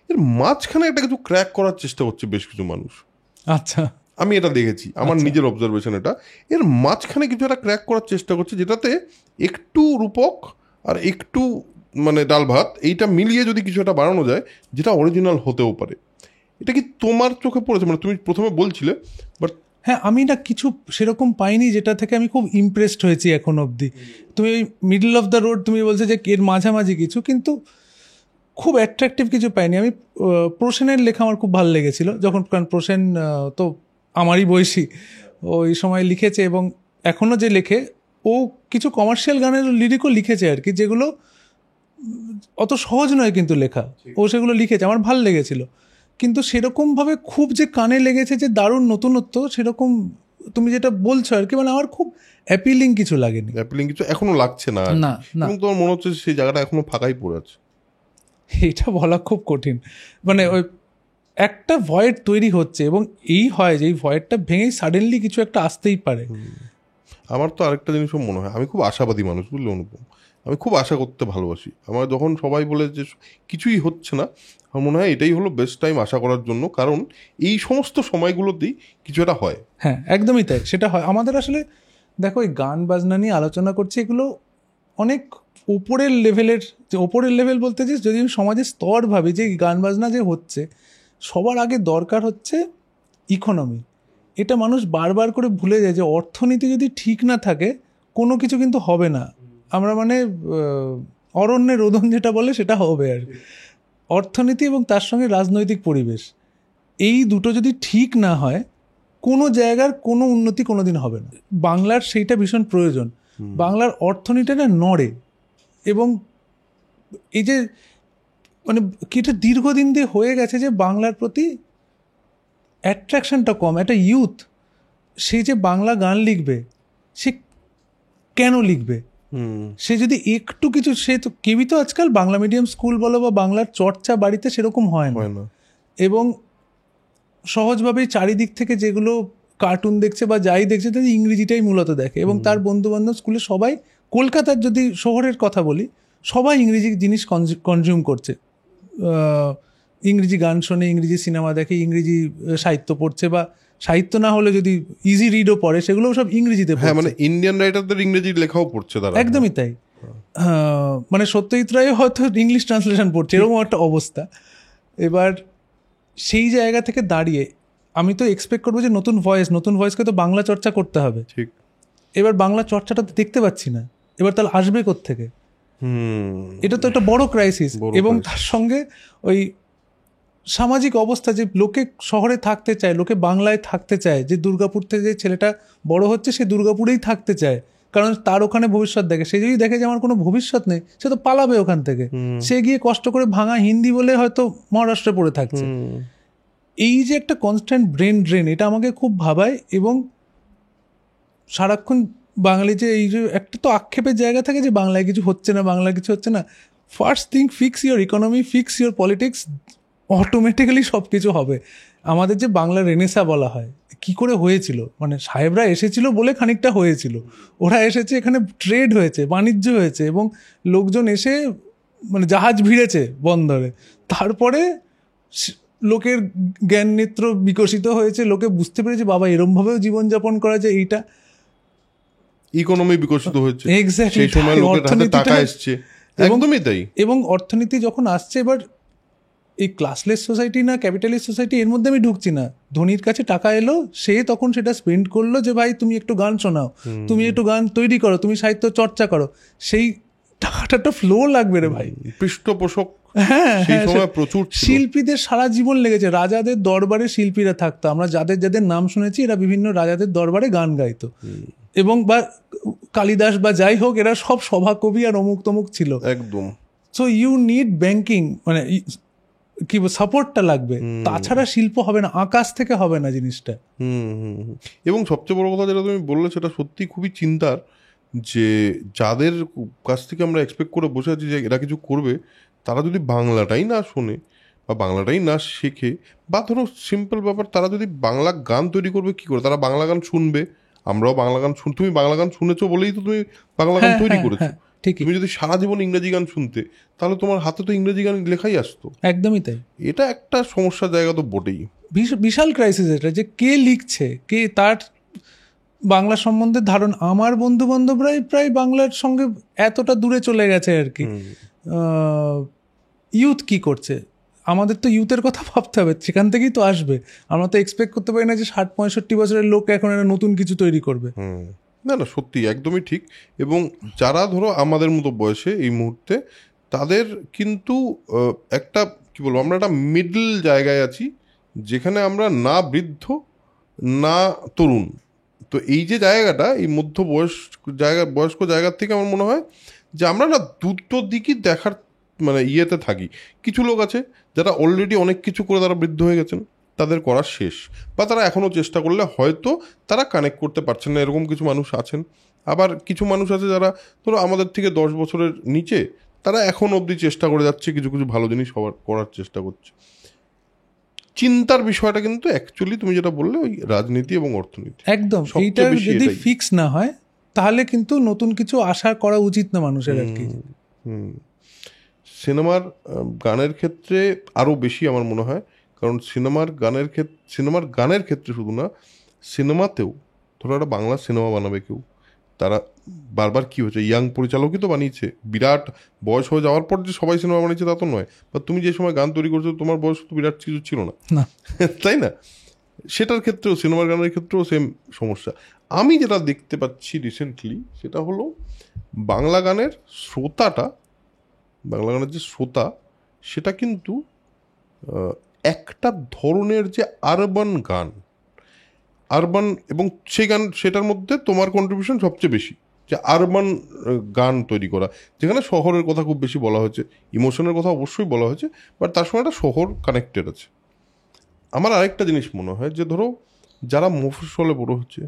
এর মাঝখানে একটা কিছু ক্র্যাক করার চেষ্টা করছে বেশ কিছু মানুষ। আচ্ছা, আমি এটা দেখেছি, আমার নিজের অবজারভেশন এটা। এর মাঝখানে কিছু একটা ক্র্যাক করার চেষ্টা করছে, যেটাতে একটু রূপক আর একটু মানে ডাল ভাত, এইটা মিলিয়ে যদি কিছু একটা বানানো যায় যেটা অরিজিনাল হতেও পারে। এটা কি তোমার চোখে পড়েছে? মানে তুমি প্রথমে বলছিলে, বাট হ্যাঁ, আমি না কিছু সেরকম পাইনি যেটা থেকে আমি খুব ইমপ্রেসড হয়েছি এখন অবধি। তুমি মিডল অফ দ্য রোড তুমি বলছো যে এর মাঝামাঝি কিছু, কিন্তু খুব অ্যাট্রাকটিভ কিছু পাইনি আমি। প্রসেনের লেখা আমার খুব ভালো লেগেছিল, যখন, কারণ প্রসেন তো আমারই বয়সী, ওই সময় লিখেছে এবং এখনও যে লেখে, ও কিছু কমার্শিয়াল গানের লিরিকও লিখেছে আর কি, যেগুলো অত সহজ নয় কিন্তু লেখা, ও সেগুলো লিখেছে, আমার ভালো লেগেছিল। কিন্তু সেরকমভাবে খুব যে কানে লেগেছে যে দারুণ নতুনত্ব, সেরকম তুমি যেটা বলছো আর কি, মানে আমার খুব অ্যাপিলিং কিছু লাগেনি। অ্যাপিলিং কিছু এখনো লাগছে না, না, না, এবং তোমার মনে হচ্ছে সেই জায়গাটা এখনো ফাঁকাই পড়ে আছে। এটা বলা খুব কঠিন। মানে ওই একটা ভয়েড তৈরি হচ্ছে, এবং এই হয় যে এই ভয়েডটা ভেঙেই সাডেনলি কিছু একটা আসতেই পারে। আমার তো আরেকটা জিনিসও মনে হয়, আমি খুব আশাবাদী মানুষ, বুঝলে অনুপম, আমি খুব আশা করতে ভালোবাসি। আমার যখন সবাই বলে যে কিছুই হচ্ছে না, আমার মনে হয় এটাই হলো বেস্ট টাইম আশা করার জন্য, কারণ এই সমস্ত সময়গুলোতেই কিছু একটা হয়। হ্যাঁ, একদমই তাই, সেটা হয়। আমাদের আসলে দেখো, এই গান বাজনা নিয়ে আলোচনা করছি, এগুলো অনেক উপরের লেভেলের, যে ওপরের লেভেল বলতে যে যদি আমি সমাজের স্তর ভাবি, যে গান বাজনা যে হচ্ছে, সবার আগে দরকার হচ্ছে ইকোনমি। এটা মানুষ বারবার করে ভুলে যায় যে অর্থনীতি যদি ঠিক না থাকে কোনো কিছু কিন্তু হবে না। আমরা মানে অরণ্যের রোদন যেটা বলে সেটা হবে আর কি। অর্থনীতি এবং তার সঙ্গে রাজনৈতিক পরিবেশ, এই দুটো যদি ঠিক না হয়, কোনো জায়গার কোনো উন্নতি কোনোদিন হবে না। বাংলার সেইটা ভীষণ প্রয়োজন। বাংলার অর্থনীতিটা নড়ে, এবং এই যে মানে কি, এটা দীর্ঘদিন দিয়ে হয়ে গেছে যে বাংলার প্রতি অ্যাট্রাকশনটা কম। একটা ইউথ, সে যে বাংলা গান লিখবে, সে কেন লিখবে? সে যদি একটু কিছু, সে তো কেউই তো আজকাল বাংলা মিডিয়াম স্কুল বলো বা বাংলার চর্চা বাড়িতে সেরকম হয় না, এবং সহজভাবেই চারিদিক থেকে যেগুলো কার্টুন দেখছে বা যাই দেখছে তাদের ইংরেজিটাই মূলত দেখে, এবং তার বন্ধুবান্ধব স্কুলে সবাই, কলকাতার যদি শহরের কথা বলি, সবাই ইংরেজি জিনিস কনজিউম করছে, ইংরেজি গান শোনে, ইংরেজি সিনেমা দেখে, ইংরেজি সাহিত্য পড়ছে, বা সাহিত্য না হলে যদি ইজি রিডও পড়ে, সেগুলো সব ইংরেজিতে। হ্যাঁ, মানে ইন্ডিয়ান রাইটারদের ইংরেজি লেখাও পড়ছে তারা। একদমই তাই। মানে সত্যজিৎ রায় হয়তো ইংলিশ ট্রান্সলেশন পড়ছে, এরকম একটা অবস্থা। এবার সেই জায়গা থেকে দাঁড়িয়ে আমি তো এক্সপেক্ট করবো যে নতুন ভয়েসকে তো বাংলা চর্চা করতে হবে। ঠিক। এবার বাংলা চর্চাটা তো দেখতে পাচ্ছি না, এবার তাহলে আসবে কোত্থেকে? এটা তো একটা বড় ক্রাইসিস। এবং তার সঙ্গে ওই সামাজিক অবস্থা, যে লোকে শহরে থাকতে চায়, লোকে বাংলায় থাকতে চায়, যে দুর্গাপুর থেকে যে ছেলেটা বড় হচ্ছে সে দুর্গাপুরেই থাকতে চায়, কারণ তার ওখানে ভবিষ্যৎ দেখে। সে যদি দেখে যে আমার কোনো ভবিষ্যৎ নেই, সে তো পালাবে ওখান থেকে। সে গিয়ে কষ্ট করে ভাঙা হিন্দি বলে হয়তো মহারাষ্ট্রে পড়ে থাকছে। এই যে একটা কনস্ট্যান্ট ব্রেন ড্রেন, এটা আমাকে খুব ভাবায়। এবং সারাক্ষণ বাঙালি যে এই যে একটা তো আক্ষেপের জায়গা থাকে যে বাংলায় কিছু হচ্ছে না, বাংলায় কিছু হচ্ছে না। First thing, fix your economy, fix your politics, automatically সব কিছু হবে। আমাদের যে বাংলা রেনেসা বলা হয়, কি করে হয়েছিল? মানে সাহেবরা এসেছিল বলে খানিকটা হয়েছিল। ওরা এসেছে, এখানে ট্রেড হয়েছে, বাণিজ্য হয়েছে, এবং লোকজন এসে মানে জাহাজ ভিড়েছে বন্দরে, তারপরে লোকের জ্ঞান নেত্র বিকশিত হয়েছে, লোকে বুঝতে পেরেছে বাবা এরমভাবেও জীবনযাপন করা যায়, এইটা ইকোনমি বিকশিত হয়েছে, এক্স্যাক্টলি সেই সময় লোকের হাতে টাকা এসছে, একদমই তাই। এবং অর্থনীতি যখন আসছে, এবার এই ক্লাসলেস সোসাইটি না ক্যাপিটালিস্ট সোসাইটি এর মধ্যে আমি ঢুকছি না, ধনীর কাছে টাকা এলো, সে তখন সেটা স্পেন্ড করলো যে ভাই তুমি একটু গান শোনাও, তুমি একটু গান তৈরি করো, তুমি সাহিত্য চর্চা করো, সেই টাকাটা একটা ফ্লো লাগবে রে ভাই। পৃষ্ঠপোষক হ্যাঁ, সেই সময় প্রচুর ছিল। শিল্পীদের সারা জীবন লেগেছে, রাজাদের দরবারে শিল্পীরা থাকতো, আমরা যাদের যাদের নাম শুনেছি এরা বিভিন্ন রাজাদের দরবারে গান গাইতো, এবং বা কালিদাস বা যাই হোক, এরা সব সভাকবি আর অমুক তমুক ছিল একদম। সো ইউ নিড ব্যাংকিং, মানে কি সাপোর্টটা লাগবে, তাছাড়া শিল্প হবে না, আকাশ থেকে হবে না জিনিসটা। এবং সবচেয়ে বড় কথা যেটা তুমি বললে সেটা সত্যি খুবই চিন্তার, যে যাদের কাছ থেকে আমরা এক্সপেক্ট করে বসে আছি যে এরা কিছু করবে, তারা যদি বাংলাটাই না শোনে বা বাংলাটাই না শেখে, বা ধরো সিম্পল ব্যাপার, তারা যদি বাংলা গান তৈরি করবে কি করে, তারা বাংলা গান শুনবে, আমরাও বাংলা গান তুমি বাংলা গান শুনেছো বলেই তো তুমি বাংলা গান তৈরি করেছো। তুমি যদি সারা জীবন ইংরেজি গান শুনতে, তাহলে তোমার হাতে তো ইংরেজি গান লেখাই আসতো। একদমই তাই। এটা একটা সমস্যার জায়গা তো বটেই, বিশাল ক্রাইসিস এটা, যে কে লিখছে, কে তার বাংলা সম্বন্ধে ধারণ। আমার বন্ধু বান্ধবরাই প্রায় বাংলার সঙ্গে এতটা দূরে চলে গেছে আর কি। ইউথ কি করছে, আমাদের তো ইউথের কথা ভাবতে হবে, সেখান থেকেই তো আসবে। আমরা তো এক্সপেক্ট করতে পারি না যে 60-65 বছরের লোক এখন একটা নতুন কিছু তৈরি করবে। না না, সত্যি একদমই ঠিক। এবং যারা ধরো আমাদের মতো বয়সে এই মুহূর্তে, তাদের কিন্তু একটা কি বলবো, আমরা একটা মিডল জায়গায় আছি, যেখানে আমরা না বৃদ্ধ না তরুণ। তো এই যে জায়গাটা, এই মধ্য বয়স্ক জায়গার থেকে আমার মনে হয় যে আমরা না দুটো দিকই দেখার মানে ইয়েতে থাকি। কিছু লোক আছে যারা অলরেডি অনেক কিছু করে তারা বৃদ্ধ হয়ে গেছেন, তাদের করা শেষ, বা তারা এখনও চেষ্টা করলে হয়তো তারা কানেক্ট করতে পারছেন না, এরকম কিছু মানুষ আছেন। আবার কিছু মানুষ আছে যারা ধরো আমাদের থেকে 10 বছরের নিচে, তারা এখন অবধি চেষ্টা করে যাচ্ছে, কিছু কিছু ভালো জিনিস করার চেষ্টা করছে। চিন্তার বিষয়টা কিন্তু অ্যাকচুয়ালি তুমি যেটা বললে, ওই রাজনীতি এবং অর্থনীতি একদম, এইটা যদি ফিক্স না হয় তাহলে কিন্তু নতুন কিছু আশা করা উচিত না মানুষের আর কি। সিনেমার গানের ক্ষেত্রে আরও বেশি আমার মনে হয়, কারণ সিনেমার গানের ক্ষেত্রে শুধু না, সিনেমাতেও ধরো একটা বাংলা সিনেমা বানাবে কেউ, তারা বারবার কি হচ্ছে, ইয়াং পরিচালকই তো বানিয়েছে, বিরাট বয়স হয়ে যাওয়ার পর যে সবাই সিনেমা বানিয়েছে তা তো নয়। বা তুমি যে সময় গান তৈরি করছো তোমার বয়স তো বিরাট কিছু ছিল না, তাই না? সেটার ক্ষেত্রেও, সিনেমার গানের ক্ষেত্রেও সেম সমস্যা। আমি যেটা দেখতে পাচ্ছি রিসেন্টলি, সেটা হলো বাংলা গানের যে শ্রোতা, সেটা কিন্তু একটা ধরনের যে আরবান গান, এবং সেটার মধ্যে তোমার কন্ট্রিবিউশন সবচেয়ে বেশি, যে আরবান গান তৈরি করা, যেখানে শহরের কথা খুব বেশি বলা হয়েছে, ইমোশনের কথা অবশ্যই বলা হয়েছে, বাট তার সঙ্গে একটা শহর কানেক্টেড আছে। আমার আরেকটা জিনিস মনে হয় যে ধরো যারা মফস্বলে বড় হচ্ছে,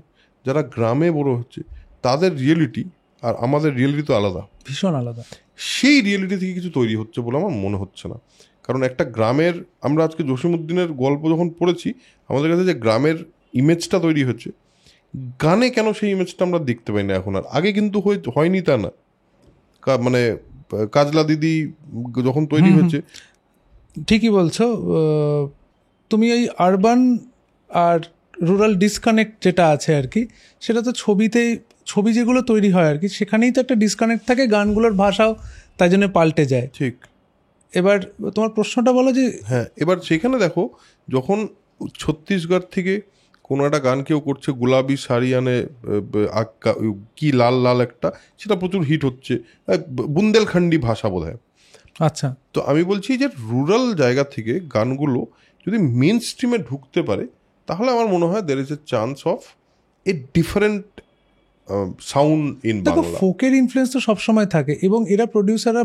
যারা গ্রামে বড় হচ্ছে, তাদের রিয়েলিটি আর আমাদের রিয়েলিটি তো আলাদা, ভীষণ আলাদা। সেই রিয়েলিটি থেকে কিছু তৈরি হচ্ছে বলে আমার মনে হচ্ছে না। কারণ একটা গ্রামের, আমরা আজকে জসীমউদ্দিনের গল্প যখন পড়েছি, আমাদের কাছে যে গ্রামের ইমেজটা তৈরি হচ্ছে, গানে কেন সেই ইমেজটা আমরা দেখতে পাই না এখন আর? আগে কিন্তু হয়নি তা না, মানে কাজলা দিদি যখন তৈরি হয়েছে। ঠিকই বলছো। তুমি এই আরবান আর রুরাল ডিসকানেক্ট যেটা আছে আর কি, সেটা তো ছবি যেগুলো তৈরি হয় আর কি, সেখানেই তো একটা ডিসকানেক্ট থাকে, গানগুলোর ভাষাও তাই জন্য পাল্টে যায়। ঠিক। এবার তোমার প্রশ্নটা বলো যে, হ্যাঁ, এবার সেখানে দেখো, যখন ছত্তিশগড় থেকে কোনো একটা গান কেউ করছে, গোলাপি শাড়ি আনে, কি লাল লাল একটা, সেটা প্রচুর হিট হচ্ছে, বুন্দেলখণ্ডী ভাষা বোধ হয়। আচ্ছা, তো আমি বলছি যে রুরাল জায়গা থেকে গানগুলো যদি মেন স্ট্রিমে ঢুকতে পারে, তাহলে আমার মনে হয় there is a chance of a different sound in Bangla. ফোকের ইনফ্লুয়েন্স তো সবসময় থাকে, এবং এরা প্রডিউসাররা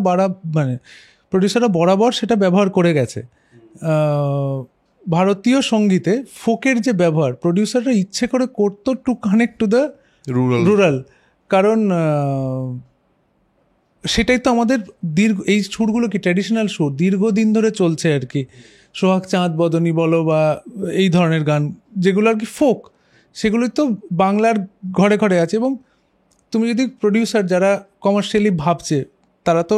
বরাবর সেটা ব্যবহার করে গেছে। ভারতীয় সঙ্গীতে ফোকের যে ব্যবহার প্রডিউসাররা ইচ্ছে করে করতো to connect to the rural, কারণ সেটাই তো আমাদের এই সুরগুলো কি ট্র্যাডিশনাল সুর, দীর্ঘদিন ধরে চলছে আর কি। সোহাগ চাঁদ বদনী বলো বা এই ধরনের গান যেগুলো আর কি ফোক, সেগুলোই তো বাংলার ঘরে ঘরে আছে। এবং তুমি যদি প্রডিউসার যারা কমার্শিয়ালি ভাবছে, তারা তো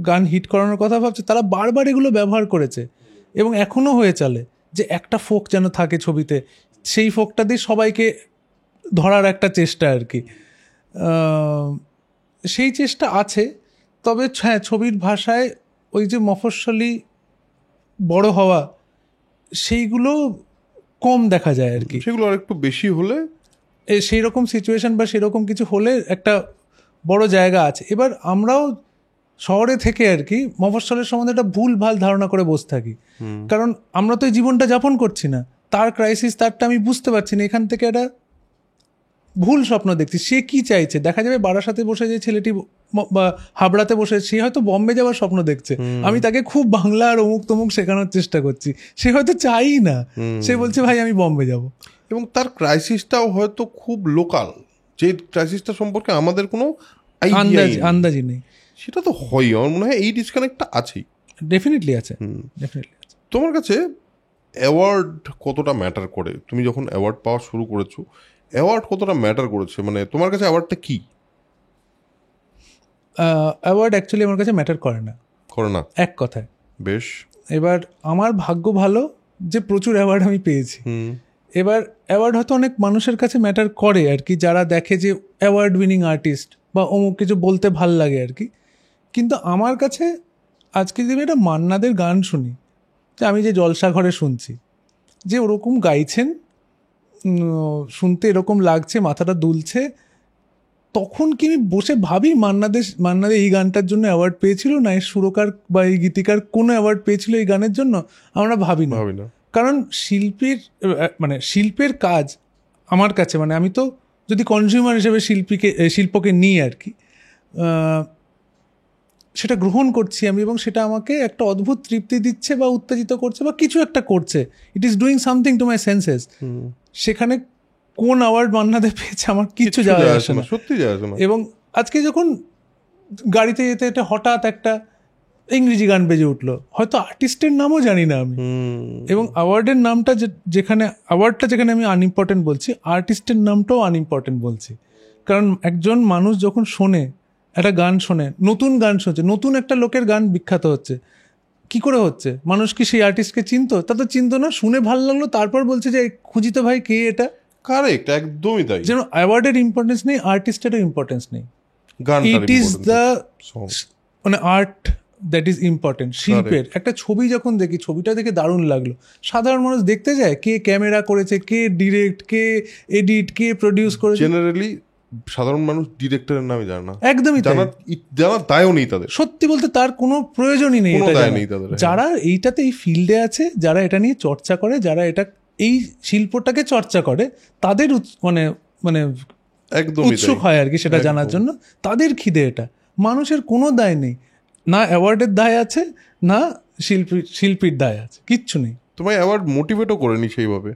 গান হিট করানোর কথা ভাবছে, তারা বারবার এগুলো ব্যবহার করেছে। এবং এখনো হয়ে চলে যে একটা ফোক যেন থাকে ছবিতে, সেই ফোকটা দিয়ে সবাইকে ধরার একটা চেষ্টা আর কি। সেই চেষ্টা আছে, তবে হ্যাঁ ছবির ভাষায় ওই যে মফস্বলী বড় হওয়া সেইগুলো কম দেখা যায় আর কি। সেগুলো আর একটু বেশি হলে সেই রকম সিচুয়েশন বা সেরকম কিছু হলে একটা বড় জায়গা আছে। এবার আমরাও শহরে থেকে আর কি মফস্বলের সম্বন্ধে একটা ভুল ভাল ধারণা করে বসে থাকি, কারণ আমরা তো এই জীবনটা যাপন করছি না, তার ক্রাইসিস তারটা আমি বুঝতে পারছি না, এখান থেকে একটা ভুল স্বপ্ন দেখছি। সে কি চাইছে, দেখা যাবে বারাসাতে বসে যে ছেলেটি বা হাবড়াতে বসে, সে হয়তো বম্বে যাওয়ার স্বপ্ন দেখছে, আমি তাকে খুব বাংলা আর অমুক তমুক শেখানোর চেষ্টা করছি, সে হয়তো চাই না, সে বলছে ভাই আমি বম্বে যাব। এবং তার ক্রাইসিসটাও হয়তো খুব লোকাল, যে ক্রাইসিসটা সম্পর্কে আমাদের কোনো আন্দাজি নেই। সেটা তো হয়, আমার মনে হয় এই ডিসকানেক্টটা আছেই, ডেফিনেটলি আছে, ডেফিনেটলি আছে। তোমার কাছে অ্যাওয়ার্ড কতটা ম্যাটার করে? তুমি যখন অ্যাওয়ার্ড পাওয়া শুরু করেছো, অ্যাওয়ার্ড কতটা ম্যাটার করেছে? মানে তোমার কাছে অ্যাওয়ার্ডটা কি? অ্যাওয়ার্ড অ্যাকচুয়ালি আমার কাছে ম্যাটার করে না, এক কথায়। বেশ, এবার আমার ভাগ্য ভালো যে প্রচুর অ্যাওয়ার্ড আমি পেয়েছি। এবার অ্যাওয়ার্ড হয়তো অনেক মানুষের কাছে ম্যাটার করে আর কি, যারা দেখে যে অ্যাওয়ার্ড উইনিং আর্টিস্ট বা অমুক কিছু বলতে ভাল লাগে আর কি। কিন্তু আমার কাছে আজকে যদি একটা মান্নাদের গান শুনি, যে আমি যে জলসা ঘরে শুনছি, যে ওরকম গাইছেন, শুনতে এরকম লাগছে, মাথাটা দুলছে, তখন কি আমি বসে ভাবি মান্নাদের এই গানটার জন্য অ্যাওয়ার্ড পেয়েছিল, না এই সুরকার বা এই গীতিকার কোনো অ্যাওয়ার্ড পেয়েছিল এই গানের জন্য? আমরা ভাবি না। কারণ শিল্পের কাজ আমার কাছে, মানে আমি তো যদি কনজিউমার হিসেবে শিল্পকে নিই আর কি, সেটা গ্রহণ করছি আমি, এবং সেটা আমাকে একটা অদ্ভুত তৃপ্তি দিচ্ছে বা উত্তেজিত করছে বা কিছু একটা করছে, it is doing something to my senses. সেখানে কোন অ্যাওয়ার্ড মান্নাদে পেয়েছে আমার কিছু যায় আসে না, সত্যি যায় আসে না। এবং আজকে যখন গাড়িতে যেতে যেতে হঠাৎ একটা ইংরেজি গান বেজে উঠলো, হয়তো আর্টিস্টের নামও জানি না আমি, এবং অ্যাওয়ার্ডের নামটা যেখানে আমি আনইম্পর্টেন্ট বলছি, আর্টিস্টের নামটাও আনইম্পর্টেন্ট বলছি। কারণ একজন মানুষ যখন শোনে একটা গান, শোনে নতুন গান, শুনছে নতুন একটা লোকের গান বিখ্যাত হচ্ছে, কি করে হচ্ছে? মানুষ কি সেই আর্টিস্টকে চিনতো? তা তো চিনতো না, শুনে ভালো লাগলো, তারপর বলছে যে খুঁজি তো ভাই কে এটা। কারেক্ট, একদমই তাই। যেন অ্যাওয়ার্ডের ইম্পর্টেন্স নেই, আর্টিস্টেরও ইম্পর্টেন্স নেই, ইট ইজ দ্য মানে আর্ট দ্যাট ইজ ইম্পর্টেন্ট। শিল্পের একটা ছবি যখন দেখি, ছবিটা দেখে দারুণ লাগলো, সাধারণ মানুষ দেখতে যায় কে ক্যামেরা করেছে, কে ডিরেক্ট, কে এডিট, কে প্রডিউস করেছে। জেনারেলি সাধারণ মানুষ ডিরেক্টরের নামে জানে না, একদমই জানার দায়ও নেই তাদের, সত্যি বলতে তার কোনো প্রয়োজনই নেই। যারা এইটাতে এই ফিল্ডে আছে, যারা এটা নিয়ে চর্চা করে, যারা এটা এই শিল্পটাকে চর্চা করে, তাদের মানে মানে একদম উৎসুক হয় আর কি সেটা জানার জন্য, তাদের খিদে এটা। মানুষের কোনো দায় নেই, না অ্যাওয়ার্ডের দায় আছে, না শিল্পীর দায় আছে, কিচ্ছু নেই। তোমায় অ্যাওয়ার্ড মোটিভেটও করেনি সেইভাবে?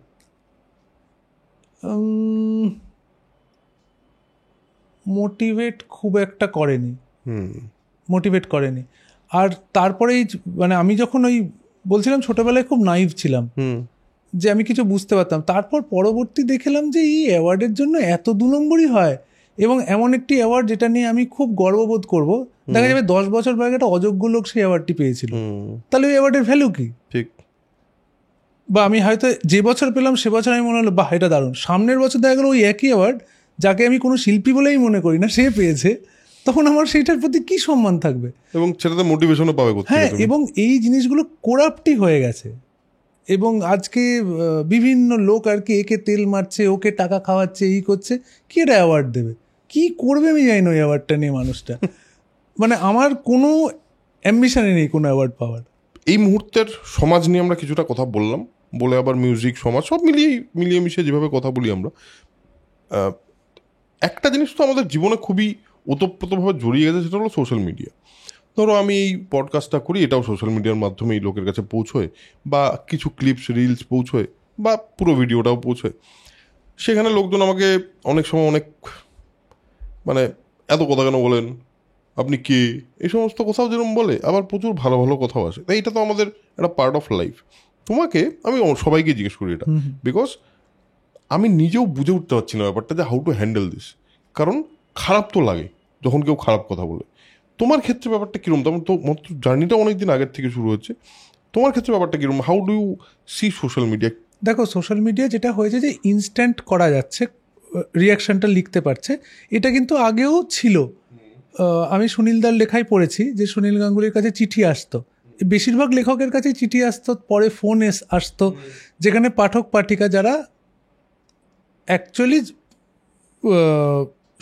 মোটিভেট খুব একটা করেনি, মোটিভেট করেনি। আর তারপরেই মানে আমি যখন ওই বলছিলাম ছোটবেলায় খুব নাইভ ছিলাম, যে আমি কিছু বুঝতে পারতাম, তারপর পরবর্তী দেখলাম যে এই অ্যাওয়ার্ডের জন্য এত 2 নম্বরই হয়, এবং এমন একটি অ্যাওয়ার্ড যেটা নিয়ে আমি খুব গর্ববোধ করব, দেখা যাবে 10 বছর পরে একটা অযোগ্য লোক সেই অ্যাওয়ার্ডটি পেয়েছিল, তাহলে ওই অ্যাওয়ার্ডের ভ্যালু কি? ঠিক। বা আমি হয়তো যে বছর পেলাম সে বছর আমি মনে হলো বাহ এটা দারুণ, সামনের বছর দেখা গেলো ওই একই অ্যাওয়ার্ড যাকে আমি কোনো শিল্পী বলেই মনে করি না সে পেয়েছে, তখন আমার সেইটার প্রতি কি সম্মান থাকবে? এবং সেটাতে মোটিভেশনও পাবে। হ্যাঁ, এবং এই জিনিসগুলো করাপ্টই হয়ে গেছে, এবং আজকে বিভিন্ন লোক আর কি একে তেল মারছে, ওকে টাকা খাওয়াচ্ছে, এই করছে, কি এটা অ্যাওয়ার্ড দেবে? কি করবে আমি জানি না ওই অ্যাওয়ার্ডটা নিয়ে মানুষটা। মানে আমার কোনো অ্যাম্বিশনই নেই কোনো অ্যাওয়ার্ড পাওয়ার। এই মুহূর্তের সমাজ নিয়ে আমরা কিছুটা কথা বললাম, বলে আবার মিউজিক, সমাজ সব মিলিয়ে মিশিয়ে যেভাবে কথা বলি আমরা, একটা জিনিস তো আমাদের জীবনে খুবই ওতপ্রোতভাবে জড়িয়ে গেছে, সেটা হলো সোশ্যাল মিডিয়া। ধরো আমি এই পডকাস্টটা করি, এটাও সোশ্যাল মিডিয়ার মাধ্যমে এই লোকের কাছে পৌঁছয়, বা কিছু ক্লিপস রিলস পৌঁছয়, বা পুরো ভিডিওটাও পৌঁছয়। সেখানে লোকজন আমাকে অনেক সময় অনেক মানে এত কথা কেন বলেন, আপনি কে, এই সমস্ত কথাও যেরকম বলে, আবার প্রচুর ভালো ভালো কথাও আসে। তাই এটা তো আমাদের একটা পার্ট অফ লাইফ। তোমাকে আমি সবাইকে জিজ্ঞেস করি এটা, বিকজ আমি নিজেও বুঝে উঠতে পারছি না ব্যাপারটা যে হাউ টু হ্যান্ডেল দিস। কারণ খারাপ তো লাগে যখন কেউ খারাপ কথা বলে। তোমার ক্ষেত্রে ব্যাপারটা কীরকম? তোমার তো জার্নিটা অনেক দিন আগের থেকে শুরু হচ্ছে, তোমার ক্ষেত্রে ব্যাপারটা কিরকম? How do you see social media? দেখো, সোশ্যাল মিডিয়া যেটা হয়েছে যে ইনস্ট্যান্ট করা যাচ্ছে, রিয়াকশনটা লিখতে পারছে, এটা কিন্তু আগেও ছিল। আমি সুনীলদার লেখায় পড়েছি যে সুনীল গাঙ্গুলির কাছে চিঠি আসতো, বেশিরভাগ লেখকের কাছে চিঠি আসতো, পরে ফোন আসতো, যেখানে পাঠক পাঠিকা যারা অ্যাকচুয়ালি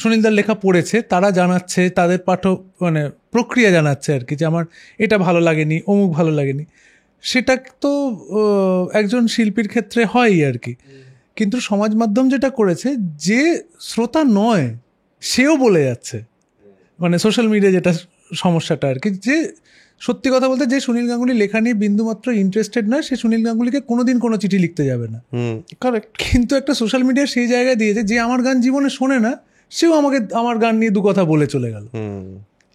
সুনীলদার লেখা পড়েছে তারা জানাচ্ছে তাদের পাঠক, মানে প্রক্রিয়া জানাচ্ছে আর কি, যে আমার এটা ভালো লাগেনি, অমুক ভালো লাগেনি। সেটা তো একজন শিল্পীর ক্ষেত্রে হয়ই আর কি। কিন্তু সমাজ মাধ্যম যেটা করেছে, যে শ্রোতা নয় সেও বলে যাচ্ছে, মানে সোশ্যাল মিডিয়া যেটা সমস্যাটা আর কি, যে সত্যি কথা বলতে যে সুনীল গাঙ্গুলি লেখা নিয়ে বিন্দুমাত্র ইন্টারেস্টেড নয়, সে সুনীল গাঙ্গুলিকে কোনোদিন কোনো চিঠি লিখতে যাবে না। কারেক্ট। কিন্তু একটা সোশ্যাল মিডিয়া সেই জায়গায় দিয়েছে, যে আমার গান জীবনে শোনে না, সেও আমাকে আমার গান নিয়ে দু কথা বলে চলে গেল।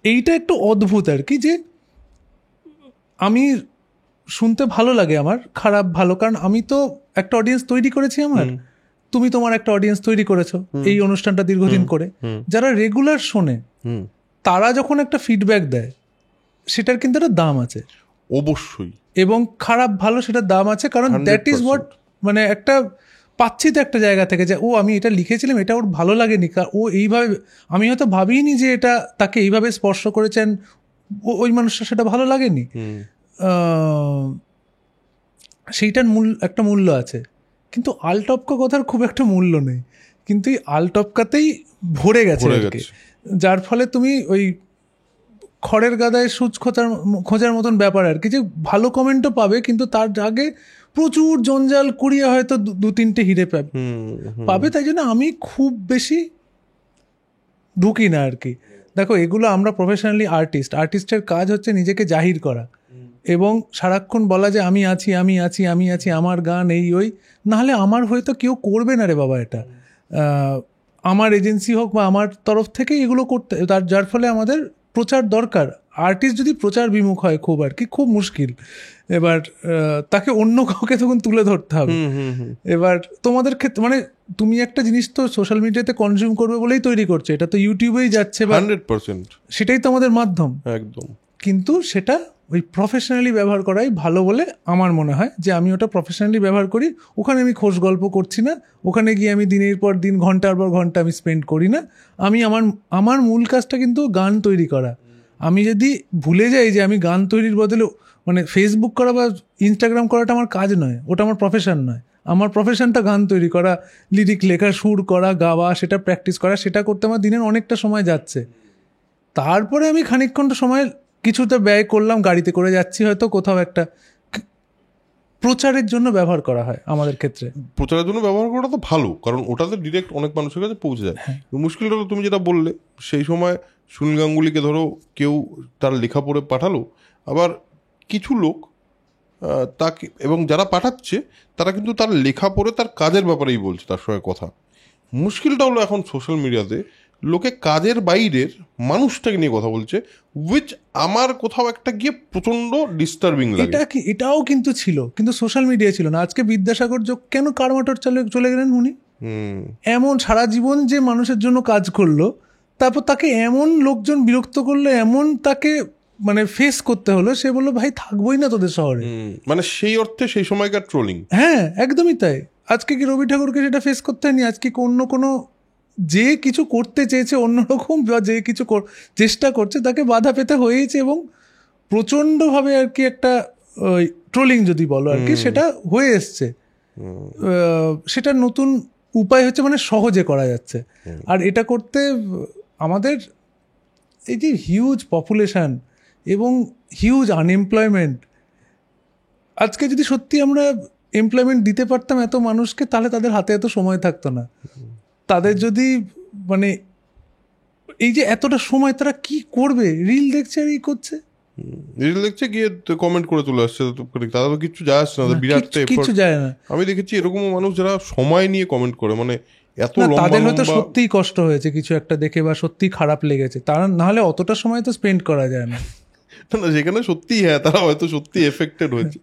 এইটা একটু অদ্ভুত আর কি, যে আমি শুনতে ভালো লাগে, আমার খারাপ ভালো, কারণ আমি তো একটা অডিয়েন্স তৈরি করেছি আমার, তুমি তোমার একটা অডিয়েন্স তৈরি করেছো এই অনুষ্ঠানটা দীর্ঘদিন করে, যারা রেগুলার শোনে, তারা যখন একটা ফিডব্যাক দেয় সেটার কিন্তু একটা দাম আছে অবশ্যই, এবং খারাপ ভালো সেটার দাম আছে, কারণ দ্যাট ইজ হোয়াট, মানে একটা পাচ্ছি তো একটা জায়গা থেকে, যে ও আমি এটা লিখেছিলাম, এটা ওর ভালো লাগেনি, ও এইভাবে, আমি হয়তো ভাবিনি যে এটা তাকে এইভাবে স্পর্শ করেছেন, ওই মানুষটা সেটা ভালো লাগেনি, সেইটার একটা মূল্য আছে। কিন্তু আলটপকা কথার খুব একটা মূল্য নেই, কিন্তু এই আলটপকাতেই ভরে গেছে আর কি, যার ফলে তুমি ওই খড়ের গাদায় সূচ খোঁজার মতন ব্যাপার আর কি, যে ভালো কমেন্টও পাবে, কিন্তু তার আগে প্রচুর জঞ্জাল করিয়ে হয়তো দু তিনটে হিরে পাবে। তাই জন্য আমি খুব বেশি ঢুকি না আর কি। দেখো, এগুলো আমরা প্রফেশনালি আর্টিস্টের কাজ হচ্ছে নিজেকে জাহির করা এবং সারাক্ষণ বলা যে আমি আছি, আমি আছি, আমি আছি, আমার গান এই ওই, নাহলে আমার হয়তো কেউ করবে না রে বাবা, এটা আমার এজেন্সি হোক বা আমার তরফ থেকে এগুলো করতে, যার ফলে আমাদের প্রচার দরকার। আর্টিস্ট যদি প্রচার বিমুখ হয় খুব আর কি, খুব মুশকিল। এবার তাকে অন্য কাউকে তখন তুলে ধরতে হবে। এবার তোমাদের ক্ষেত্রে, মানে তুমি একটা জিনিস তো সোশ্যাল মিডিয়াতে কনজিউম করবে বলেই তৈরি করছে, এটা তো ইউটিউবেই যাচ্ছে, 100%, সেটাই তো আমাদের মাধ্যম একদম। কিন্তু সেটা ওই প্রফেশনালি ব্যবহার করাই ভালো বলে আমার মনে হয়, যে আমি ওটা প্রফেশনালি ব্যবহার করি। ওখানে আমি খোশ গল্প করছি না, ওখানে গিয়ে আমি দিনের পর দিন, ঘন্টার পর ঘন্টা আমি স্পেন্ড করি না। আমি আমার মূল কাজটা কিন্তু গান তৈরি করা। আমি যদি ভুলে যাই যে আমি গান তৈরির বদলে, মানে ফেসবুক করা বা ইনস্টাগ্রাম করাটা আমার কাজ নয়, ওটা আমার প্রফেশন নয়। আমার প্রফেশনটা গান তৈরি করা, লিরিক লেখা, সুর করা, গাওয়া, সেটা প্র্যাকটিস করা, সেটা করতে আমার দিনের অনেকটা সময় যাচ্ছে। তারপরে আমি খানিকক্ষণটা সময় কিছুটা ব্যয় করলাম, গাড়িতে করে যাচ্ছি হয়তো কোথাও একটা, প্রচারের জন্য ব্যবহার করা হয় আমাদের ক্ষেত্রে। প্রচারের জন্য ব্যবহার করাটা তো ভালো, কারণ ওটাতে ডিরেক্ট অনেক মানুষের কাছে পৌঁছে যায়। মুশকিলটা তো তুমি যেটা বললে, সেই সময় সুনীল গাঙ্গুলিকে ধরো কেউ তার লেখা পড়ে পাঠালো, আবার কিছু লোক তাকে, এবং যারা পাঠাচ্ছে তারা কিন্তু তার লেখা পড়ে তার কাজের ব্যাপারেই বলছে, তার সঙ্গে কথা। মুশকিলটা হলো এখন সোশ্যাল মিডিয়াতে লোকে কাজের বাইরের মানুষটাকে নিয়ে কথা বলছে, উইচ আমার কোথাও একটা গিয়ে প্রচন্ড ডিস্টার্বিং লাগে। এটাও কিন্তু ছিল, কিন্তু সোশ্যাল মিডিয়া ছিল না। আজকে বিদ্যাসাগর কেন কারমাটোর চলে গেলেন উনি? এমন সারা জীবন যে মানুষের জন্য কাজ করলো, তারপর তাকে এমন লোকজন বিরক্ত করলো, এমন তাকে মানে ফেস করতে হলো, সে বললো ভাই থাকবোই না তোদের শহরে। মানে সেই অর্থে সেই সময়কার ট্রোলিং। হ্যাঁ, একদমই তাই। আজকে কি রবি ঠাকুরকে সেটা ফেস করতে হয়নি? আজকে অন্য কোনো যে কিছু করতে চেয়েছে অন্যরকম, বা যে কিছু চেষ্টা করছে, তাকে বাধা পেতে হয়েছে, এবং প্রচণ্ডভাবে আর কি একটা ট্রোলিং যদি বলো আর কি, সেটা হয়ে এসছে। সেটার নতুন উপায় হচ্ছে, মানে সহজে করা যাচ্ছে। আর এটা করতে আমাদের এই যে হিউজ পপুলেশন এবং হিউজ আনএমপ্লয়মেন্ট, আজকে যদি সত্যি আমরা এমপ্লয়মেন্ট দিতে পারতাম এত মানুষকে, তাহলে তাদের হাতে এত সময় থাকতো না। তাদের যদি, মানে এই যে এতটা সময় তারা কি করবে? রিল দেখছে আর এই করছে, রিল দেখছে, গিয়ে কমেন্ট করে চলে আসছে, তারা তো কিছু যায় আসছে না, বিরাট কিছু যায় না। আমি দেখেছি এরকম মানুষ যারা সময় নিয়ে কমেন্ট করে, মানে এত তাদের হয়তো সত্যিই কষ্ট হয়েছে কিছু একটা দেখে, বা সত্যি খারাপ লেগেছে, তারা নাহলে অতটা সময় তো স্পেন্ড করা যায় না। যেখানে সত্যি, হ্যাঁ, তারা হয়তো সত্যি এফেক্টেড হয়েছে।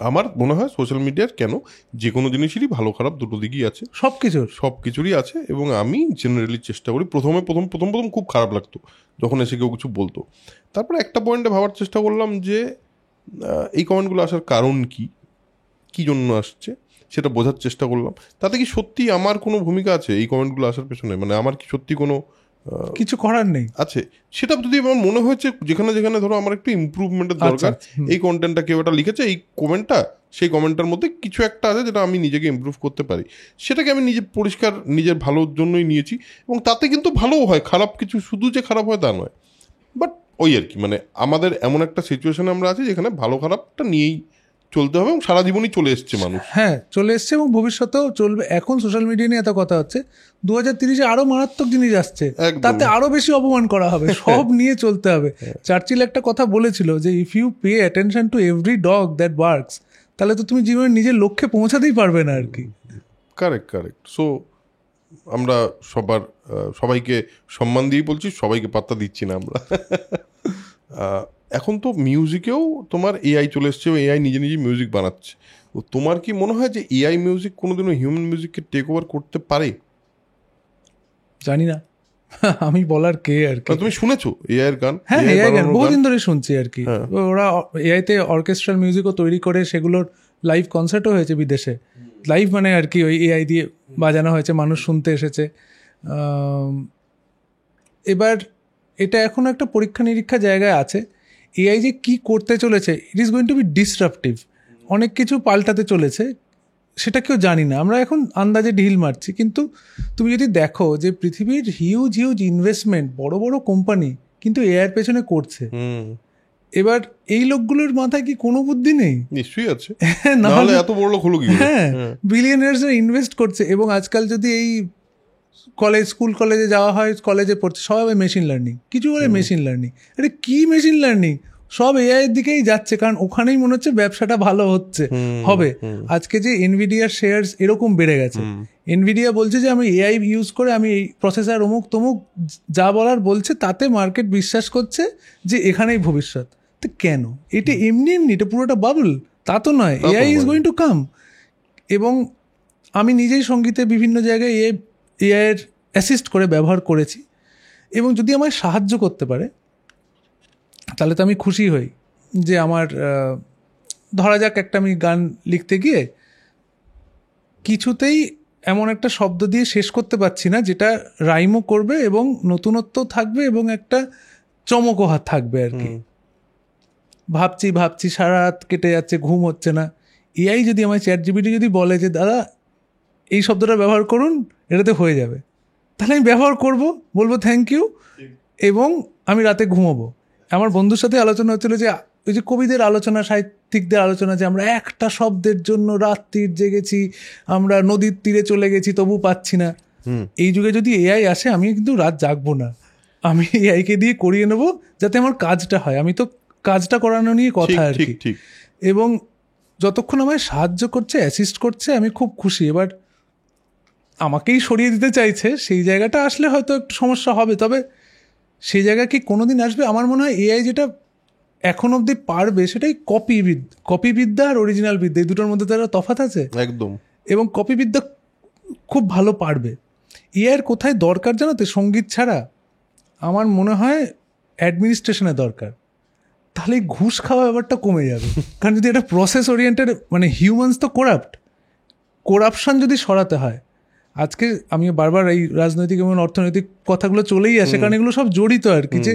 আমার মনে হয় সোশ্যাল মিডিয়ার কেন যে কোনো জিনিসেরই ভালো খারাপ দুটো দিকই আছে, সব কিছুরই আছে। এবং আমি জেনারেলি চেষ্টা করি, প্রথম খুব খারাপ লাগতো যখন এসে কেউ কিছু বলতো, তারপরে একটা পয়েন্টে ভাবার চেষ্টা করলাম যে এই কমেন্টগুলো আসার কারণ কী জন্য আসছে সেটা বোঝার চেষ্টা করলাম। তাতে কি সত্যি আমার কোনো ভূমিকা আছে এই কমেন্টগুলো আসার পেছনে? মানে আমার কি সত্যি কোনো কিছু করার নেই আছে? সেটা যদি আমার মনে হয়েছে যেখানে যেখানে ধরো আমার একটু ইমপ্রুভমেন্টের দরকার, এই কন্টেন্টটা কেউ একটা লিখেছে, এই কমেন্টটা, সেই কমেন্টটার মধ্যে কিছু একটা আছে যেটা আমি নিজেকে ইমপ্রুভ করতে পারি, সেটাকে আমি নিজে পরিষ্কার নিজের ভালোর জন্যই নিয়েছি। এবং তাতে কিন্তু ভালোও হয়, খারাপ কিছু শুধু যে খারাপ হয় তা নয়। বাট ওই আর কি, মানে আমাদের এমন একটা সিচুয়েশনে আমরা আছি যেখানে ভালো খারাপটা নিয়েই চলতে হবে, এবং সারা জীবনই চলে এসছে মানুষ। হ্যাঁ, চলে এসছে এবং ভবিষ্যতেও চলবে। এখন সোশ্যাল মিডিয়া নিয়ে এত কথা হচ্ছে, 2030-এ আরো মারাত্মক জিনিস আসছে, তাতে আরো বেশি অপমান করা হবে, সব নিয়ে চলতে হবে। চার্চিল একটা কথা বলেছিল যে if you pay attention to every dog that barks, তাহলে তো তুমি জীবনে নিজের লক্ষ্যে পৌঁছাতেই পারবে না আর কি। কারেক্ট। সো আমরা সবাইকে সম্মান দিয়ে বলছি, সবাইকে পাত্তা দিচ্ছি না আমরা। এখন তো মিউজিকেও তোমার এআই চলে এসছে, এআই নিজে মিউজিক বানাচ্ছে। তোমার কি মনে হয় যে এআই মিউজিক কোনোদিনও হিউম্যান মিউজিককে টেক ওভার করতে পারে? জানি না, আমি বলার কে আর কি। তুমি শুনেছো এআই এর গান? হ্যাঁ, এআই গান বহুদিন ধরে শুনছি আর কি। ওরা এআইতে অর্কেস্ট্রাল মিউজিকও তৈরি করে, সেগুলোর লাইভ কনসার্টও হয়েছে বিদেশে। লাইভ মানে আর কি ওই এআই দিয়ে বাজানো হয়েছে, মানুষ শুনতে এসেছে। এবার এটা এখন একটা পরীক্ষা নিরীক্ষা জায়গায় আছে। এআই যে কি করতে চলেছে, it is going to be disruptive. অনেক কিছু পাল্টাতে চলেছে, সেটা কেউ জানি না, আমরা এখন আন্দাজে ঢিল মারছি। কিন্তু তুমি যদি দেখো যে পৃথিবীর হিউজ ইনভেস্টমেন্ট বড় বড় কোম্পানি কিন্তু এআইয়ের পেছনে করছে। এবার এই লোকগুলোর মাথায় কি কোনো বুদ্ধি নেই? নিশ্চয়ই আছে, নাহলে এত বড় লোক হলো কি? হ্যাঁ, বিলিয়নার্সরা ইনভেস্ট করছে। এবং আজকাল যদি এই স্কুল কলেজে যাওয়া হয়, কলেজে পড়ছে সবাই মেশিন লার্নিং, কিছু বলে মেশিন লার্নিং। আরে কি মেশিন লার্নিং? সব এআই এর দিকেই যাচ্ছে, কারণ ওখানেই মনে হচ্ছে ব্যবসাটা ভালো হবে। আজকে যে এনভিডিয়ার শেয়ারস এরকম বেড়ে গেছে, এনভিডিয়া বলছে যে আমি এআই ইউজ করে আমি এই প্রসেসর অমুক তমুক যা বলার বলছে, তাতে মার্কেট বিশ্বাস করছে যে এখানেই ভবিষ্যৎ। তো কেন? এটা এমনি এটা পুরোটা বাবল তা তো নয়, AI is going to come. এবং আমি নিজেই সঙ্গীতে বিভিন্ন জায়গায় এআইয়ের অ্যাসিস্ট করে ব্যবহার করেছি, এবং যদি আমায় সাহায্য করতে পারে তাহলে তো আমি খুশি হই। যে আমার ধরা যাক একটা আমি গান লিখতে গিয়ে কিছুতেই এমন একটা শব্দ দিয়ে শেষ করতে পারছি না যেটা রাইমও করবে এবং নতুনত্ব থাকবে এবং একটা চমকও থাকবে আর কি। ভাবছি সারা রাত কেটে যাচ্ছে, ঘুম হচ্ছে না। এআই যদি আমায় চ্যাটজিপিটি যদি বলে যে দাদা এই শব্দটা ব্যবহার করুন, এটাতে হয়ে যাবে, তাহলে আমি ব্যবহার করব, বলবো থ্যাংক ইউ, এবং আমি রাতে ঘুমোবো। আমার বন্ধুর সাথে আলোচনা হচ্ছিল যে ওই যে কবিদের আলোচনা, সাহিত্যিকদের আলোচনা, যে আমরা একটা শব্দের জন্য রাত্রির জেগেছি, আমরা নদীর তীরে চলে গেছি তবু পাচ্ছি না। এই যুগে যদি এআই আসে, আমি কিন্তু রাত জাগবো না, আমি এআইকে দিয়ে করিয়ে নেবো যাতে আমার কাজটা হয়। আমি তো কাজটা করানো নিয়ে কথা আর কি। এবং যতক্ষণ আমায় সাহায্য করছে, অ্যাসিস্ট করছে, আমি খুব খুশি। এবার আমাকেই সরিয়ে দিতে চাইছে, সেই জায়গাটা আসলে হয়তো একটু সমস্যা হবে। তবে সেই জায়গা কি কোনোদিন আসবে? আমার মনে হয় এআই যেটা এখন অবধি পারবে সেটাই কপিবিদ্যা আর অরিজিনাল বিদ্যা, এই দুটোর মধ্যে তারা তফাৎ আছে একদম। এবং কপিবিদ্যা খুব ভালো পারবে। এআইয়ের কোথায় দরকার জানো তো? সঙ্গীত ছাড়া আমার মনে হয় অ্যাডমিনিস্ট্রেশনের দরকার। তাহলে ঘুষ খাওয়া ব্যাপারটা কমে যাবে। কারণ যদি এটা প্রসেস ওরিয়েন্টেড, মানে হিউম্যানস তো করাপশন যদি সরাতে হয়, আজকে আমি বারবার এই রাজনৈতিক এবং অর্থনৈতিক কথাগুলো চলেই আসে, কারণ এগুলো সব জড়িত আর কি। যে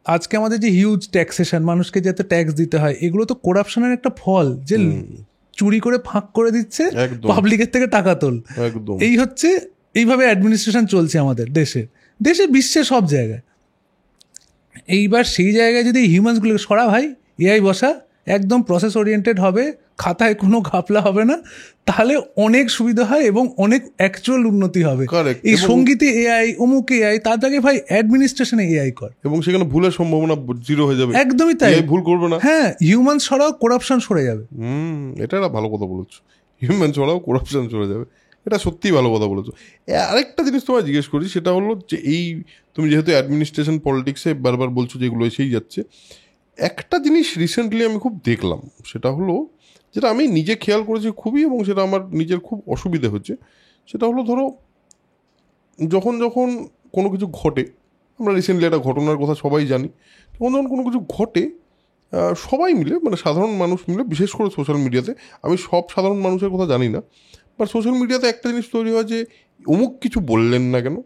আজকে আমাদের যে হিউজ ট্যাক্সেশন, মানুষকে যে এত ট্যাক্স দিতে হয়, এগুলো তো করাপশনের একটা ফল, যে চুরি করে ফাঁক করে দিচ্ছে, পাবলিকের থেকে টাকা তোল। এই হচ্ছে, এইভাবে অ্যাডমিনিস্ট্রেশন চলছে আমাদের দেশে বিশ্বে সব জায়গায়। এইবার সেই জায়গায় যদি হিউম্যানসগুলোকে সরা ভাই, এআই বসা, একদম প্রসেস ওরিয়েন্টেড হবে, খাতায় কোনো ঘাপলা হবে না, তাহলে অনেক সুবিধা হয় এবং অনেক অ্যাকচুয়াল উন্নতি হবে। এই সঙ্গীতে এআই, অমুক এআই, তার জায়গায় ভাই অ্যাডমিনিস্ট্রেশনে এআই কর, এবং সেখানে ভুলের সম্ভাবনা জিরো হয়ে যাবে। একদমই তাই, ভুল করবে না। হ্যাঁ, হিউম্যান সরাও করাপশন সরে যাবে। এটা একটা ভালো কথা বলেছো, হিউম্যান সরাও করাপশন সরে যাবে, এটা সত্যিই ভালো কথা বলেছো। আরেকটা জিনিস তোমায় জিজ্ঞেস করি, সেটা হলো যে এই তুমি যেহেতু অ্যাডমিনিস্ট্রেশন পলিটিক্সে বারবার বলছো যে এগুলো এসেই যাচ্ছে, একটা জিনিস রিসেন্টলি আমি খুব দেখলাম, সেটা হলো যেটা আমি নিজে খেয়াল করেছি খুবই, এবং সেটা আমার নিজের খুব অসুবিধে হচ্ছে, সেটা হলো ধরো যখন যখন কোনো কিছু ঘটে, আমরা রিসেন্টলি একটা ঘটনার কথা সবাই জানি, তখন যখন কোনো কিছু ঘটে সবাই মিলে, মানে সাধারণ মানুষ মিলে, বিশেষ করে সোশ্যাল মিডিয়াতে, আমি সব সাধারণ মানুষের কথা জানি না, বাট সোশ্যাল মিডিয়াতে একটা জিনিস তৈরি হয় যে অমুক কিছু বললেন না কেন,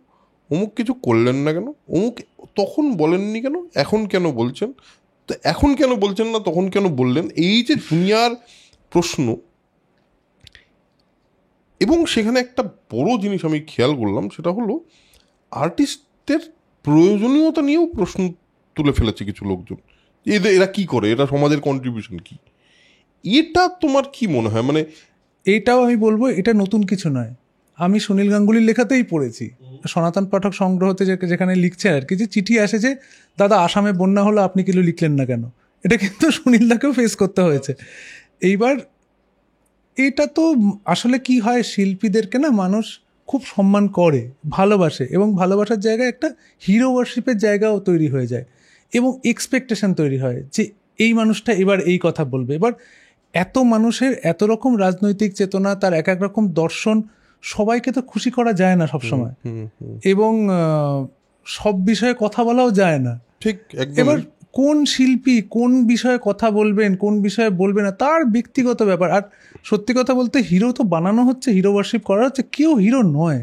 অমুক কিছু করলেন না কেন, অমুক তখন বলেননি কেন, এখন কেন বলছেন, তো এখন কেন বলছেন না, তখন কেন বললেন, এই যে দুনিয়ার প্রশ্ন। এবং সেখানে একটা বড় জিনিস আমি খেয়াল করলাম, সেটা হলো আর্টিস্টের প্রয়োজনীয়তা নিয়েও প্রশ্ন তুলে ফেলেছে কিছু লোকজন। এরা কি করে, এরা সমাজের কন্ট্রিবিউশন কি, এটা তোমার কি মনে হয়? মানে এইটাও আমি বলবো এটা নতুন কিছু নয়, আমি সুনীল গাঙ্গুলির লেখাতেই পড়েছি, সনাতন পাঠক সংগ্রহতে যেখানে লিখছে আর কি, যে চিঠি আসে যে দাদা আসামে বন্যা হলো আপনি কিছু লিখলেন না কেন, এটা কিন্তু সুনীলদাকেও ফেস করতে হয়েছে। এইবার এটা তো আসলে কি হয়, শিল্পীদেরকে না মানুষ খুব সম্মান করে, ভালোবাসে, এবং ভালোবাসার জায়গায় একটা হিরো ওয়ার্শিপের জায়গাও তৈরি হয়ে যায়, এবং এক্সপেকটেশন তৈরি হয় যে এই মানুষটা এবার এই কথা বলবে। এবার এত মানুষের এত রকম রাজনৈতিক চেতনা, তার এক এক রকম দর্শন, সবাইকে তো খুশি করা যায় না সবসময়, এবং সব বিষয়ে কথা বলাও যায় না। ঠিক, এবার কোন শিল্পী কোন বিষয়ে কথা বলবেন, কোন বিষয়ে বলবে না, তার ব্যক্তিগত ব্যাপার। আর সত্যি কথা বলতে হিরো তো বানানো হচ্ছে, হিরো ওয়ার্শিপ করা হচ্ছে, কেউ হিরো নয়,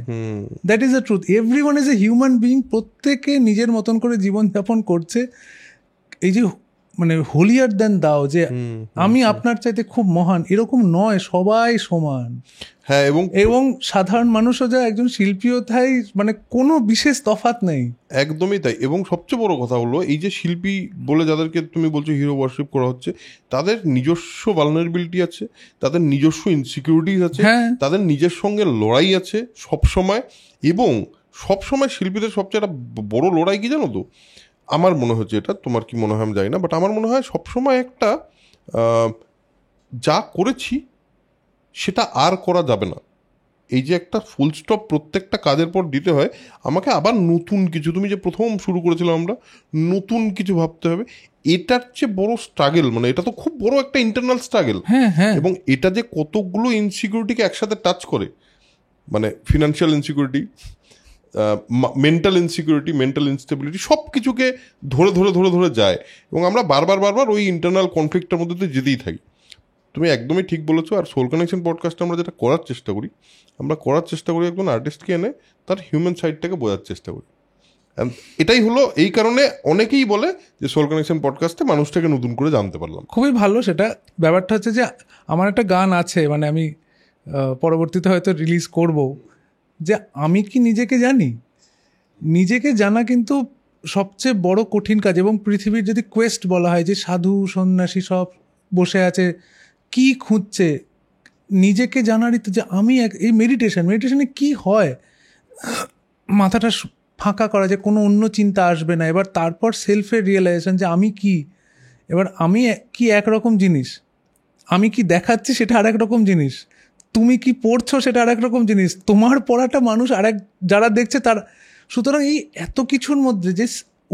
that is the truth. Everyone is a human being, প্রত্যেকে নিজের মতন করে জীবনযাপন করছে। এই যে মানে হোলিয়ার দেন দাও, যে আমি আপনার চাইতে খুব মহান, এরকম নয়, সবাই সমান। হ্যাঁ, এবং সাধারণ মানুষও যা, একজন শিল্পীও তাই, মানে কোনো বিশেষ তফাৎ নেই। একদমই তাই। এবং সবচেয়ে বড় কথা হলো, এই যে শিল্পী বলে যাদেরকে তুমি বলছো হিরো ওয়ার্শিপ করা হচ্ছে, তাদের নিজস্ব ভালনারেবিলিটি আছে, তাদের নিজস্ব ইনসিকিউরিটিজ আছে, তাদের নিজের সঙ্গে লড়াই আছে সবসময়। এবং সবসময় শিল্পীদের সবচেয়ে একটা বড় লড়াই কি জানো তো, আমার মনে হচ্ছে, এটা তোমার কি মনে হয় আমি জানি না, বাট আমার মনে হয় সবসময় একটা যা করেছি সেটা আর করা যাবে না, এই যে একটা ফুল স্টপ প্রত্যেকটা কাজের পর দিতে হয়, আমাকে আবার নতুন কিছু, তুমি যে প্রথম শুরু করেছিলাম আমরা, নতুন কিছু ভাবতে হবে। এটার চেয়ে বড় স্ট্রাগল, মানে এটা তো খুব বড় একটা ইন্টারনাল স্ট্রাগল, এবং এটা যে কতগুলো ইনসিকিউরিটিকে একসাথে টাচ করে, মানে financial insecurity, mental insecurity, mental instability, সব কিছুকে ধরে ধরে ধরে ধরে যায়, এবং আমরা বারবার ওই ইন্টারনাল কনফ্লিক্টের মধ্যে তো যেতেই থাকি। তুমি একদমই ঠিক বলেছো। আর সোল কানেকশন পডকাস্টে আমরা যেটা করার চেষ্টা করি, আমরা করার চেষ্টা করি একজন আর্টিস্টকে এনে তার হিউম্যান সাইডটাকে বোঝার চেষ্টা করি। এটাই হলো, এই কারণে অনেকেই বলে যে সোল কানেকশন পডকাস্টে মানুষটাকে নতুন করে জানতে পারলাম। খুবই ভালো। সেটা ব্যাপারটা হচ্ছে যে আমার একটা গান আছে, মানে আমি পরবর্তীতে হয়তো রিলিজ করব, যে আমি কি নিজেকে জানি। নিজেকে জানা কিন্তু সবচেয়ে বড় কঠিন কাজ, এবং পৃথিবীর যদি কোয়েস্ট বলা হয়, যে সাধু সন্ন্যাসী সব বসে আছে কি খুঁজছে, নিজেকে জানারই তো, যে আমি এই মেডিটেশনে কি হয়, মাথাটা ফাঁকা করা, যে কোনো অন্য চিন্তা আসবে না, এবার তারপর সেলফের রিয়েলাইজেশন যে আমি কি, এবার আমি কি একরকম জিনিস, আমি কি দেখাচ্ছি সেটা আর এক রকম জিনিস, তুমি কি পড়ছো সেটা আর এক রকম জিনিস, তোমার পড়াটা মানুষ আরেক যারা দেখছে তার। সুতরাং এই এত কিছুর মধ্যে যে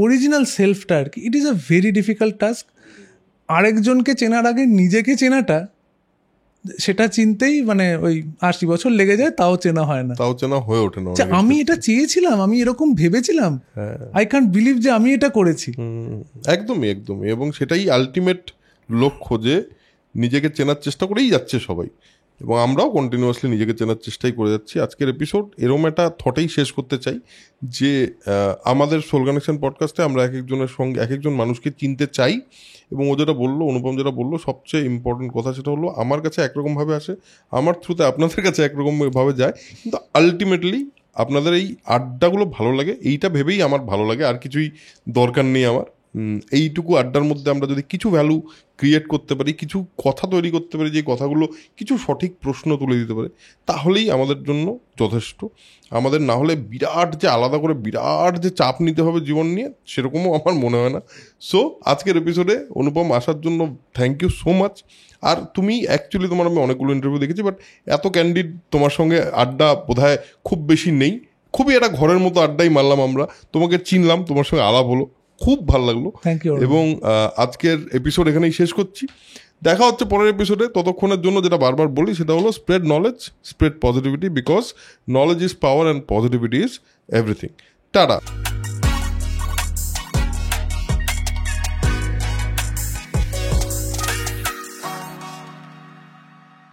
অরিজিনাল সেলফটা আর কি, it is a very difficult task. আরেকজনকে চেনার আগে নিজেকে চেনাটা, সেটা চিনতেই মানে ওই 80 বছর লেগে যায়, তাও চেনা হয় না, তাও চেনা হয়ে ওঠে না। আমি এটা চেয়েছিলাম, আমি এরকম ভেবেছিলাম, আই ক্যান্ট বিলিভ যে আমি এটা করেছি। একদমই। এবং সেটাই আলটিমেট লক্ষ্য, যে নিজেকে চেনার চেষ্টা করেই যাচ্ছে সবাই, এবং আমরাও কন্টিনিউয়াসলি নিজেকে চেনার চেষ্টাই করে যাচ্ছি। আজকের এপিসোড এরকম একটা থটেই শেষ করতে চাই, যে আমাদের সোল কানেকশন পডকাস্টে আমরা এক একজনের সঙ্গে এক একজন মানুষকে চিনতে চাই, এবং ও যেটা বললো, অনুপম যেটা বললো, সবচেয়ে ইম্পর্টেন্ট কথা সেটা হলো, আমার কাছে একরকমভাবে আসে, আমার থ্রুতে আপনাদের কাছে একরকমভাবে যায়, কিন্তু আলটিমেটলি আপনাদের এই আড্ডাগুলো ভালো লাগে, এইটা ভেবেই আমার ভালো লাগে, আর কিছুই দরকার নেই আমার। এইটুকু আড্ডার মধ্যে আমরা যদি কিছু ভ্যালু ক্রিয়েট করতে পারি, কিছু কথা তৈরি করতে পারি, যে কথাগুলো কিছু সঠিক প্রশ্ন তুলে দিতে পারে, তাহলেই আমাদের জন্য যথেষ্ট। আমাদের না হলে বিরাট যে আলাদা করে বিরাট যে চাপ নিতে হবে জীবন নিয়ে, সেরকমও আমার মনে হয় না। সো আজকের এপিসোডে অনুপম আসার জন্য থ্যাংক ইউ সো মাচ। আর তুমি অ্যাকচুয়ালি, তোমার আমি অনেকগুলো ইন্টারভিউ দেখেছি, বাট এত ক্যান্ডিড তোমার সঙ্গে আড্ডা বোধহয় খুব বেশি নেই। খুবই একটা ঘরের মতো আড্ডাই মারলাম আমরা, তোমাকে চিনলাম, তোমার সঙ্গে আলাপ হলো, খুব ভালো লাগলো। Thank you. এবং আজকের এপিসোড এখানেই শেষ করছি। দেখা হচ্ছে পরের এপিসোডে। ততক্ষণের জন্য যেটা বারবার বলি সেটা হলো spread knowledge, spread positivity, because knowledge is power and positivity is everything. Tata.